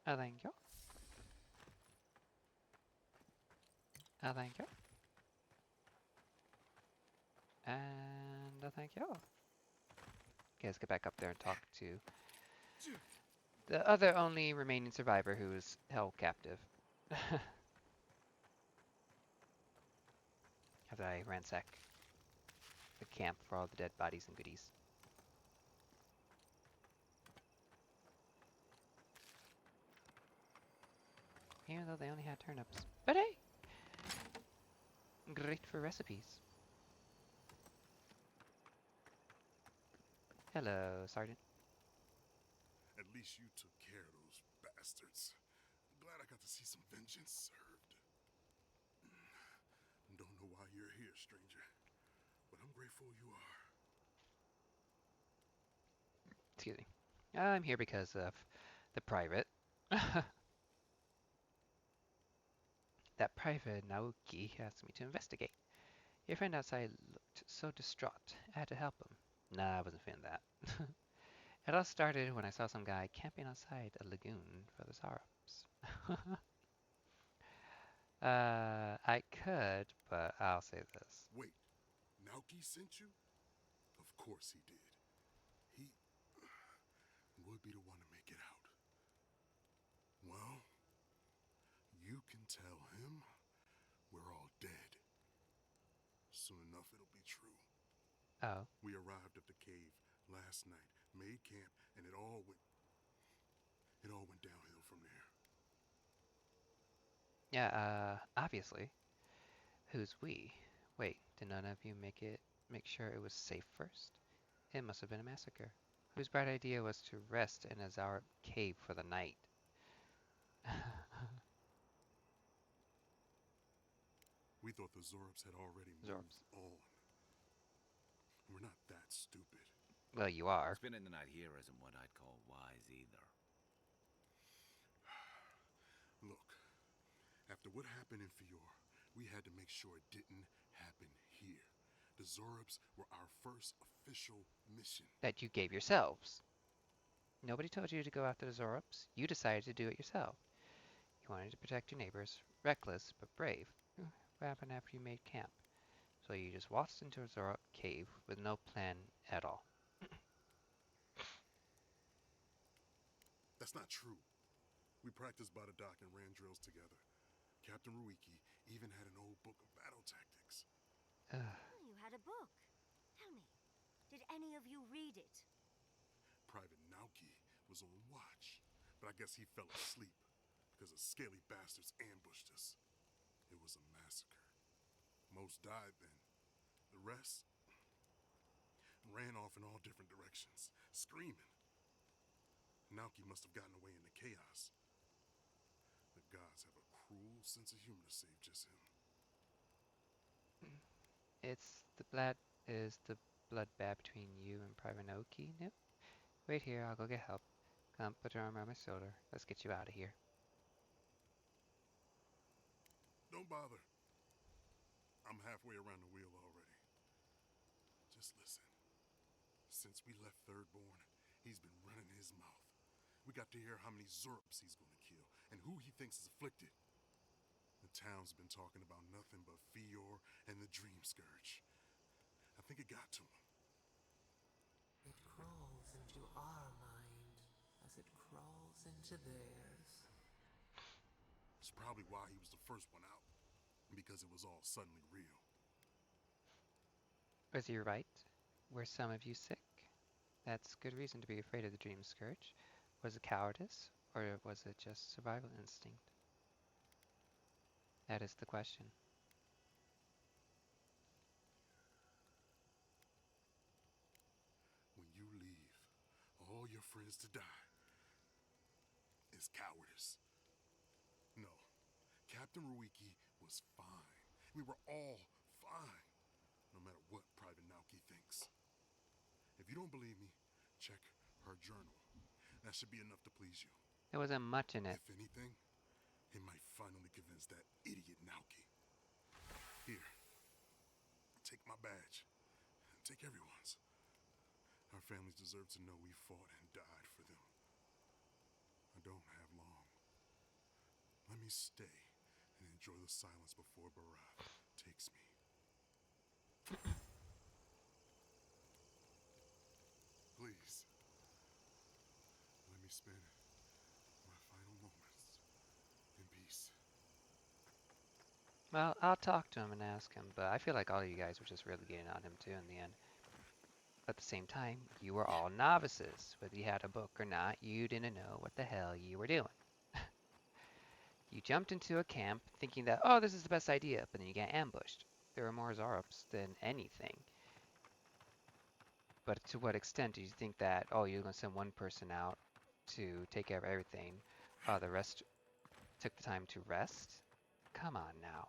Thank you. Thank you. And thank you. Okay, let's get back up there and talk to the other only remaining survivor who is held captive. After I ransack the camp for all the dead bodies and goodies. Even though they only had turnips. But hey! Great for recipes. Hello, Sergeant. At least you took care of those bastards. I'm glad I got to see some vengeance served. Don't know why you're here, stranger, but I'm grateful you are. Excuse me. I'm here because of the private. That private Naoki asked me to investigate. Your friend outside looked so distraught. I had to help him. Nah, I wasn't feeling that. It all started when I saw some guy camping outside a lagoon for the Saurops. I could, but I'll say this. Wait, Naoki sent you? Of course he did. He would be the one to make it out. Well, you can tell him we're all dead. Soon enough it'll be true. Oh. We arrived at the cave last night, made camp, and it all went downhill from there. Yeah, obviously. Who's we? Wait, did none of you make sure it was safe first? It must have been a massacre. Whose bright idea was to rest in a Zaurop cave for the night? We thought the Zorops had already moved on. We're not that stupid. Well, you are. Spending the night here isn't what I'd call wise either. Look, after what happened in Fior, we had to make sure it didn't happen here. The Zorops were our first official mission. That you gave yourselves. Nobody told you to go after the Zorops. You decided to do it yourself. You wanted to protect your neighbors. Reckless, but brave. What happened after you made camp? So you just waltzed into a Zorop cave with no plan at all. That's not true. We practiced by the dock and ran drills together. Captain Ruiki even had an old book of battle tactics. You had a book. Tell me, did any of you read it? Private Naoki was on watch, but I guess he fell asleep because the scaly bastards ambushed us. It was a massacre. Most died then. The rest ran off in all different directions, screaming. Naoki must have gotten away in the chaos. The gods have a cruel sense of humor to save just him. It's the blood bad between you and Private Naoki? No? Wait here, I'll go get help. Come, put your arm around my shoulder. Let's get you out of here. Don't bother. I'm halfway around the wheel already. Just listen. Since we left Thirdborn, he's been running his mouth. We got to hear how many Zorops he's gonna kill, and who he thinks is afflicted. The town's been talking about nothing but Fior and the Dream Scourge. I think it got to him. It crawls into our mind as it crawls into theirs. It's probably why he was the first one out, because it was all suddenly real. Was he right? Were some of you sick? That's good reason to be afraid of the Dream Scourge. Was it cowardice, or was it just survival instinct? That is the question. When you leave all your friends to die, it's cowardice. No, Captain Ruiki was fine. We were all fine, no matter what Private Naoki thinks. If you don't believe me, check her journal. That should be enough to please you. There wasn't much in it. If anything, it might finally convince that idiot Naoki. Here, take my badge. Take everyone's. Our families deserve to know we fought and died for them. I don't have long. Let me stay and enjoy the silence before Barath takes me. Please, let me spend my final moments in peace. Well, I'll talk to him and ask him, but I feel like all of you guys were just really getting on him too in the end. At the same time, you were all novices. Whether you had a book or not, you didn't know what the hell you were doing. You jumped into a camp thinking that, oh, this is the best idea, but then you get ambushed. There are more Zorops than anything. But to what extent do you think that, oh, you're going to send one person out to take care of everything, while the rest took the time to rest? Come on now.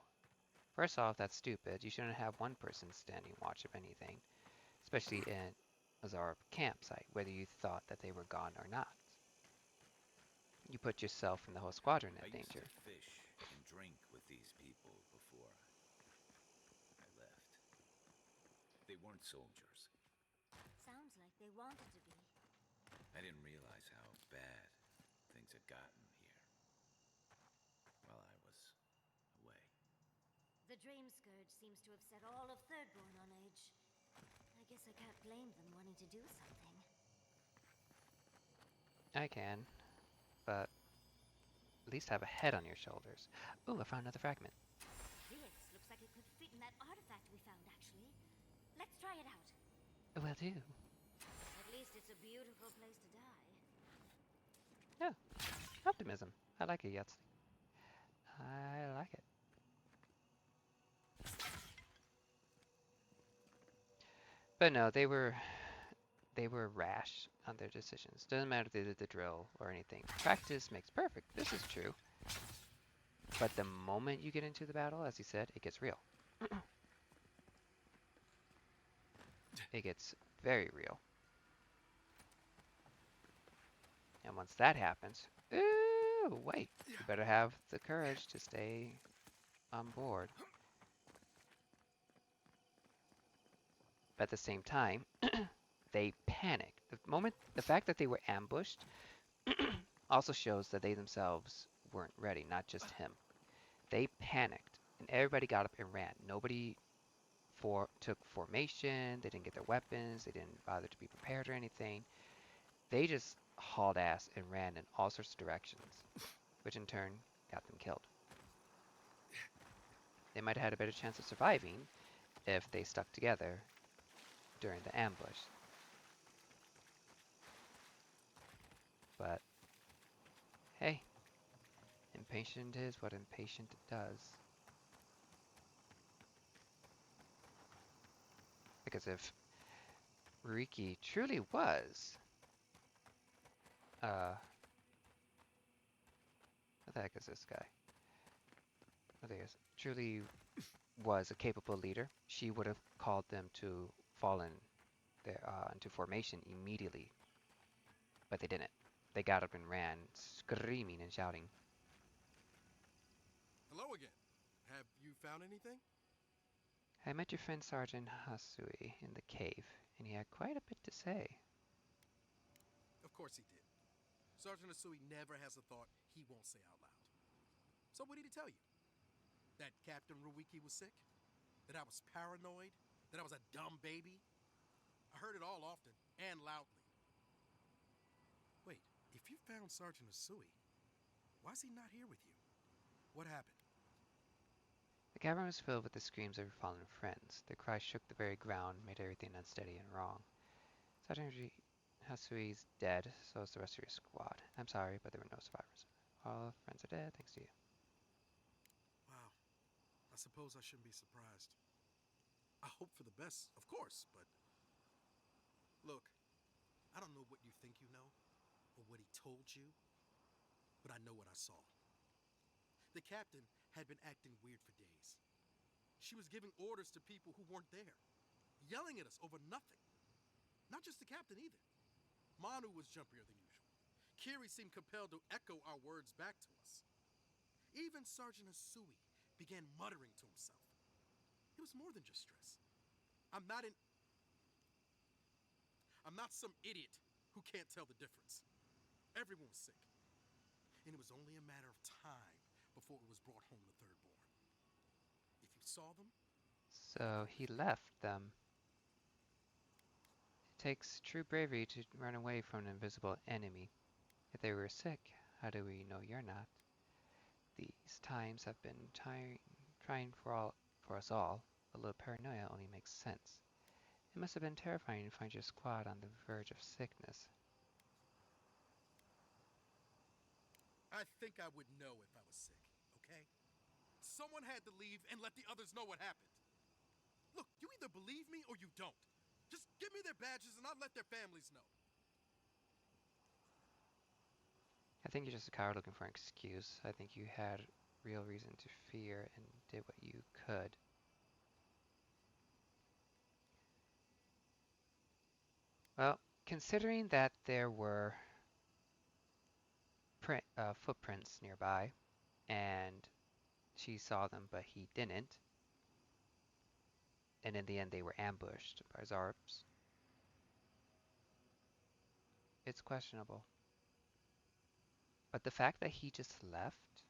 First off, that's stupid. You shouldn't have one person standing watch of anything, especially in a Zorop campsite, whether you thought that they were gone or not. You put yourself and the whole squadron in danger. I used to fish and drink with these people before I left. They weren't soldiers. Sounds like they wanted to be. I didn't realize how bad things had gotten here while I was away. The Dream Scourge seems to have set all of Thirdborn on edge. I guess I can't blame them wanting to do something. I can, but at least have a head on your shoulders. Ooh, I found another fragment. This looks like it could fit in that artifact we found, actually. Let's try it out. Will do. At least it's a beautiful place to die. Yeah, optimism. I like it, Yahtzee. I like it. But no, they were rash on their decisions. Doesn't matter if they did the drill or anything. Practice makes perfect. This is true. But the moment you get into the battle, as he said, it gets real. It gets very real. And once that happens, ooh, wait. You better have the courage to stay on board. But at the same time, they panicked. The fact that they were ambushed also shows that they themselves weren't ready, not just him. They panicked, and everybody got up and ran. Nobody took formation, they didn't get their weapons, they didn't bother to be prepared or anything. They just hauled ass and ran in all sorts of directions, which in turn got them killed. They might have had a better chance of surviving if they stuck together during the ambush. But hey, impatient is what impatient does. Because if Ruiki truly was what the heck is this guy? Oh, there he is. Truly was a capable leader. She would have called them to fall into formation immediately, but they didn't. They got up and ran, screaming and shouting. Hello again. Have you found anything? I met your friend Sergeant Hasui in the cave, and he had quite a bit to say. Of course he did. Sergeant Asui never has a thought he won't say out loud. So what did he tell you? That Captain Ruiki was sick? That I was paranoid? That I was a dumb baby? I heard it all often and loudly. Wait, if you found Sergeant Asui, why is he not here with you? What happened? The cavern was filled with the screams of your fallen friends. Their cries shook the very ground, made everything unsteady and wrong. Sergeant Hasui's dead, so is the rest of your squad. I'm sorry, but there were no survivors. All friends are dead, thanks to you. Wow. I suppose I shouldn't be surprised. I hope for the best, of course, but... Look, I don't know what you think you know, or what he told you, but I know what I saw. The captain had been acting weird for days. She was giving orders to people who weren't there, yelling at us over nothing. Not just the captain either. Manu was jumpier than usual. Kiri seemed compelled to echo our words back to us. Even Sergeant Asui began muttering to himself. It was more than just stress. I'm not some idiot who can't tell the difference. Everyone was sick. And it was only a matter of time before it was brought home to Thirdborn. If you saw them... So he left them. It takes true bravery to run away from an invisible enemy. If they were sick, how do we know you're not? These times have been trying for us all. A little paranoia only makes sense. It must have been terrifying to find your squad on the verge of sickness. I think I would know if I was sick, okay? Someone had to leave and let the others know what happened. Look, you either believe me or you don't. Just give me their badges and I'll let their families know. I think you're just a coward looking for an excuse. I think you had real reason to fear and did what you could. Well, considering that there were footprints nearby, and she saw them but he didn't, and in the end they were ambushed by Zarps, it's questionable. But the fact that he just left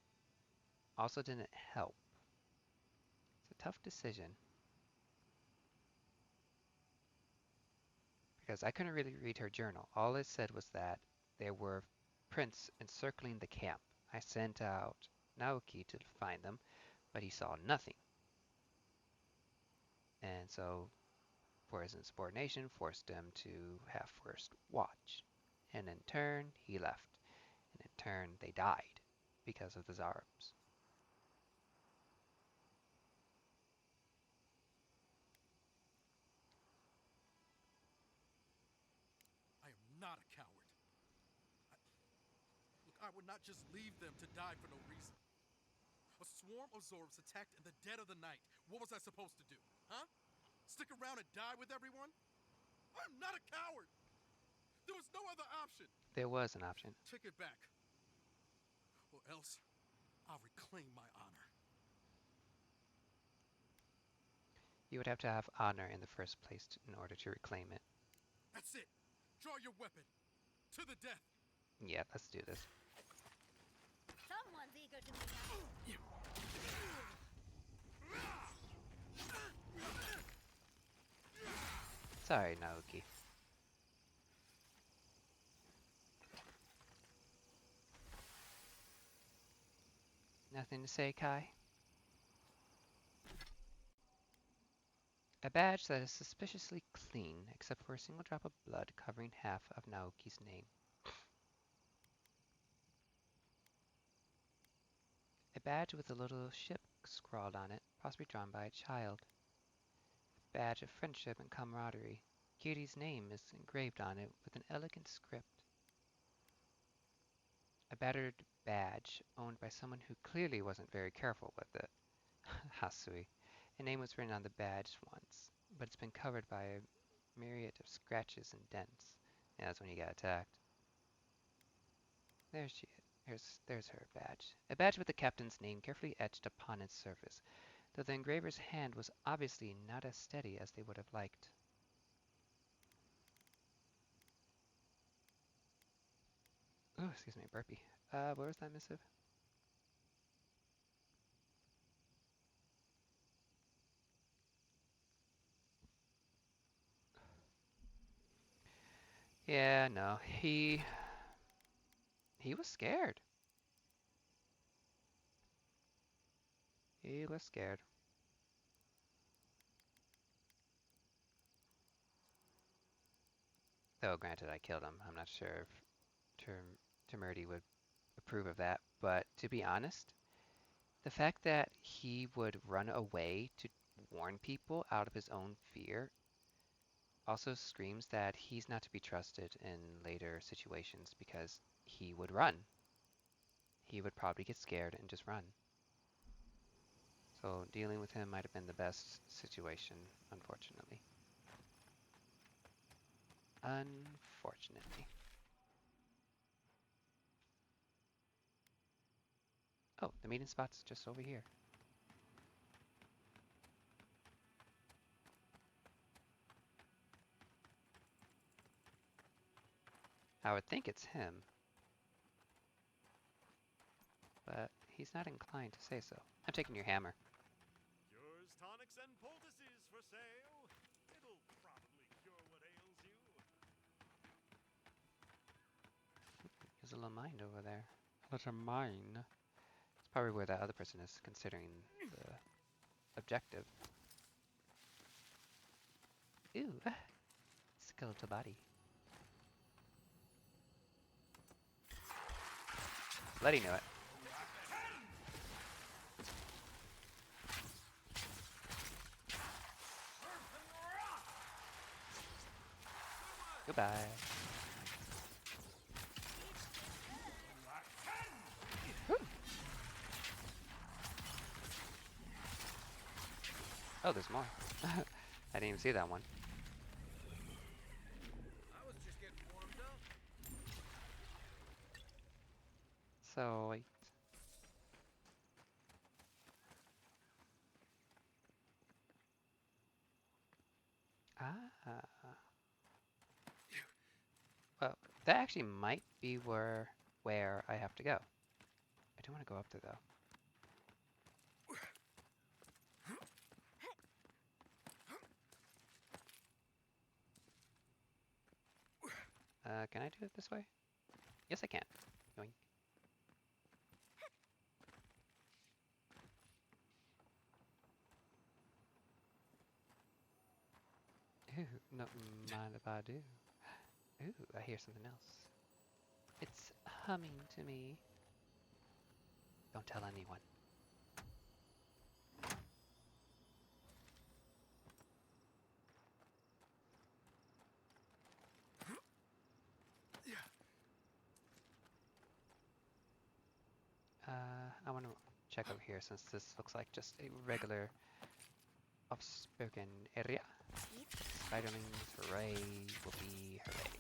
also didn't help. It's a tough decision. Because I couldn't really read her journal. All it said was that there were prints encircling the camp. I sent out Naoki to find them, but he saw nothing. And so, for his insubordination, forced him to have first watch. And in turn, he left. And in turn, they died because of the Zarps. I am not a coward. Look, I would not just leave them to die for no reason. A swarm of Zorps attacked in the dead of the night. What was I supposed to do? Huh? Stick around and die with everyone? I'm not a coward! There was no other option! There was an option. Take it back. Or else, I'll reclaim my honor. You would have to have honor in the first place in order to reclaim it. That's it! Draw your weapon! To the death! Yeah, let's do this. Someone's eager to meet us. Sorry, Naoki. Nothing to say, Kai? A badge that is suspiciously clean, except for a single drop of blood covering half of Naoki's name. A badge with a little ship scrawled on it, possibly drawn by a child. A badge of friendship and camaraderie. Kiri's name is engraved on it with an elegant script. A battered badge owned by someone who clearly wasn't very careful with it. Hasui. A name was written on the badge once, but it's been covered by a myriad of scratches and dents. Yeah, that's when you got attacked. There she is. There's her badge. A badge with the captain's name carefully etched upon its surface, though the engraver's hand was obviously not as steady as they would have liked. Oh, excuse me, burpee. Where was that missive? Yeah, no, he was scared. He was scared. Though, granted, I killed him. I'm not sure if Temerity would approve of that. But to be honest, the fact that he would run away to warn people out of his own fear also screams that he's not to be trusted in later situations because he would run. He would probably get scared and just run. So dealing with him might have been the best situation, unfortunately. Unfortunately. Oh, the meeting spot's just over here. I would think it's him, but he's not inclined to say so. I'm taking your hammer. Cures, tonics, and poultices for sale. It'll probably cure what ails you. There's a little mine over there. A little mine. It's probably where that other person is, considering the objective. Ooh, skeletal body. Bloody knew it. Goodbye. Whew. Oh, there's more. I didn't even see that one. I was just getting warmed up. So, wait. Ah. Well, that actually might be where I have to go. I don't want to go up there, though. Can I do it this way? Yes, I can. Yoink. Ooh, no, mind if I do. Ooh, I hear something else. It's humming to me. Don't tell anyone. I want to check over here since this looks like just a regular off-spoken area. Spiderlings, hooray, whoopee, hooray.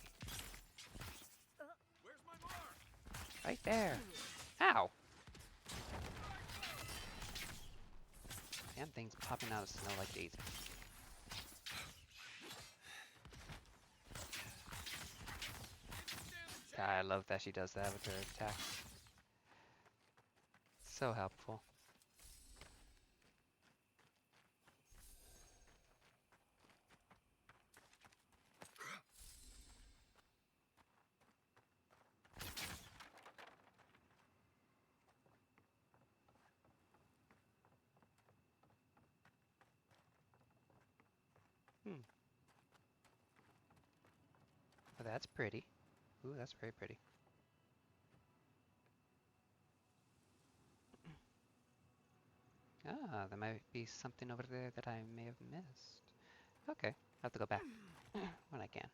Where's my mark? Right there. Ow! Damn thing's popping out of snow like daisies. I love that she does that with her attacks. So helpful. Well, that's pretty. Ooh, that's very pretty. Ah, there might be something over there that I may have missed. Okay, I'll have to go back when I can.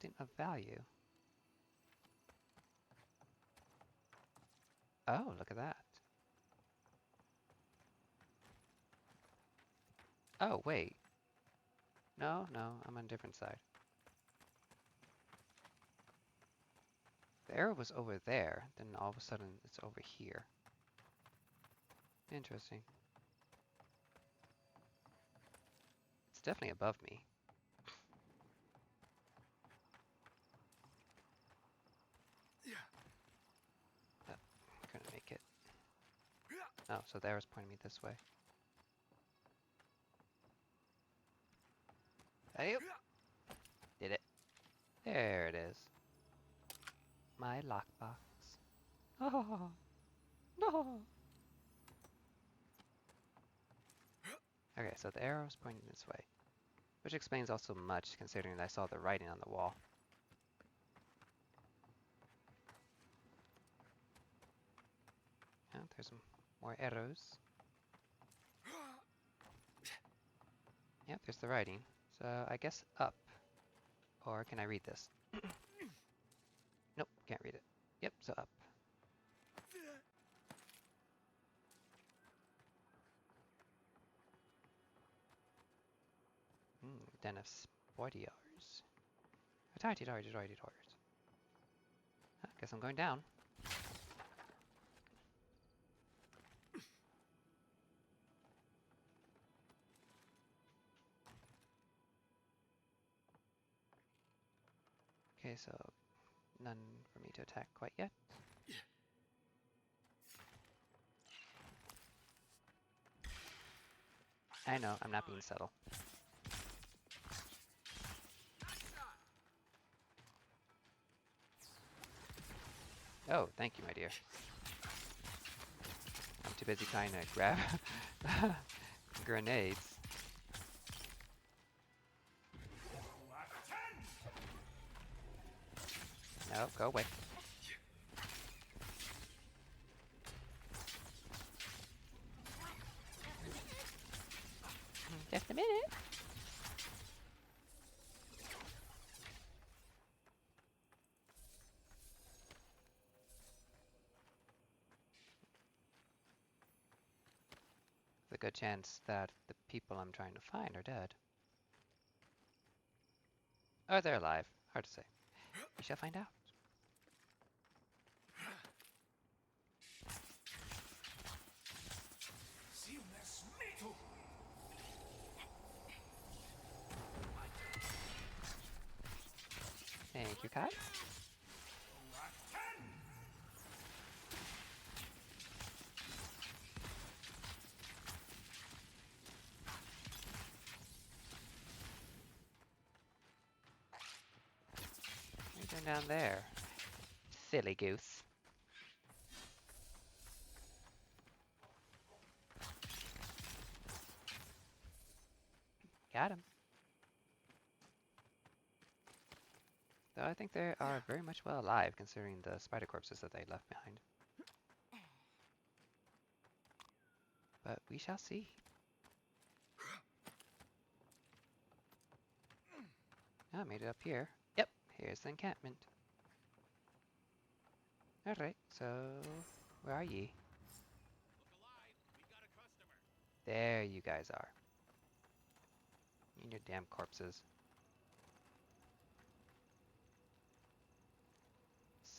something of value. Oh, look at that. Oh, wait. No, I'm on a different side. The arrow was over there, then all of a sudden it's over here. Interesting. It's definitely above me. Oh, couldn't make it. Oh, so the arrow's pointing me this way. Hey, did it. There it is. My lockbox. Oh, no! Okay, so the arrow's pointing this way. Which explains also much, considering that I saw the writing on the wall. Oh, there's some more arrows. Yep, there's the writing. So I guess up. Or can I read this? Nope, can't read it. Yep, so up. Den of spoilers. I guess I'm going down. Okay, so none for me to attack quite yet. I know, I'm not being subtle. Oh, thank you, my dear. I'm too busy trying to grab grenades. No, go away. Just a minute. There's a good chance that the people I'm trying to find are dead. Or they're alive. Hard to say. We shall find out. Thank you, Kai. What are you doing down there? Silly goose. Got him. Though I think they are very much well alive, considering the spider corpses that they left behind. But we shall see. I made it up here. Yep, here's the encampment. Alright, so where are ye? There you guys are. And your damn corpses.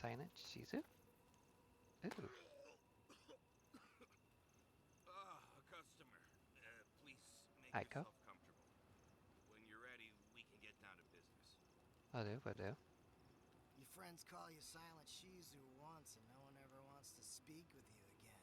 Silent Shizu? Ooh. A customer. Please make Aiko? yourself comfortable. When you're ready, we can get down to business. Will do. Your friends call you Silent Shizu once, and no one ever wants to speak with you again.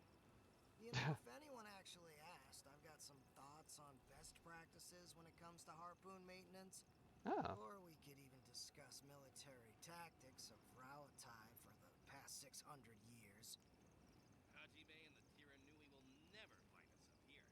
You know, if anyone actually asked, I've got some thoughts on best practices when it comes to harpoon maintenance. Oh. Or we could even discuss military tactics of Rauatai for the past 600 years. Hajime and the Tiranui will never find us up here.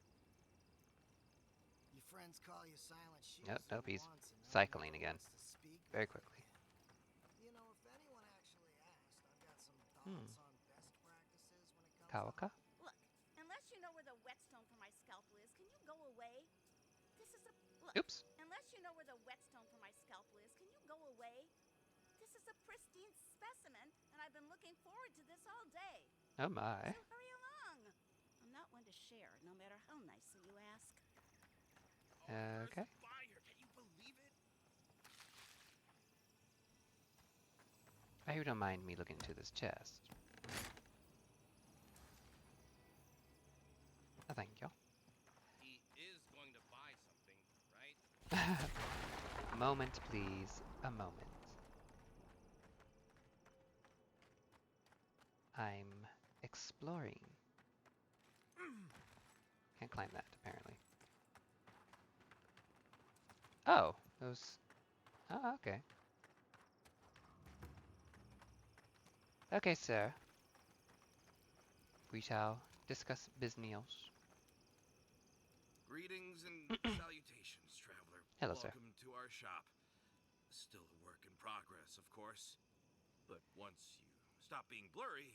Your friends call you Silent Shizu Nope, he's once, and no cycling one again. wants to speak Very with quickly. you again. You know, if anyone actually asked, I've got some thoughts on best practices when it comes Kawaka? Look, unless you know where the whetstone for my scalpel is, can you go away? This is a... Look, Oops. unless you know where the whetstone for my scalpel is, can you go away? is a pristine specimen, and I've been looking forward to this all day. Oh my. So hurry along. I'm not one to share, no matter how nicely you ask. Okay. Fire! Can you believe it? I hope you don't mind me looking into this chest. Oh, thank you. He is going to buy something, right? A moment, please. A moment. I'm exploring. Can't climb that, apparently. Oh, those... Oh, okay. Okay, sir. We shall discuss business. Greetings and salutations, traveler. Hello, sir. Welcome to our shop. Still a work in progress, of course. But once you stop being blurry,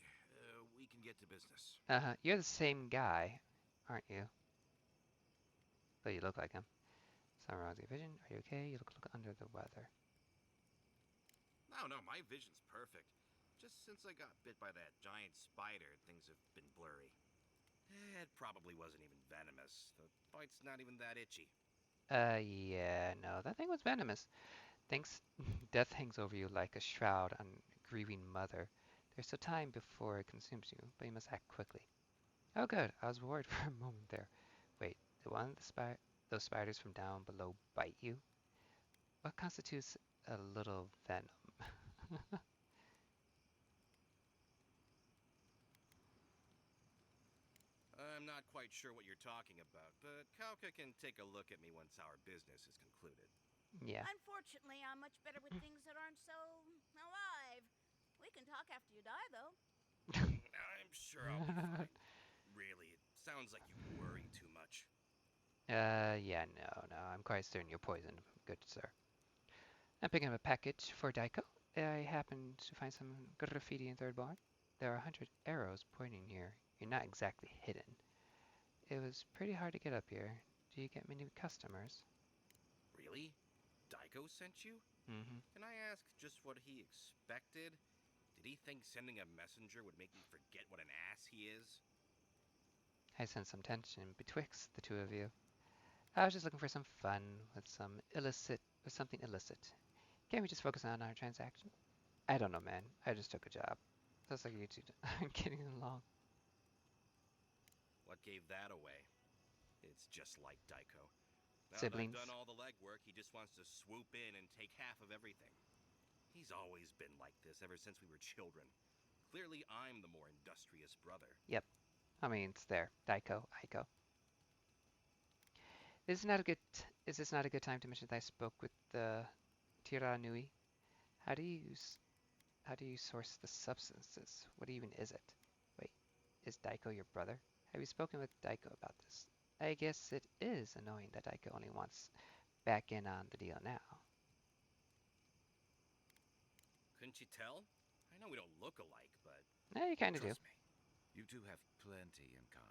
we can get to business. You're the same guy, aren't you? But you look like him. Something wrong with your vision? Are you okay? You look under the weather. No, my vision's perfect. Just since I got bit by that giant spider, things have been blurry. It probably wasn't even venomous. The bite's not even that itchy. Yeah, no, that thing was venomous. Death hangs over you like a shroud on a grieving mother. There's still time before it consumes you, but you must act quickly. Oh, good. I was worried for a moment there. Wait, did one of those spiders from down below bite you? What constitutes a little venom? I'm not quite sure what you're talking about, but Kauka can take a look at me once our business is concluded. Yeah. Unfortunately, I'm much better with things that aren't so alive. We can talk after you die, though. I'm sure I'll be fine. Really, it sounds like you worry too much. Yeah, no, I'm quite certain you're poisoned, good sir. I'm picking up a package for Daiko. I happened to find some graffiti in Third Bar. There are 100 arrows pointing here. You're not exactly hidden. It was pretty hard to get up here. Do you get many customers? Really? Daiko sent you? Mm-hmm. Can I ask just what he expected? Did he think sending a messenger would make me forget what an ass he is? I sense some tension betwixt the two of you. I was just looking for some fun with something illicit. Can't we just focus on our transaction? I don't know, man. I just took a job. Sounds like you two are getting along. What gave that away? It's just like Daiko. Now Siblings. that I've done all the legwork, he just wants to swoop in and take half of everything. He's always been like this ever since we were children. Clearly, I'm the more industrious brother. Yep. I mean, it's there. Daiko, Aiko. Is this not a good time to mention that I spoke with the Tira Nui? How do you source the substances? What even is it? Wait, is Daiko your brother? Have you spoken with Daiko about this? I guess it is annoying that Daiko only wants back in on the deal now. Couldn't you tell? I know we don't look alike, but... Yeah, you kind of do. Trust me, you two have plenty in common.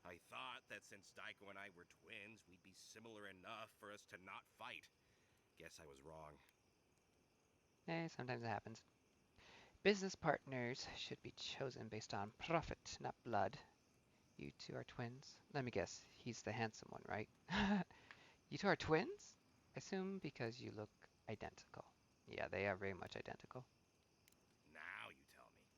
I thought that since Daiko and I were twins, we'd be similar enough for us to not fight. Guess I was wrong. Sometimes it happens. Business partners should be chosen based on profit, not blood. You two are twins. Let me guess, he's the handsome one, right? You two are twins? I assume because you look identical. Yeah, they are very much identical. Now you tell me.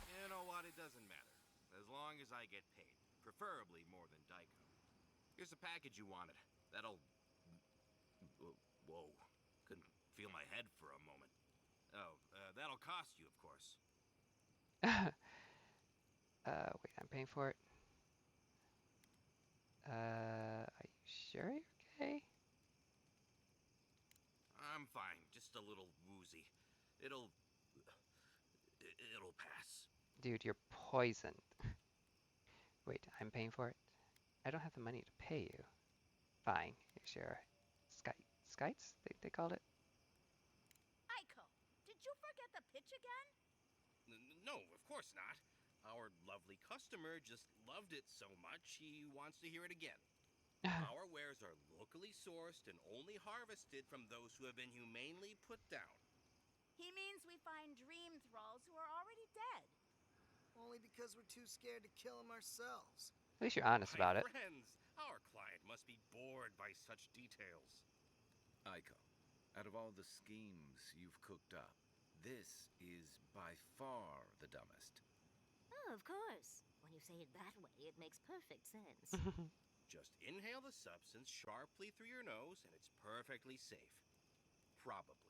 You know what? It doesn't matter. As long as I get paid. Preferably more than Daiko. Here's the package you wanted. That'll... Whoa. Couldn't feel my head for a moment. Oh, that'll cost you, of course. Wait, I'm paying for it. Are you sure you're okay? I'm fine. Just a little woozy. It'll pass. Dude, you're poisoned. Wait, I'm paying for it? I don't have the money to pay you. Fine, sure. Skites? They called it? Aiko, did you forget the pitch again? No, of course not. Our lovely customer just loved it so much he wants to hear it again. Our wares are locally sourced and only harvested from those who have been humanely put down. He means we find dream thralls who are already dead. Only because we're too scared to kill them ourselves. At least you're honest My about it. friends, our client must be bored by such details. Aiko, out of all the schemes you've cooked up, this is by far the dumbest. Oh, of course. When you say it that way, it makes perfect sense. Just inhale the substance sharply through your nose, and it's perfectly safe. Probably.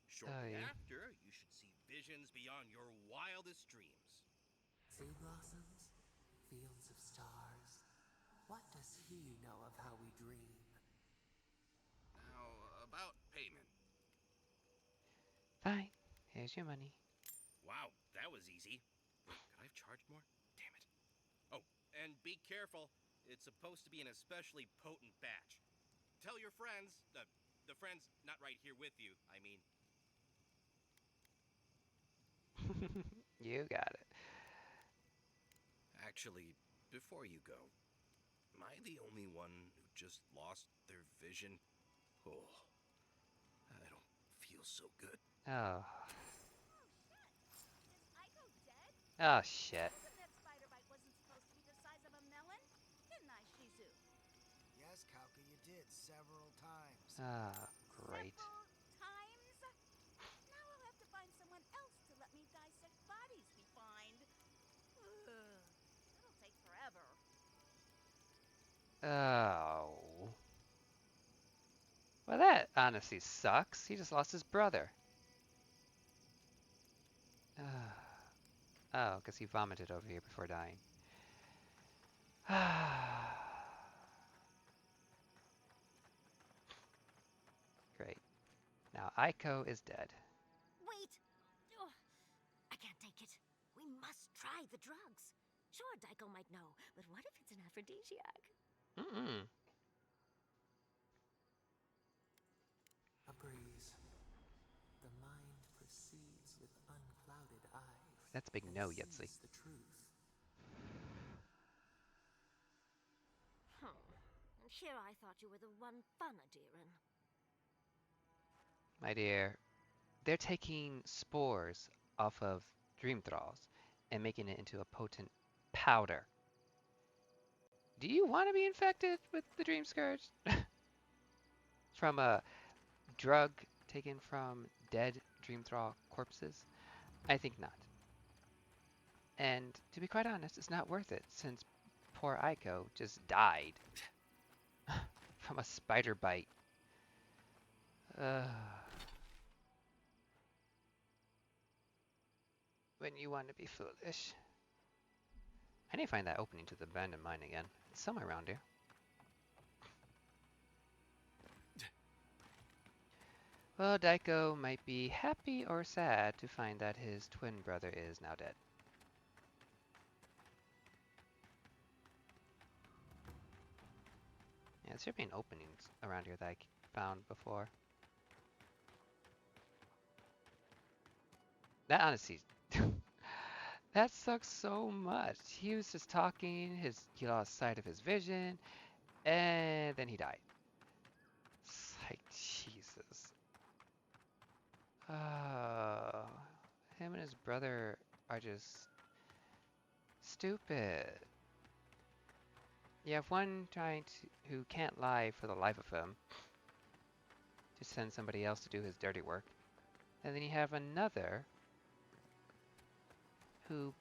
Shortly after, you should see visions beyond your wildest dreams. Sea blossoms, fields of stars. What does he know of how we dream? Now, about payment. Fine. Here's your money. Wow, that was easy. Wait, could I have charged more? Damn it. Oh, and be careful. It's supposed to be an especially potent batch. Tell your friends, the friends not right here with you, I mean. You got it. Actually, before you go, am I the only one who just lost their vision? Oh, I don't feel so good. Oh. Is Aiko dead? Oh, shit. I told him that spider bite wasn't supposed to be the size of a melon, didn't I, Shizu? Yes, Kauka, you did several times. Ah, great. Several times? Now I'll have to find someone else to let me dissect bodies we find. Ugh, that'll take forever. Oh. Well, that honestly sucks. He just lost his brother. Oh, because he vomited over here before dying. Great. Now Aiko is dead. Wait! Oh, I can't take it. We must try the drugs. Sure, Daiko might know, but what if it's an aphrodisiac? Mm-mm. A breeze. The mind perceives with unclouded eyes. That's a big no, Yetzi. The truth. Here I thought you were the one fun, Adiran. My dear, they're taking spores off of dream thralls and making it into a potent powder. Do you want to be infected with the dream scourge? From a drug taken from dead dream thrall corpses? I think not. And to be quite honest, it's not worth it since poor Aiko just died from a spider bite. When you want to be foolish. I need to find that opening to the abandoned mine again. It's somewhere around here. Well, Daiko might be happy or sad to find that his twin brother is now dead. Yeah, there should be an openings around here that I found before. That honestly, that sucks so much. He was just talking, he lost sight of his vision, and then he died. It's like, Jesus. Him and his brother are just stupid. You have one who can't lie for the life of him to send somebody else to do his dirty work. And then you have another who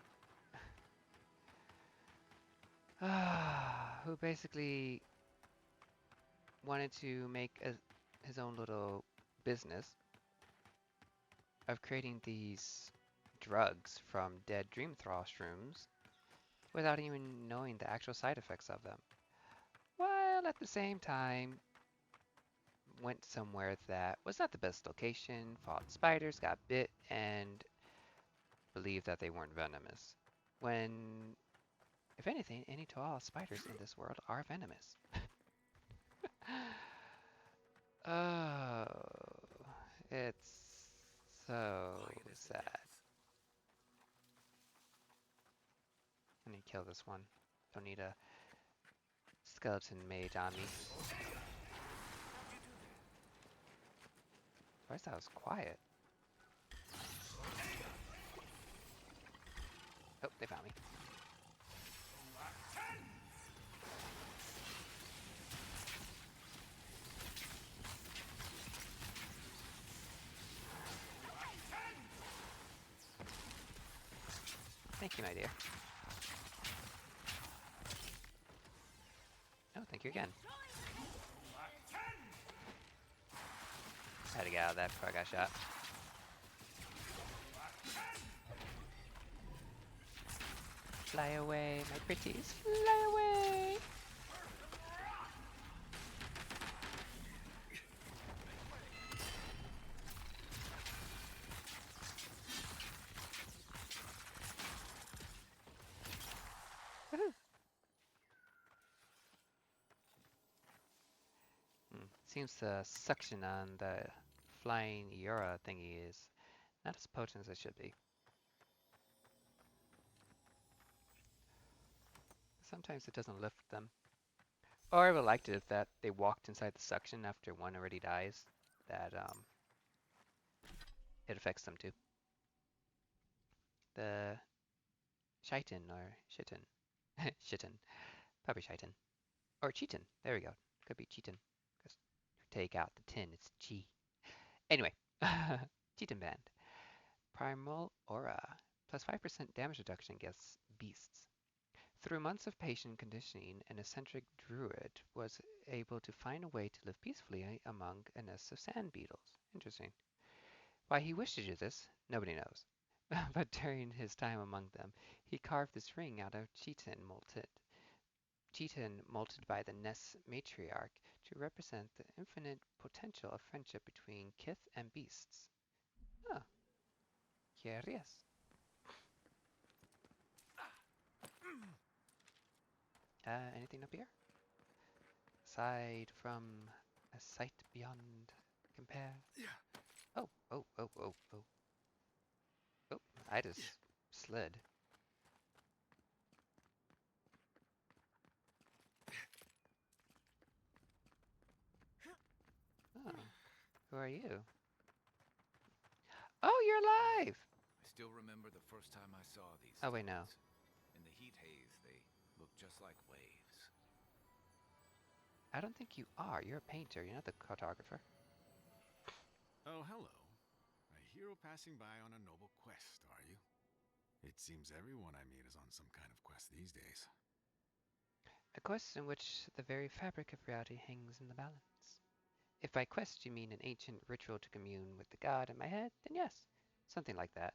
who basically wanted to make his own little business of creating these drugs from dead dream thrall shrooms without even knowing the actual side effects of them. While at the same time went somewhere that was not the best location, fought spiders, got bit, and believed that they weren't venomous. When, if anything, any to all spiders in this world are venomous. Oh, it's so sad. I need to kill this one. Don't need a skeleton mage on me. First, that was quiet. Oh, they found me. Thank you, my dear. Oh, thank you again. I had to get out of that before I got shot. Fly away, my pretties, fly away! Seems the suction on the flying Yura thingy is not as potent as it should be. Sometimes it doesn't lift them. Or I would have liked it if that they walked inside the suction after one already dies. That it affects them too. The Chitin or Chitin. Chitin. Probably Chitin. Or Cheatin. There we go. Could be Cheatin. Because take out the tin, it's Chi. Anyway. Cheatin band. Primal Aura. Plus 5% damage reduction against beasts. Through months of patient conditioning, an eccentric druid was able to find a way to live peacefully among a nest of sand beetles. Interesting. Why he wished to do this, nobody knows. But during his time among them, he carved this ring out of chitin molted by the nest matriarch to represent the infinite potential of friendship between kith and beasts. Oh, curious. Anything up here? Aside from a sight beyond compare. Oh, oh, oh, oh, oh. Oh, I just slid. Oh, who are you? Oh, you're alive! I still remember the first time I saw these Oh, wait, no. stones. In the heat haze, they look just like waves. I don't think you are. You're a painter. You're not the cartographer. Oh, hello. A hero passing by on a noble quest, are you? It seems everyone I meet is on some kind of quest these days. A quest in which the very fabric of reality hangs in the balance. If by quest you mean an ancient ritual to commune with the god in my head, then yes, something like that.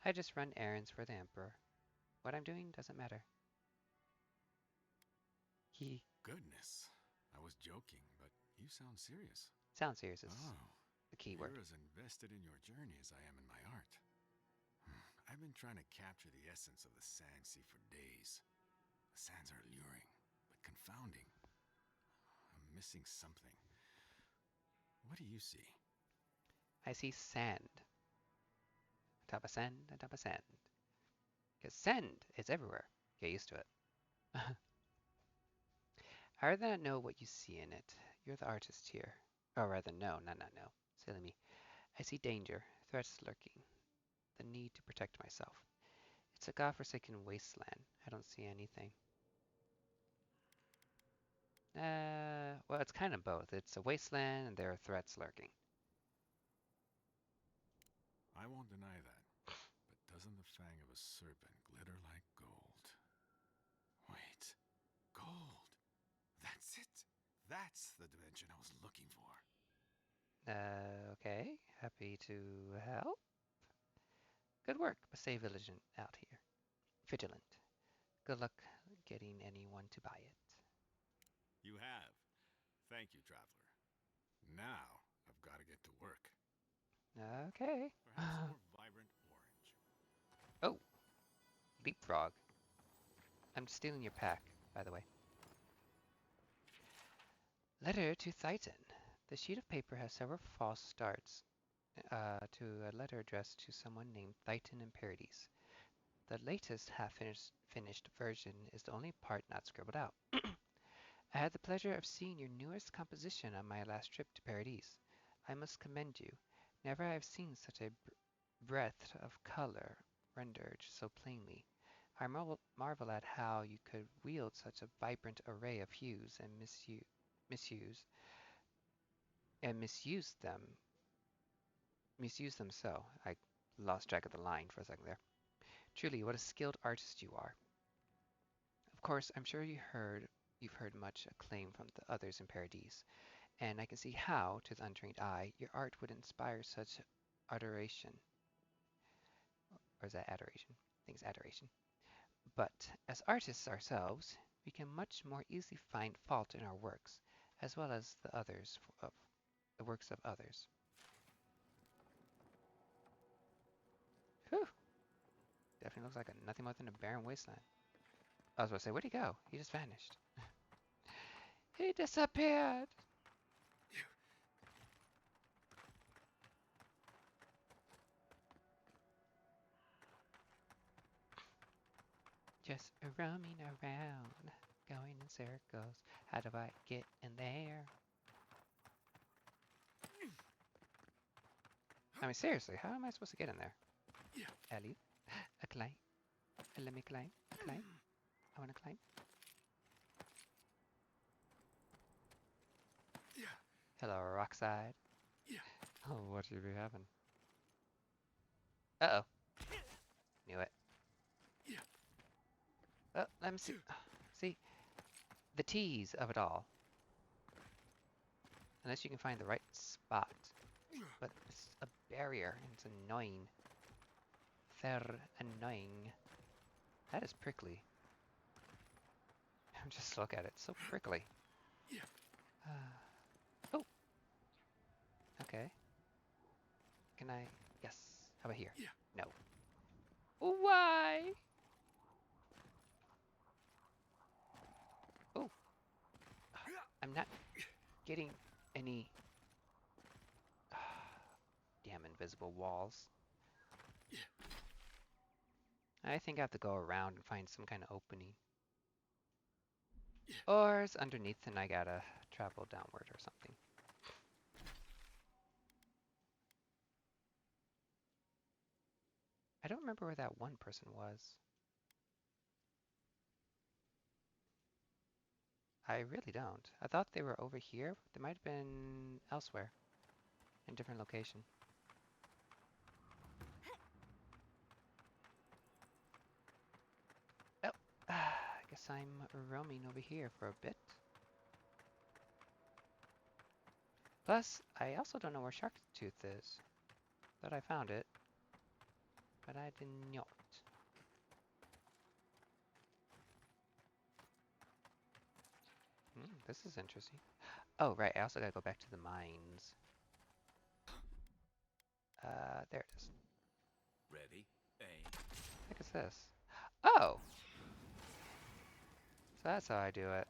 I just run errands for the Emperor. What I'm doing doesn't matter. He Goodness, I was joking, but you sound serious. Sound serious is the key word. You're as invested in your journey as I am in my art. I've been trying to capture the essence of the sand sea for days. The sands are alluring, but confounding. I'm missing something. What do you see? I see sand. On top of sand, on top of sand. Because sand is everywhere. Get used to it. I rather not know what you see in it. You're the artist here. Or rather, no, not know. Silly me. I see danger, threats lurking, the need to protect myself. It's a godforsaken wasteland. I don't see anything. Well, it's kind of both. It's a wasteland and there are threats lurking. I won't deny that. But doesn't the fang of a serpent glitter like gold? Wait. Gold! That's it! That's the dimension I was looking for. Okay. Happy to help. Good work, but stay vigilant out here. Vigilant. Good luck getting anyone to buy it. You have. Thank you, traveler. Now, I've got to get to work. Okay. Perhaps a more vibrant orange. Oh. Leapfrog. I'm stealing your pack, by the way. Letter to Titan. The sheet of paper has several false starts to a letter addressed to someone named Titan in Paradise. The latest half-finished version is the only part not scribbled out. I had the pleasure of seeing your newest composition on my last trip to Paradise. I must commend you. Never have I seen such a breadth of color rendered so plainly. I marvel at how you could wield such a vibrant array of hues and misuse them so. I lost track of the line for a second there. Truly, what a skilled artist you are. Of course, I'm sure you've heard much acclaim from the others in Paradise, and I can see how, to the untrained eye, your art would inspire such adoration. Or is that adoration? I think it's adoration. But as artists ourselves, we can much more easily find fault in our works, as well as the works of others. Whew. Definitely looks like nothing more than a barren wasteland. I was about to say, where'd he go? He just vanished. He disappeared! Just roaming around, going in circles. How do I get in there? I mean, seriously, how am I supposed to get in there? Ellie, a climb. Let me climb. Climb. I want to climb. Hello, Rockside. Oh, what do you be having? Uh-oh. Knew it. Oh, let me see. See, the tease of it all. Unless you can find the right spot. But it's a barrier, and it's annoying. They're annoying. That is prickly. Just look at it. It's so prickly. Oh! Okay. Can I? Yes. How about here? No. Why? Oh. I'm not getting any... Damn invisible walls. I think I have to go around and find some kind of opening. Or it's underneath and I gotta travel downward or something. I don't remember where that one person was. I really don't. I thought they were over here. They might have been elsewhere. In a different location. Oh, I guess I'm roaming over here for a bit. Plus, I also don't know where Sharktooth is. Thought I found it, but I did not. This is interesting. Oh, right, I also gotta go back to the mines. There it is. Ready, aim. What is this? Oh! So that's how I do it.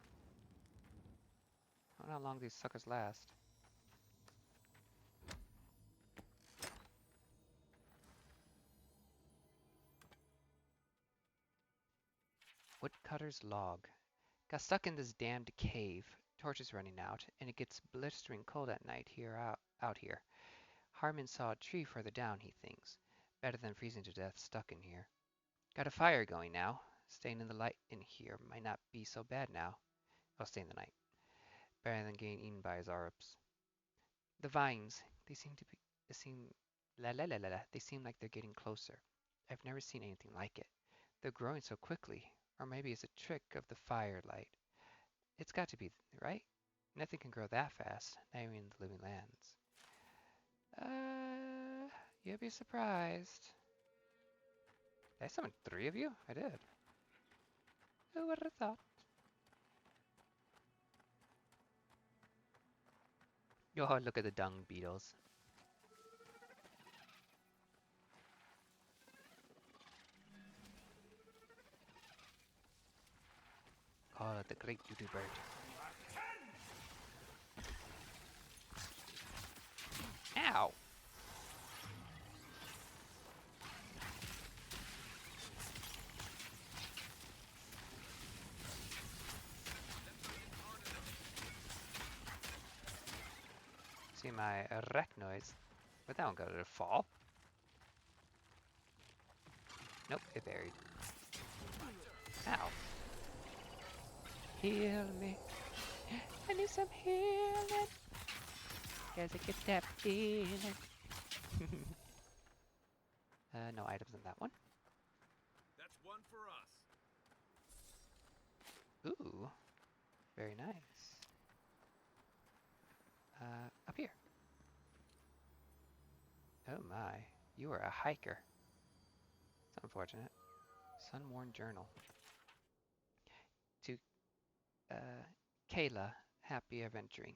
I wonder how long these suckers last. Woodcutter's log. Got stuck in this damned cave. Torches running out, and it gets blistering cold at night out here. Harmon saw a tree further down, he thinks. Better than freezing to death stuck in here. Got a fire going now. Staying in the light in here might not be so bad now. I'll stay in the night. Better than getting eaten by Zarups. The vines, they seem like they're getting closer. I've never seen anything like it. They're growing so quickly. Or maybe it's a trick of the firelight. It's got to be, right? Nothing can grow that fast, not even in the living lands. You'll be surprised. Did I summon 3 of you? I did. Who would have thought? Oh, look at the dung beetles. Call it the great duty bird. Ow! See my arachnoids, but that one got to fall. Nope, it buried. Ow. Heal me. I need some healing. Guys, I get that feeling. No items in that one. That's one for us. Ooh, very nice. Up here. Oh my, you are a hiker. It's unfortunate. Sun-worn journal. To Kayla, happy adventuring.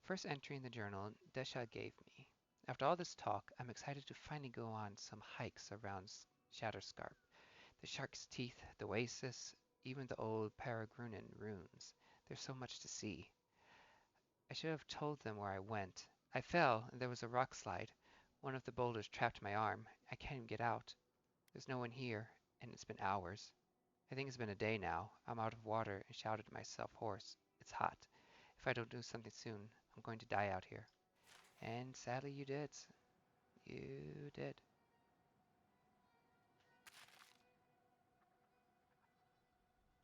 First entry in the journal Desha gave me. After all this talk, I'm excited to finally go on some hikes around Shatterscarp. The Shark's Teeth, the Oasis, even the old Paragrunan ruins. There's so much to see. I should have told them where I went. I fell, and there was a rock slide. One of the boulders trapped my arm. I can't even get out. There's no one here, and it's been hours. I think it's been a day now. I'm out of water and shouted to myself hoarse. It's hot. If I don't do something soon, I'm going to die out here. And sadly you did. You did.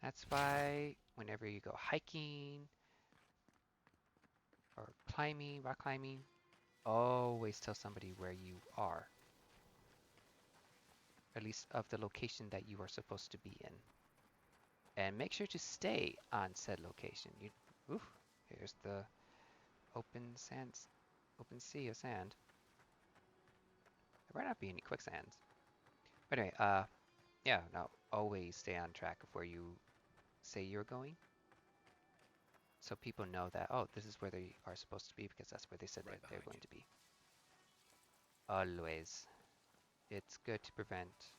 That's why whenever you go hiking or climbing, rock climbing, always tell somebody where you are. At least of the location that you are supposed to be in. And make sure to stay on said location. Here's the open sea of sand. There might not be any quicksands. But anyway, yeah, no, always stay on track of where you say you're going. So people know that, oh, this is where they are supposed to be because that's where they said they're going to be. Always. It's good to prevent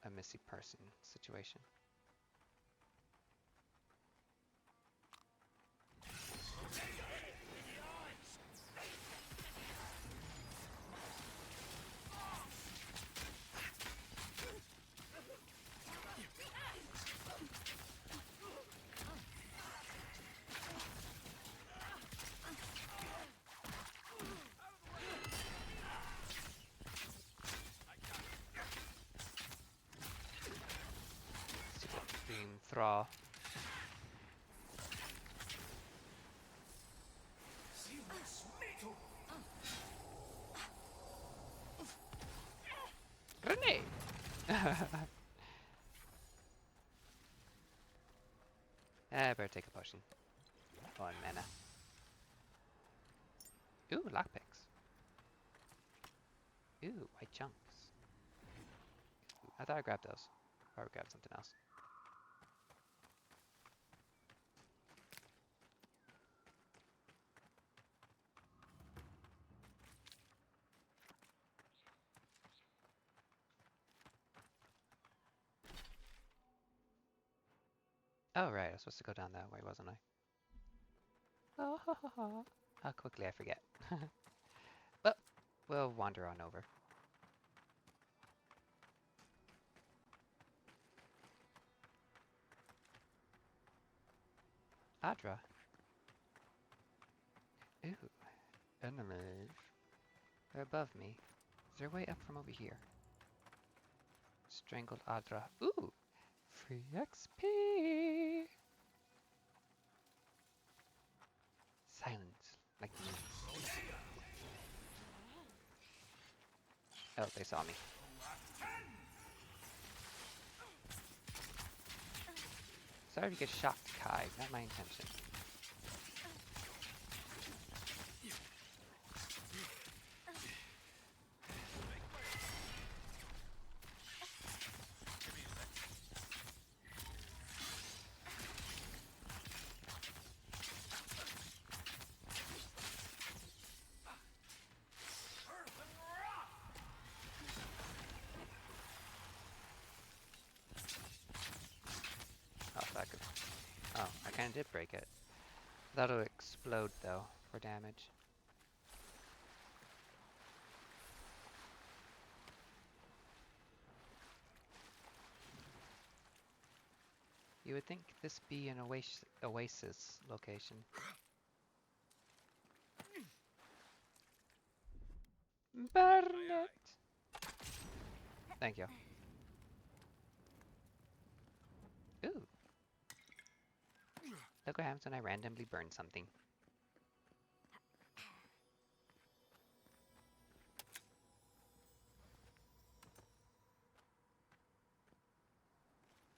a missing person situation. Extreme Thaw. Grenade! I better take a potion. 1 mana. Ooh, lockpicks. Ooh, white chunks. I thought I grabbed those. Or I grabbed something else. Oh, right, I was supposed to go down that way, wasn't I? Oh, ha, ha, ha. How quickly I forget. Well, we'll wander on over. Adra. Ooh, enemies. They're above me. Is there a way up from over here? Strangled Adra. Ooh! Free XP! Silence, like me. Oh, they saw me. Sorry to get shocked, Kai. Not my intention. Oh, that could... Oh, I kinda did break it. That'll explode, though, for damage. You would think this be an oasis location. Burn it! Thank you. Ooh. Look what happens when I randomly burn something.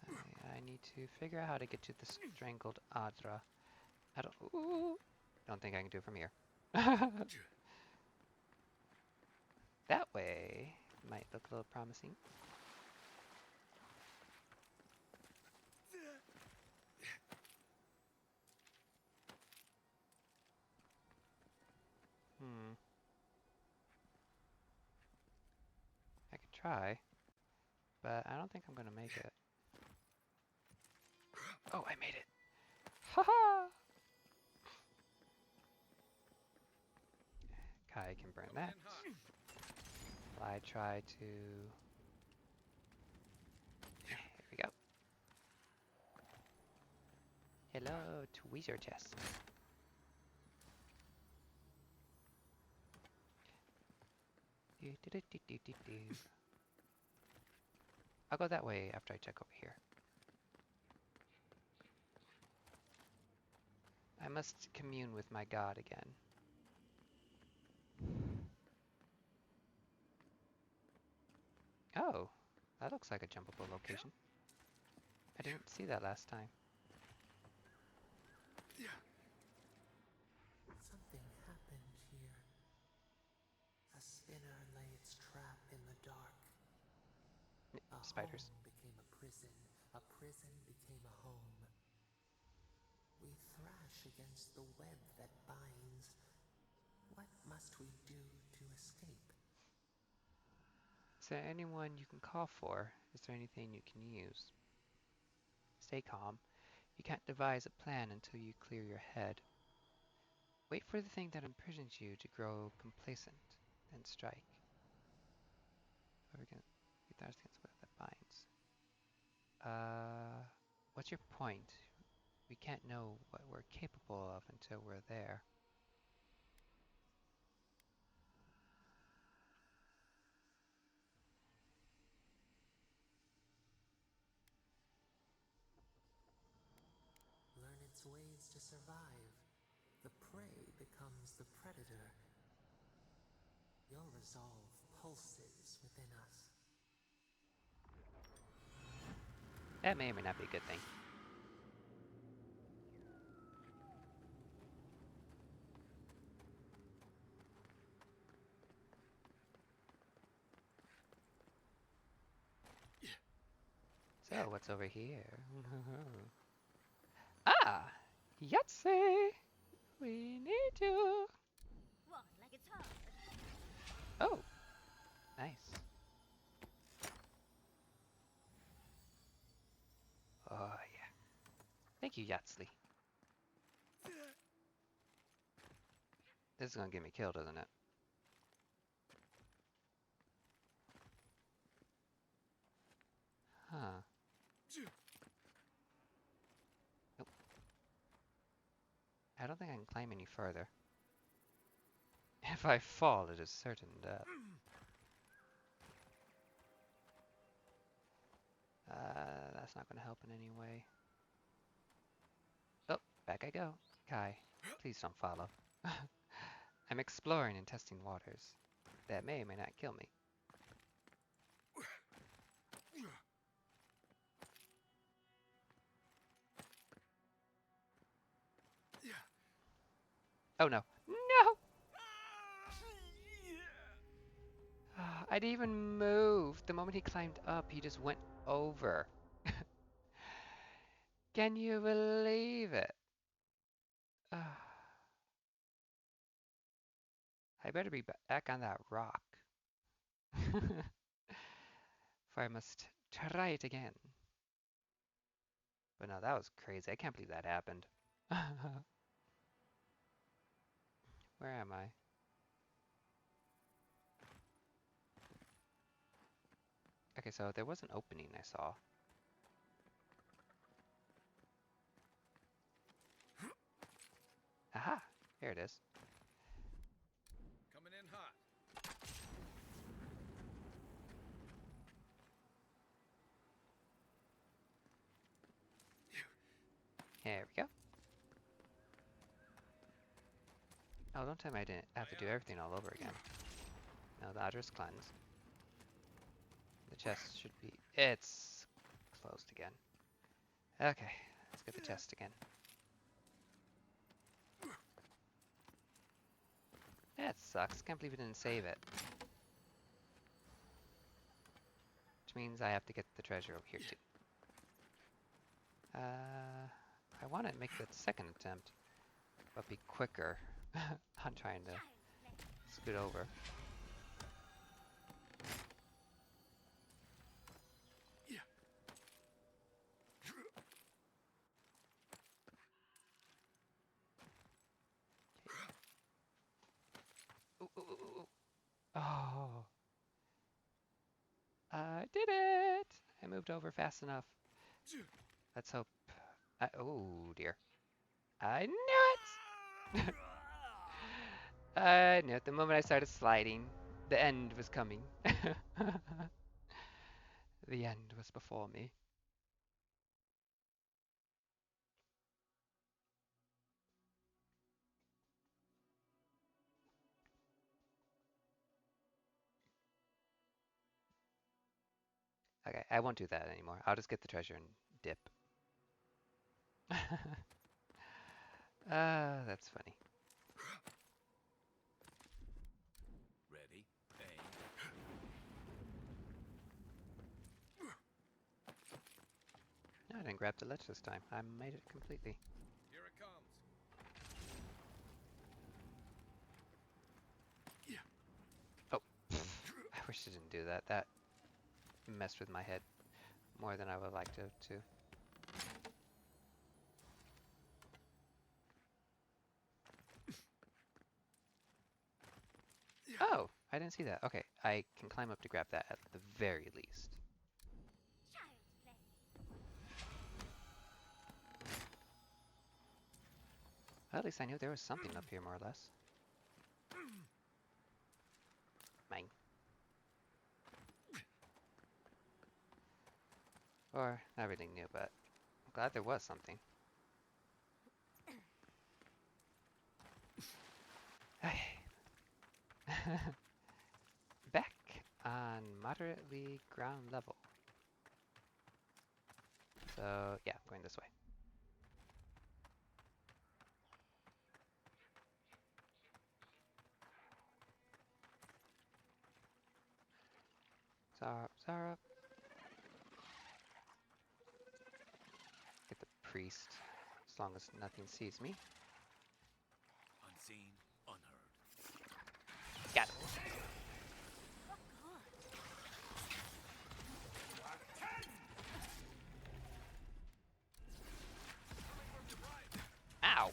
I need to figure out how to get to the strangled Adra. I don't think I can do it from here. That way might look a little promising. I could try, but I don't think I'm gonna make it. Oh, I made it! Haha! Kai can burn that. While I try to... Here we go. Hello, tweezer chest. I'll go that way after I check over here. I must commune with my god again. Oh, that looks like a jumpable location. I didn't see that last time. Something happened here. A spinner lay its trap in the dark. Spiders. A home became a prison became a home. We thrash against the web that binds. What must we do to escape? Is there anyone you can call for? Is there anything you can use? Stay calm. You can't devise a plan until you clear your head. Wait for the thing that imprisons you to grow complacent, then strike. Whoever can be against the web that binds. What's your point? We can't know what we're capable of until we're there. Learn its ways to survive. The prey becomes the predator. Your resolve pulses within us. That may or may not be a good thing. So, what's over here? Ah! Yahtzee! We need you! What, like it's hard? Oh! Nice. Oh, yeah. Thank you, Yahtzee. This is gonna get me killed, isn't it? Huh. Nope. I don't think I can climb any further. If I fall, it is certain death. That's not gonna help in any way. Oh, back I go. Kai, please don't follow. I'm exploring and testing waters. That may or may not kill me. Oh no. No! I didn't even move. The moment he climbed up, he just went over. Can you believe it? I better be back on that rock. For I must try it again. But no, that was crazy. I can't believe that happened. Where am I? Okay, so there was an opening I saw. Aha! Here it is. Coming in hot. There we go. Oh, don't tell me I didn't have to do everything all over again. No, the Adder's cleansed. The chest should be... It's closed again. Okay, let's get the chest again. That sucks. Can't believe it didn't save it. Which means I have to get the treasure over here too. I want to make the second attempt, but be quicker on trying to scoot over. Ooh, ooh, ooh, ooh. Oh, I did it! I moved over fast enough. Let's hope. Oh dear. I knew it! I knew it. The moment I started sliding, the end was coming. The end was before me. Okay, I won't do that anymore. I'll just get the treasure and dip. That's funny. Ready? Aim. No, I didn't grab the ledge this time. I made it completely. Here it comes. Oh, I wish I didn't do that. That messed with my head more than I would like to. Oh, I didn't see that. Okay, I can climb up to grab that at the very least. Well, at least I knew there was something up here, more or less. Mine. Or, not really new, but I'm glad there was something. Back on moderately ground level. So, yeah, going this way. Zara. Get the priest, as long as nothing sees me. Unseen, unheard. Got it. Ow!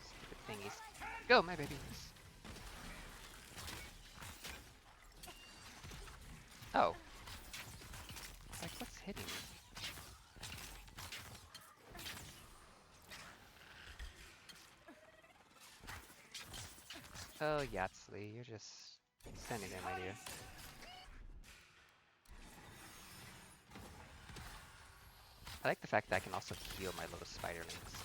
Stupid thingies. Go, my babies! Oh. Like, what's hitting me? Oh, Yatsley, you're just standing there, my dear. I like the fact that I can also heal my little spiderlings.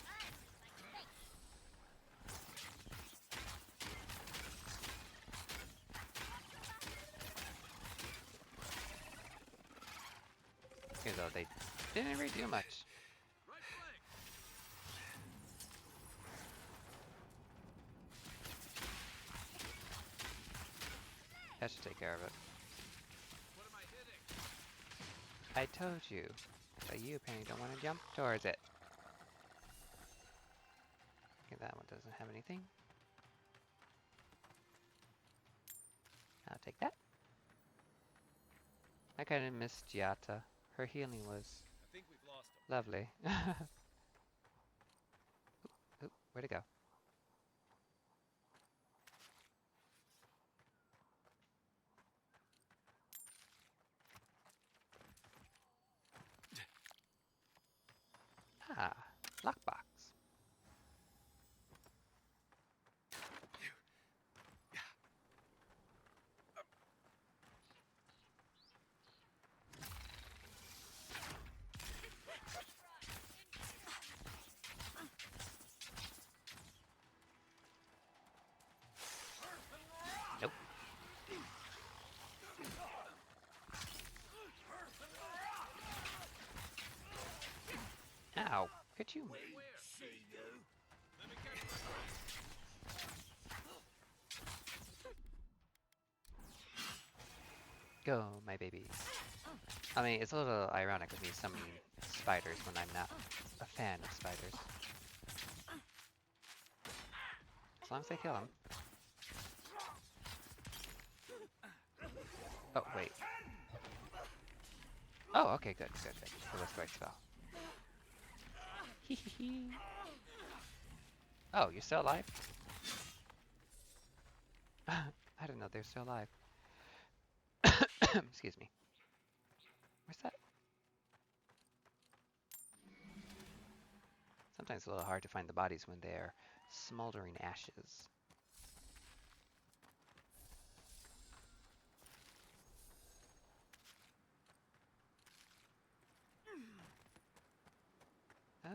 Even though they didn't really do much. That should take care of it. What am I hitting? I told you. But you apparently don't want to jump towards it. Okay, that one doesn't have anything. I'll take that. I kind of missed Giata. Her healing was I think we've lost him. lovely. Oop, where'd it go? Ah, lockbox. at you. See you. Let me catch my Go, my babies. I mean, it's a little ironic of me summoning spiders when I'm not a fan of spiders. As long as I kill them. Oh, wait. Oh, okay, good. That was the right spell. Hee hee hee. Oh, you're still alive? I didn't know they were still alive. Excuse me. Where's that? Sometimes it's a little hard to find the bodies when they're smoldering ashes.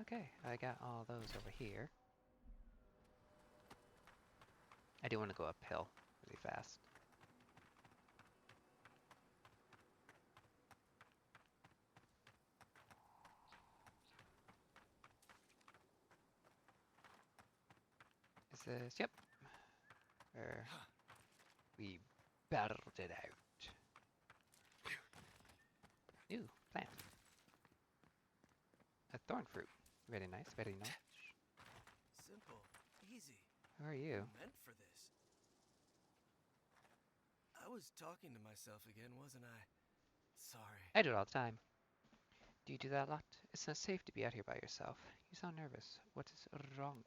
Okay, I got all those over here. I do want to go uphill really fast. Is this? Yep. Where we battled it out. Ooh, plant. A thorn fruit. Very nice, very nice. Simple, easy. Who are you? Meant for this. I was talking to myself again, wasn't I? Sorry. I do it all the time. Do you do that a lot? It's not safe to be out here by yourself. You sound nervous. What is wrong?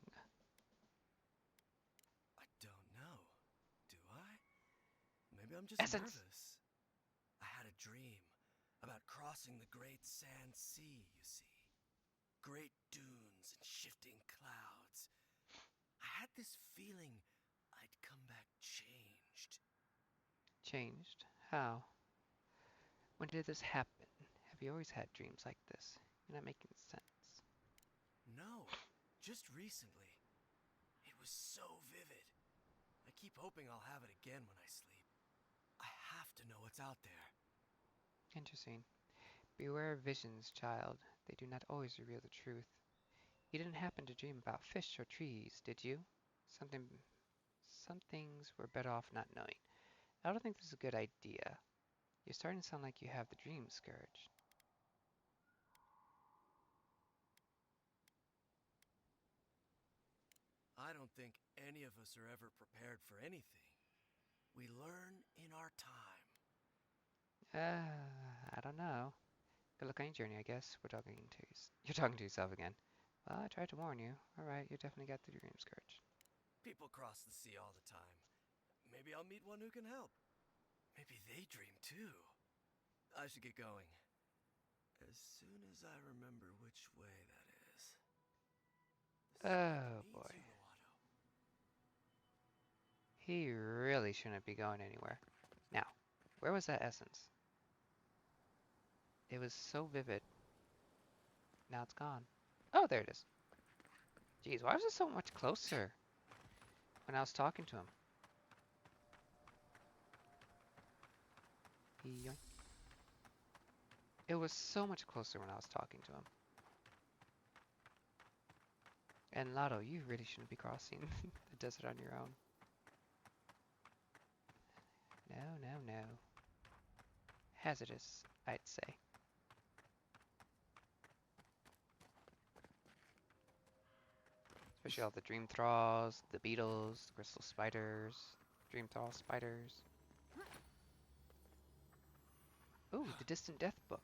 I don't know. Do I? Maybe I'm just Essence. nervous. I had a dream about crossing the great sand sea, you see. Great dunes and shifting clouds. I had this feeling I'd come back changed. Changed? How? When did this happen? Have you always had dreams like this? You're not making sense. No, just recently. It was so vivid. I keep hoping I'll have it again when I sleep. I have to know what's out there. Interesting. Beware of visions, child. They do not always reveal the truth. You didn't happen to dream about fish or trees, did you? Some things we're better off not knowing. I don't think this is a good idea. You're starting to sound like you have the dream scourge. I don't think any of us are ever prepared for anything. We learn in our time. I don't know. Good luck on your journey, I guess. You're talking to yourself again. Well, I tried to warn you. Alright, you definitely got the dream scourge. People cross the sea all the time. Maybe I'll meet one who can help. Maybe they dream too. I should get going. As soon as I remember which way that is. Oh boy. He really shouldn't be going anywhere. Now, where was that essence? It was so vivid. Now it's gone. Oh, there it is. Jeez, why was it so much closer when I was talking to him? Yoink. It was so much closer when I was talking to him. And Lotto, you really shouldn't be crossing the desert on your own. No. Hazardous, I'd say. Especially all the dream thralls, the beetles, the crystal spiders, dream thrall spiders. Ooh, the distant death book.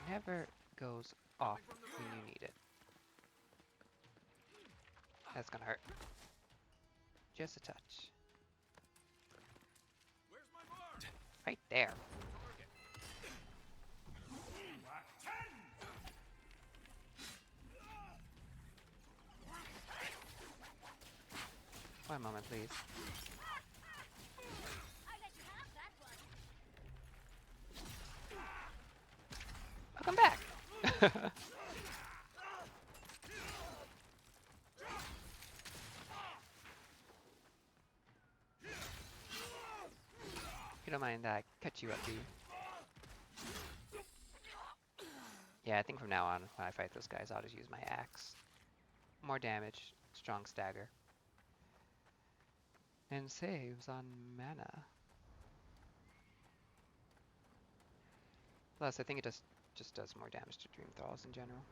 Never goes off when you need it. That's gonna hurt. Just a touch. Right there. One moment, please. Welcome back. You don't mind that I cut you up, do you? Yeah, I think from now on, when I fight those guys, I'll just use my axe. More damage, strong stagger. And saves on mana. Plus, I think it just does more damage to Dream Thralls in general.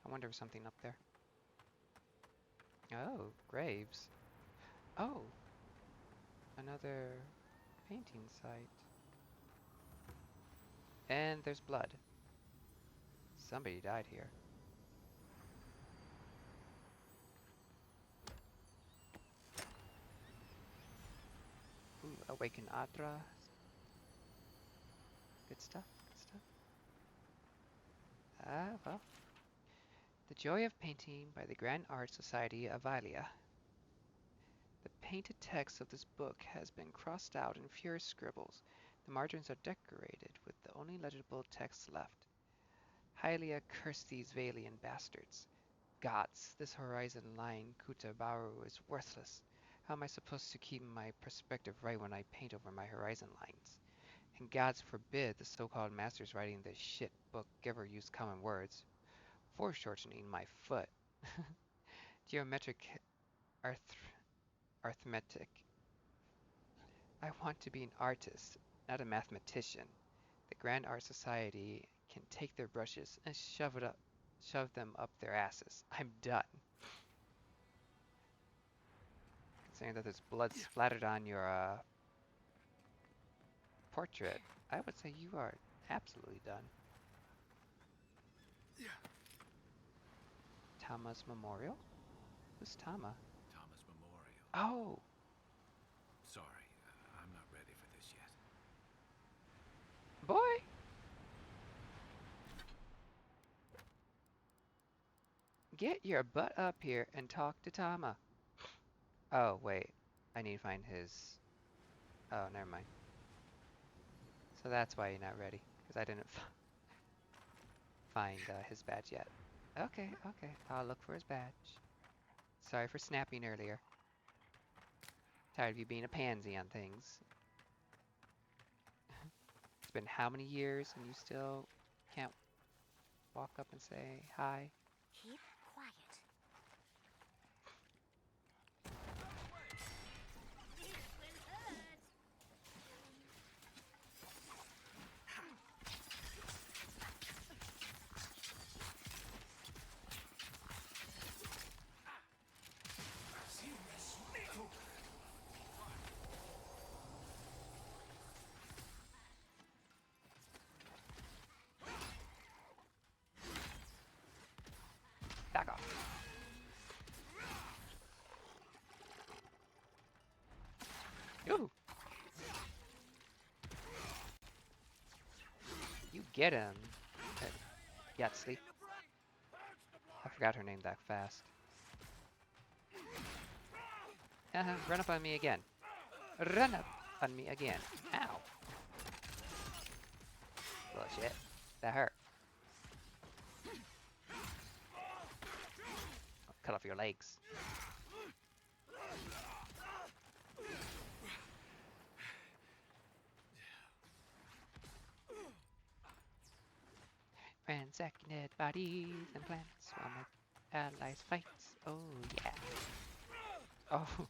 I wonder if something up there. Oh, graves. Oh, another painting site. And there's blood. Somebody died here. Ooh, Awaken Adra. Good stuff, good stuff. Ah, well. The Joy of Painting by the Grand Art Society of Ilia. The painted text of this book has been crossed out in furious scribbles. The margins are decorated with the only legible text left. Hylia curse these Valian bastards. Gods, this horizon line Kutabaru is worthless. How am I supposed to keep my perspective right when I paint over my horizon lines? And gods forbid the so-called masters writing this shit book ever use common words. Foreshortening my foot. Geometric arithmetic. I want to be an artist, not a mathematician. The Grand Art Society can take their brushes and shove them up their asses. I'm done. Considering that there's blood splattered on your portrait, I would say you are absolutely done. Tama's Memorial? Who's Tama? Tama's Memorial. Oh! Sorry, I'm not ready for this yet. Boy! Get your butt up here and talk to Tama. Oh, wait. I need to find his... Oh, never mind. So that's why you're not ready. Because I didn't find his badge yet. Okay, okay. I'll look for his badge. Sorry for snapping earlier. Tired of you being a pansy on things. It's been how many years and you still can't walk up and say hi? Keep quiet. Back off. Ooh. You get him. Yatsli. I forgot her name that fast. Run up on me again. Run up on me again. Ow. Bullshit. That hurt. I'll cut off your legs. Transacted bodies and plants while my allies fight. Oh yeah. Oh,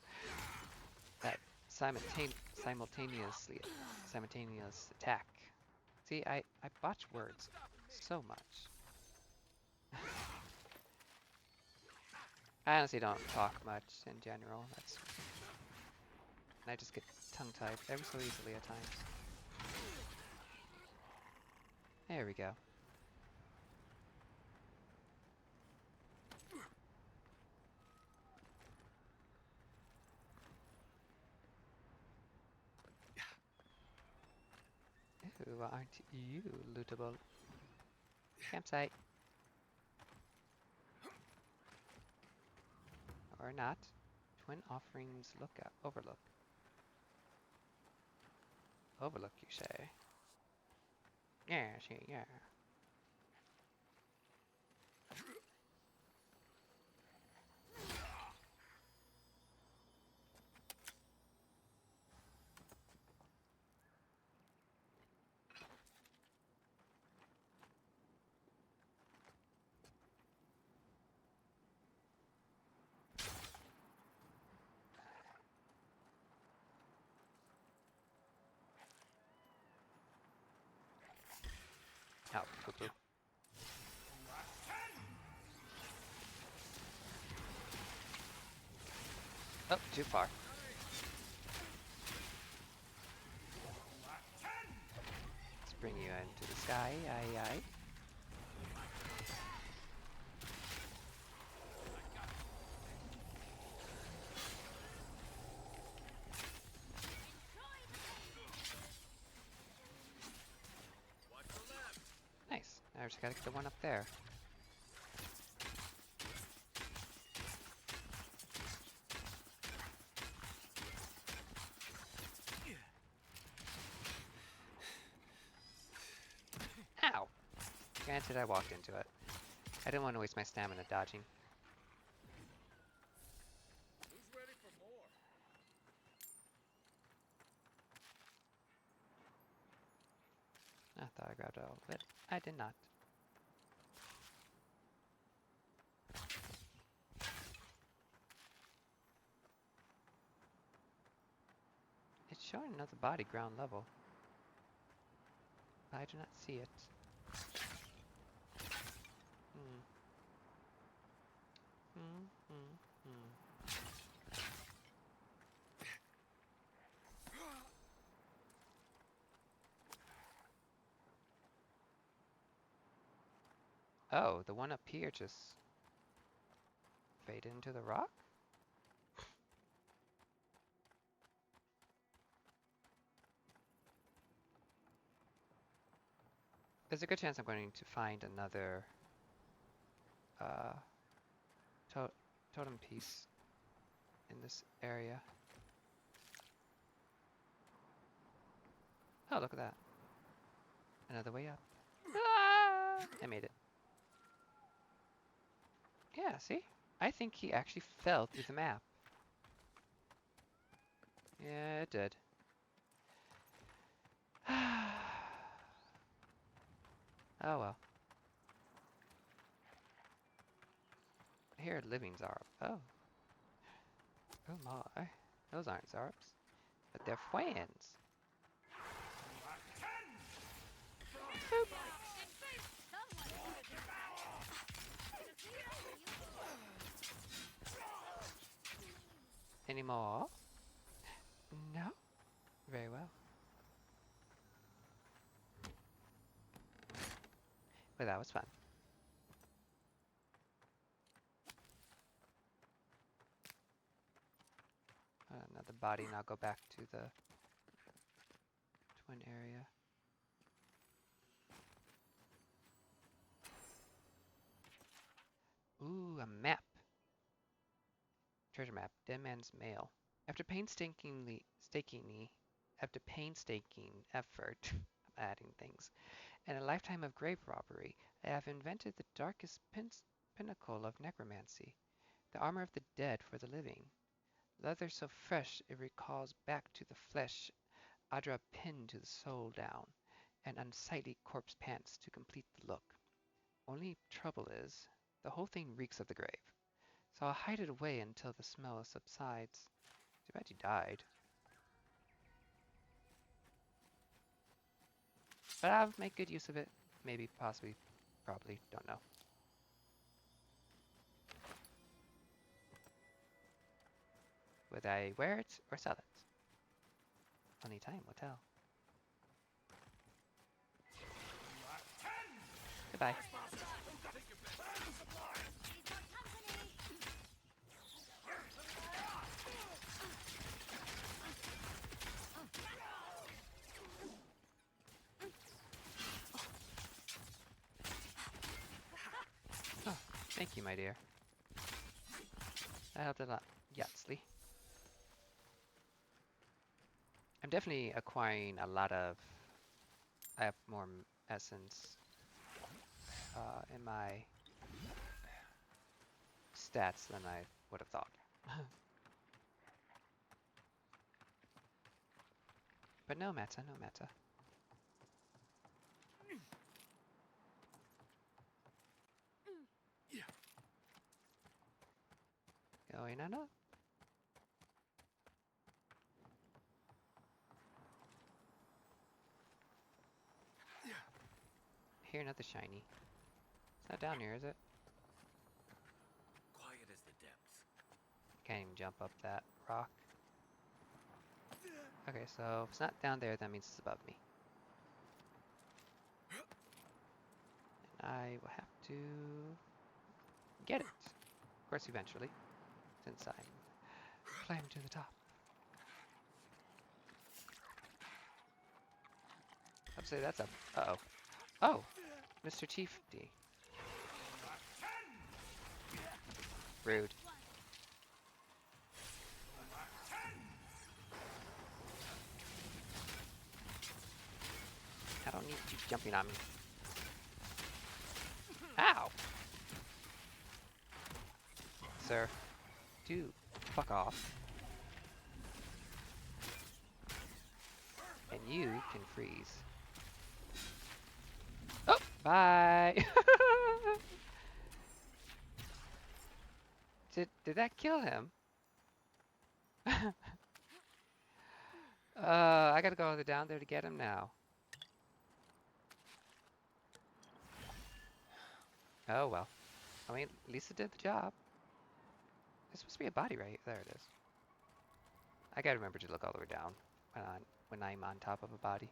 that simultaneous attack. See, I botch words so much. I honestly don't talk much in general. I just get tongue-tied ever so easily at times. There we go. Ooh, aren't you lootable? Campsite. Or not. Twin Offerings Overlook. overlook, you say? Yes, yeah. Oh, poo-poo. Oh, too far. Let's bring you into the sky, aye aye. Nice. I just gotta get the one up there. Ow! Granted, I walked into it. I didn't want to waste my stamina dodging. Who's ready for more? I thought I grabbed all of it. I did not. It's showing another body ground level. I do not see it. Oh, the one up here just faded into the rock? There's a good chance I'm going to find another totem piece in this area. Oh, look at that. Another way up. Ah! I made it. Yeah, see? I think he actually fell through the map. Yeah, it did. Oh well. Here, living Zarb. Oh. Oh my. Those aren't Zarbs. But they're friends. Any more? No? Very well. But that was fun. Another body, and I'll go back to the twin area. Ooh, a map. Treasure map. Dead Man's Mail. After painstaking effort, I'm adding things, and a lifetime of grave robbery, I have invented the darkest pinnacle of necromancy, the armor of the dead for the living. Leather so fresh it recalls back to the flesh, Adra pinned to the soul down, and unsightly corpse pants to complete the look. Only trouble is, the whole thing reeks of the grave, so I'll hide it away until the smell subsides. Too bad you died. But I'll make good use of it. Maybe, possibly, probably, don't know. Would I wear it or sell it? Only time will tell. Goodbye. Oh, thank you, my dear. That helped a lot, Yatsley. I'm definitely acquiring a lot of. I have more essence in my stats than I would have thought. But no matter, no matter. Going on up. Here, another shiny. It's not down here, is it? Quiet as the depths. Can't even jump up that rock. Okay, so if it's not down there, that means it's above me. And I will have to get it. Of course, eventually, since I'm climbing to the top. I'd say that's a... Uh-oh. Oh! Mr. Chiefy. Rude. I don't need you jumping on me. Ow! Sir. Dude, fuck off. And you can freeze. Oh! Bye! Did that kill him? I gotta go down there to get him now. Oh well. I mean, at least it did the job. It's supposed to be a body, right? There it is. I gotta remember to look all the way down when I'm on top of a body.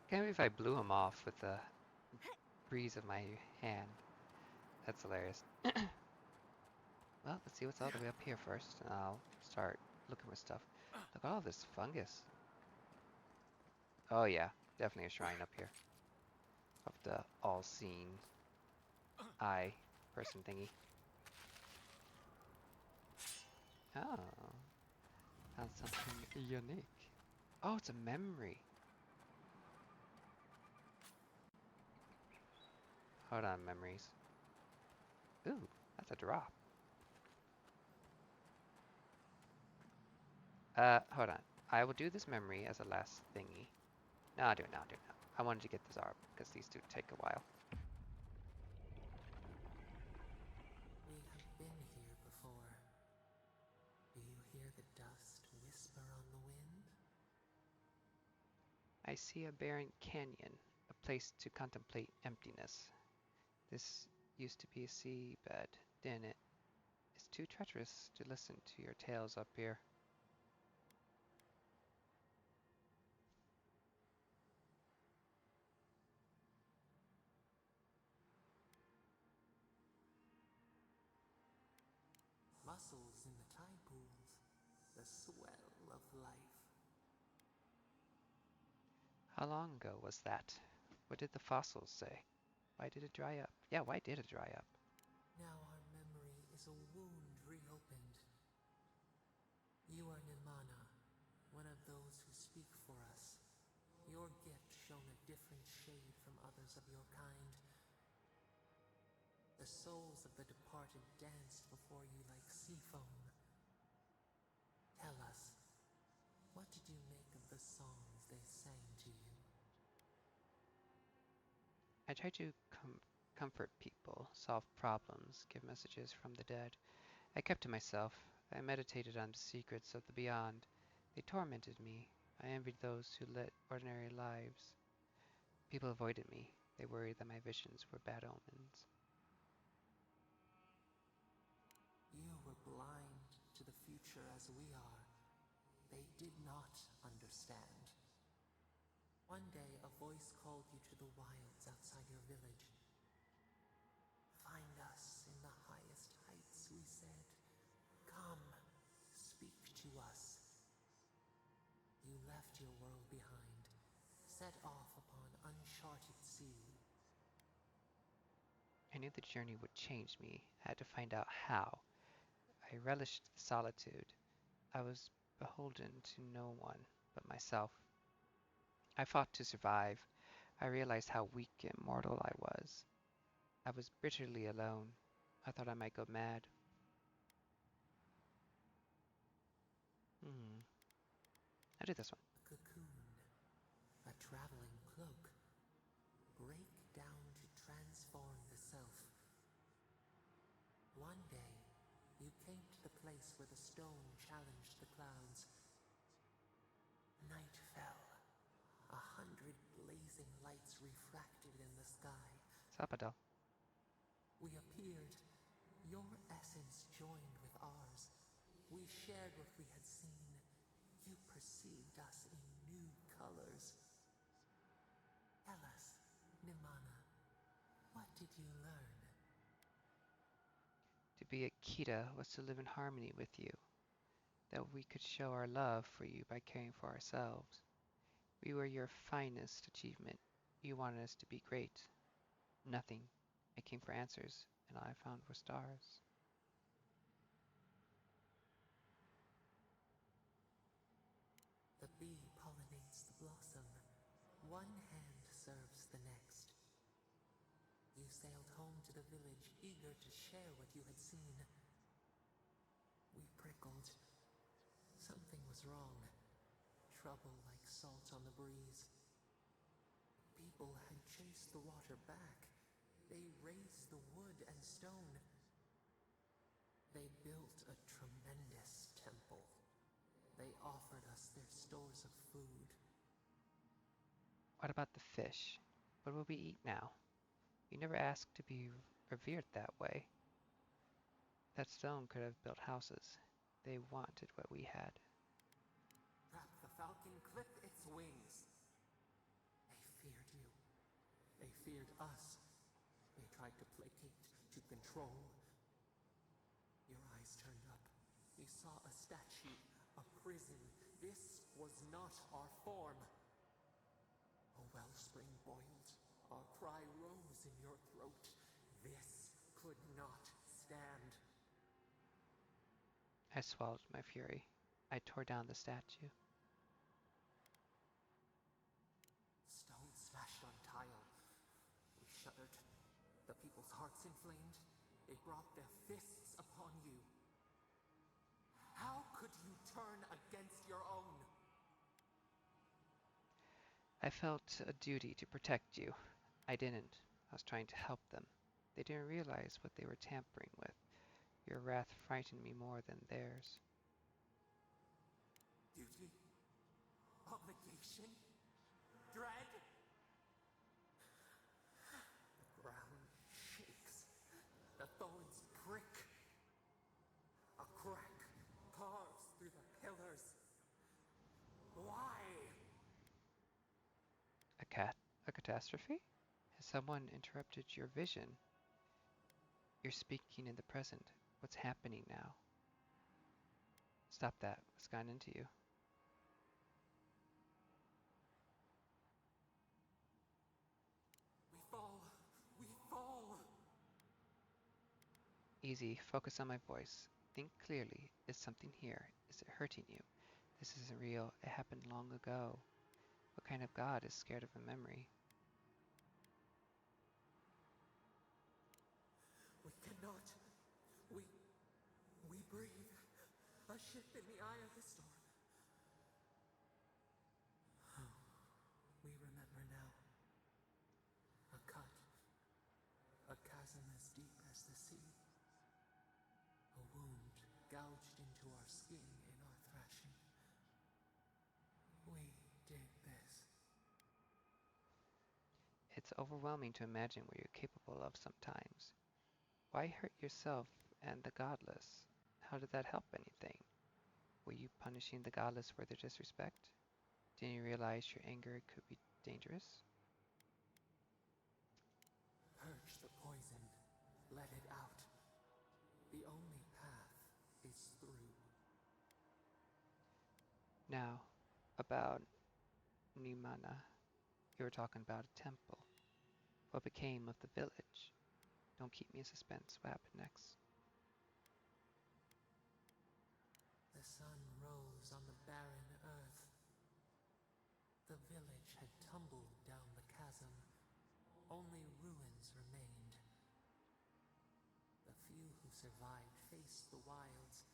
Can't believe I blew him off with the breeze of my hand. That's hilarious. Well, let's see what's all the way up here first, and I'll start looking for stuff. Look at all this fungus. Oh yeah, definitely a shrine up here. Of the all-seeing eye person thingy. Oh, that's something unique. Oh, it's a memory. Hold on, memories. Ooh, that's a drop. Hold on. I will do this memory as a last thingy. No, I'll do it now, I'll do it now. I wanted to get this arb, because these do take a while. We have been here before. Do you hear the dust whisper on the wind? I see a barren canyon, a place to contemplate emptiness. This used to be a seabed, didn't it? It's too treacherous to listen to your tales up here. Mussels in the tide pools, the swell of life. How long ago was that? What did the fossils say? Why did it dry up? Yeah, why did it dry up? Now our memory is a wound reopened. You are Nimana, one of those who speak for us. Your gift shone a different shade from others of your kind. The souls of the departed danced before you like sea foam. Tell us, what did you make of the songs they sang to you? I tried to comfort people, solve problems, give messages from the dead. I kept to myself. I meditated on the secrets of the beyond. They tormented me. I envied those who led ordinary lives. People avoided me. They worried that my visions were bad omens. You were blind to the future as we are. They did not understand. One day, a voice called you to the wilds outside your village. Find us in the highest heights, we said. Come, speak to us. You left your world behind, set off upon uncharted sea. I knew the journey would change me. I had to find out how. I relished the solitude. I was beholden to no one but myself. I fought to survive. I realized how weak and mortal I was. I was bitterly alone. I thought I might go mad. I do this one. A cocoon, a traveling cloak. Break down to transform the self. One day, you came to the place where the stone challenged the clouds. Night fell. 100 blazing lights refracted in the sky. Zapadel. We appeared. Your essence joined with ours. We shared what we had seen. You perceived us in new colors. Tell us, Nimana, what did you learn? To be a Kita was to live in harmony with you, that we could show our love for you by caring for ourselves. We were your finest achievement. You wanted us to be great. Nothing. I came for answers, and all I found were stars. The bee pollinates the blossom. One hand serves the next. You sailed home to the village, eager to share what you had seen. We prickled. Something was wrong. Trouble like salt on the breeze. People had chased the water back. They raised the wood and stone. They built a tremendous temple. They offered us their stores of food. What about the fish? What will we eat now? We never asked to be revered that way. That stone could have built houses. They wanted what we had. Trap the falcon, clip its wings. They feared you. They feared us. They tried to placate, to control. Your eyes turned up. You saw a statue, a prison. This was not our form. A wellspring boiled. Our cry rose in your throat. This could not stand. I swallowed my fury. I tore down the statue. Stone smashed on tile. We shuddered. The people's hearts inflamed. They brought their fists upon you. How could you turn against your own? I felt a duty to protect you. I didn't. I was trying to help them. They didn't realize what they were tampering with. Your wrath frightened me more than theirs. Duty? Obligation? Dread? The ground shakes. The thorns prick. A crack carves through the pillars. Why? A catastrophe? Has someone interrupted your vision? You're speaking in the present. What's happening now? Stop that. What's gone into you? We fall. We fall. Easy. Focus on my voice. Think clearly. Is something here? Is it hurting you? This isn't real. It happened long ago. What kind of god is scared of a memory? We cannot. We breathe. A ship in the eye of the storm. We remember now. A cut. A chasm as deep as the sea. A wound gouged into our skin in our thrashing. We did this. It's overwhelming to imagine what you're capable of sometimes. Why hurt yourself and the godless? How did that help anything? Were you punishing the godless for their disrespect? Didn't you realize your anger could be dangerous? Purge the poison. Let it out. The only path is through. Now, about Nimana. You were talking about a temple. What became of the village? Don't keep me in suspense. What happened next? The sun rose on the barren earth. The village had tumbled down the chasm. Only ruins remained. The few who survived faced the wilds,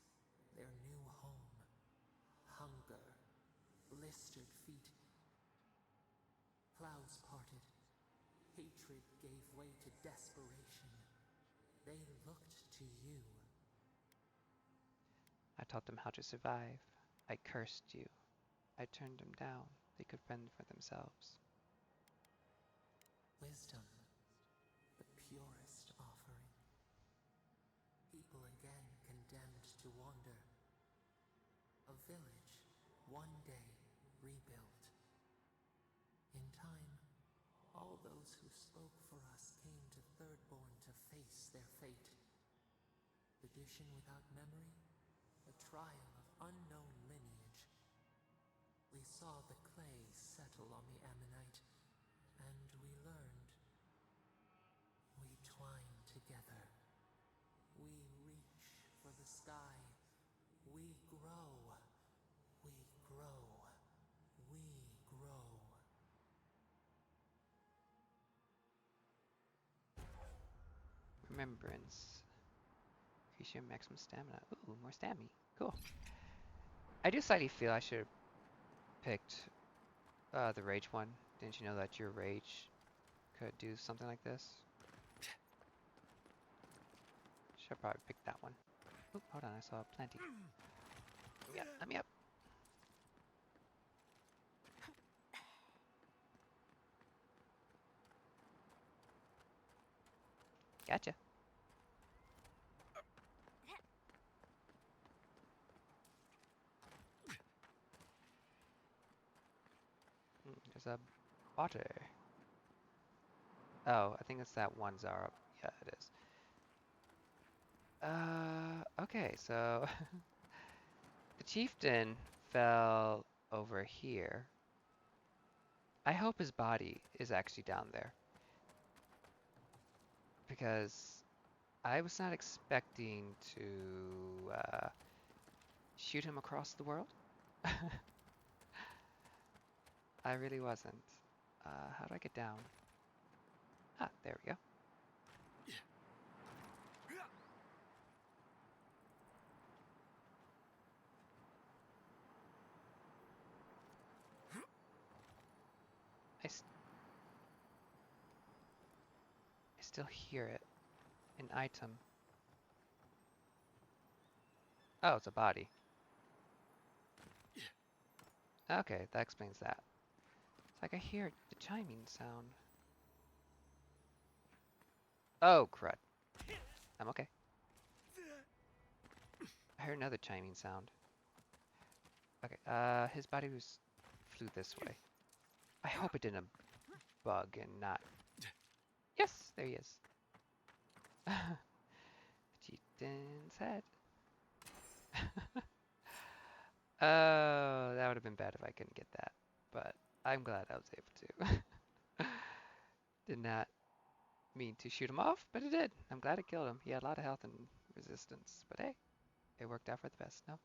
their new home. Hunger, blistered feet. Clouds parted. Hatred gave way to desperation. They looked to you. I taught them how to survive. I cursed you. I turned them down. They could fend for themselves. Wisdom, the purest offering. People again condemned to wander. A village, one day rebuilt. In time, all those who spoke for us came to Thirdborn to face their fate. Tradition without memory, a trial of unknown lineage. We saw the clay settle on the ammonite, and we learned. We twine together. We reach for the sky. We grow. We grow. We grow. Remembrance. Increase your maximum stamina. Ooh, more stamina. Cool. I do slightly feel I should have picked the rage one. Didn't you know that your rage could do something like this? Should probably pick that one. Oop, hold on, I saw plenty. Yeah, let me up. Gotcha. There's a water. Oh, I think it's that one Zara. Yeah, it is. Okay, so the chieftain fell over here. I hope his body is actually down there. Because I was not expecting to shoot him across the world. I really wasn't. How do I get down? Ah, there we go. I still hear it. An item. Oh, it's a body. Okay, that explains that. It's like I hear the chiming sound. Oh, crud. I'm okay. I heard another chiming sound. Okay, his body flew this way. I hope it didn't bug and not... Yes, there he is. Chieftain's head. Oh, that would have been bad if I couldn't get that. But I'm glad I was able to. Did not mean to shoot him off, but it did. I'm glad it killed him. He had a lot of health and resistance. But hey, it worked out for the best, no?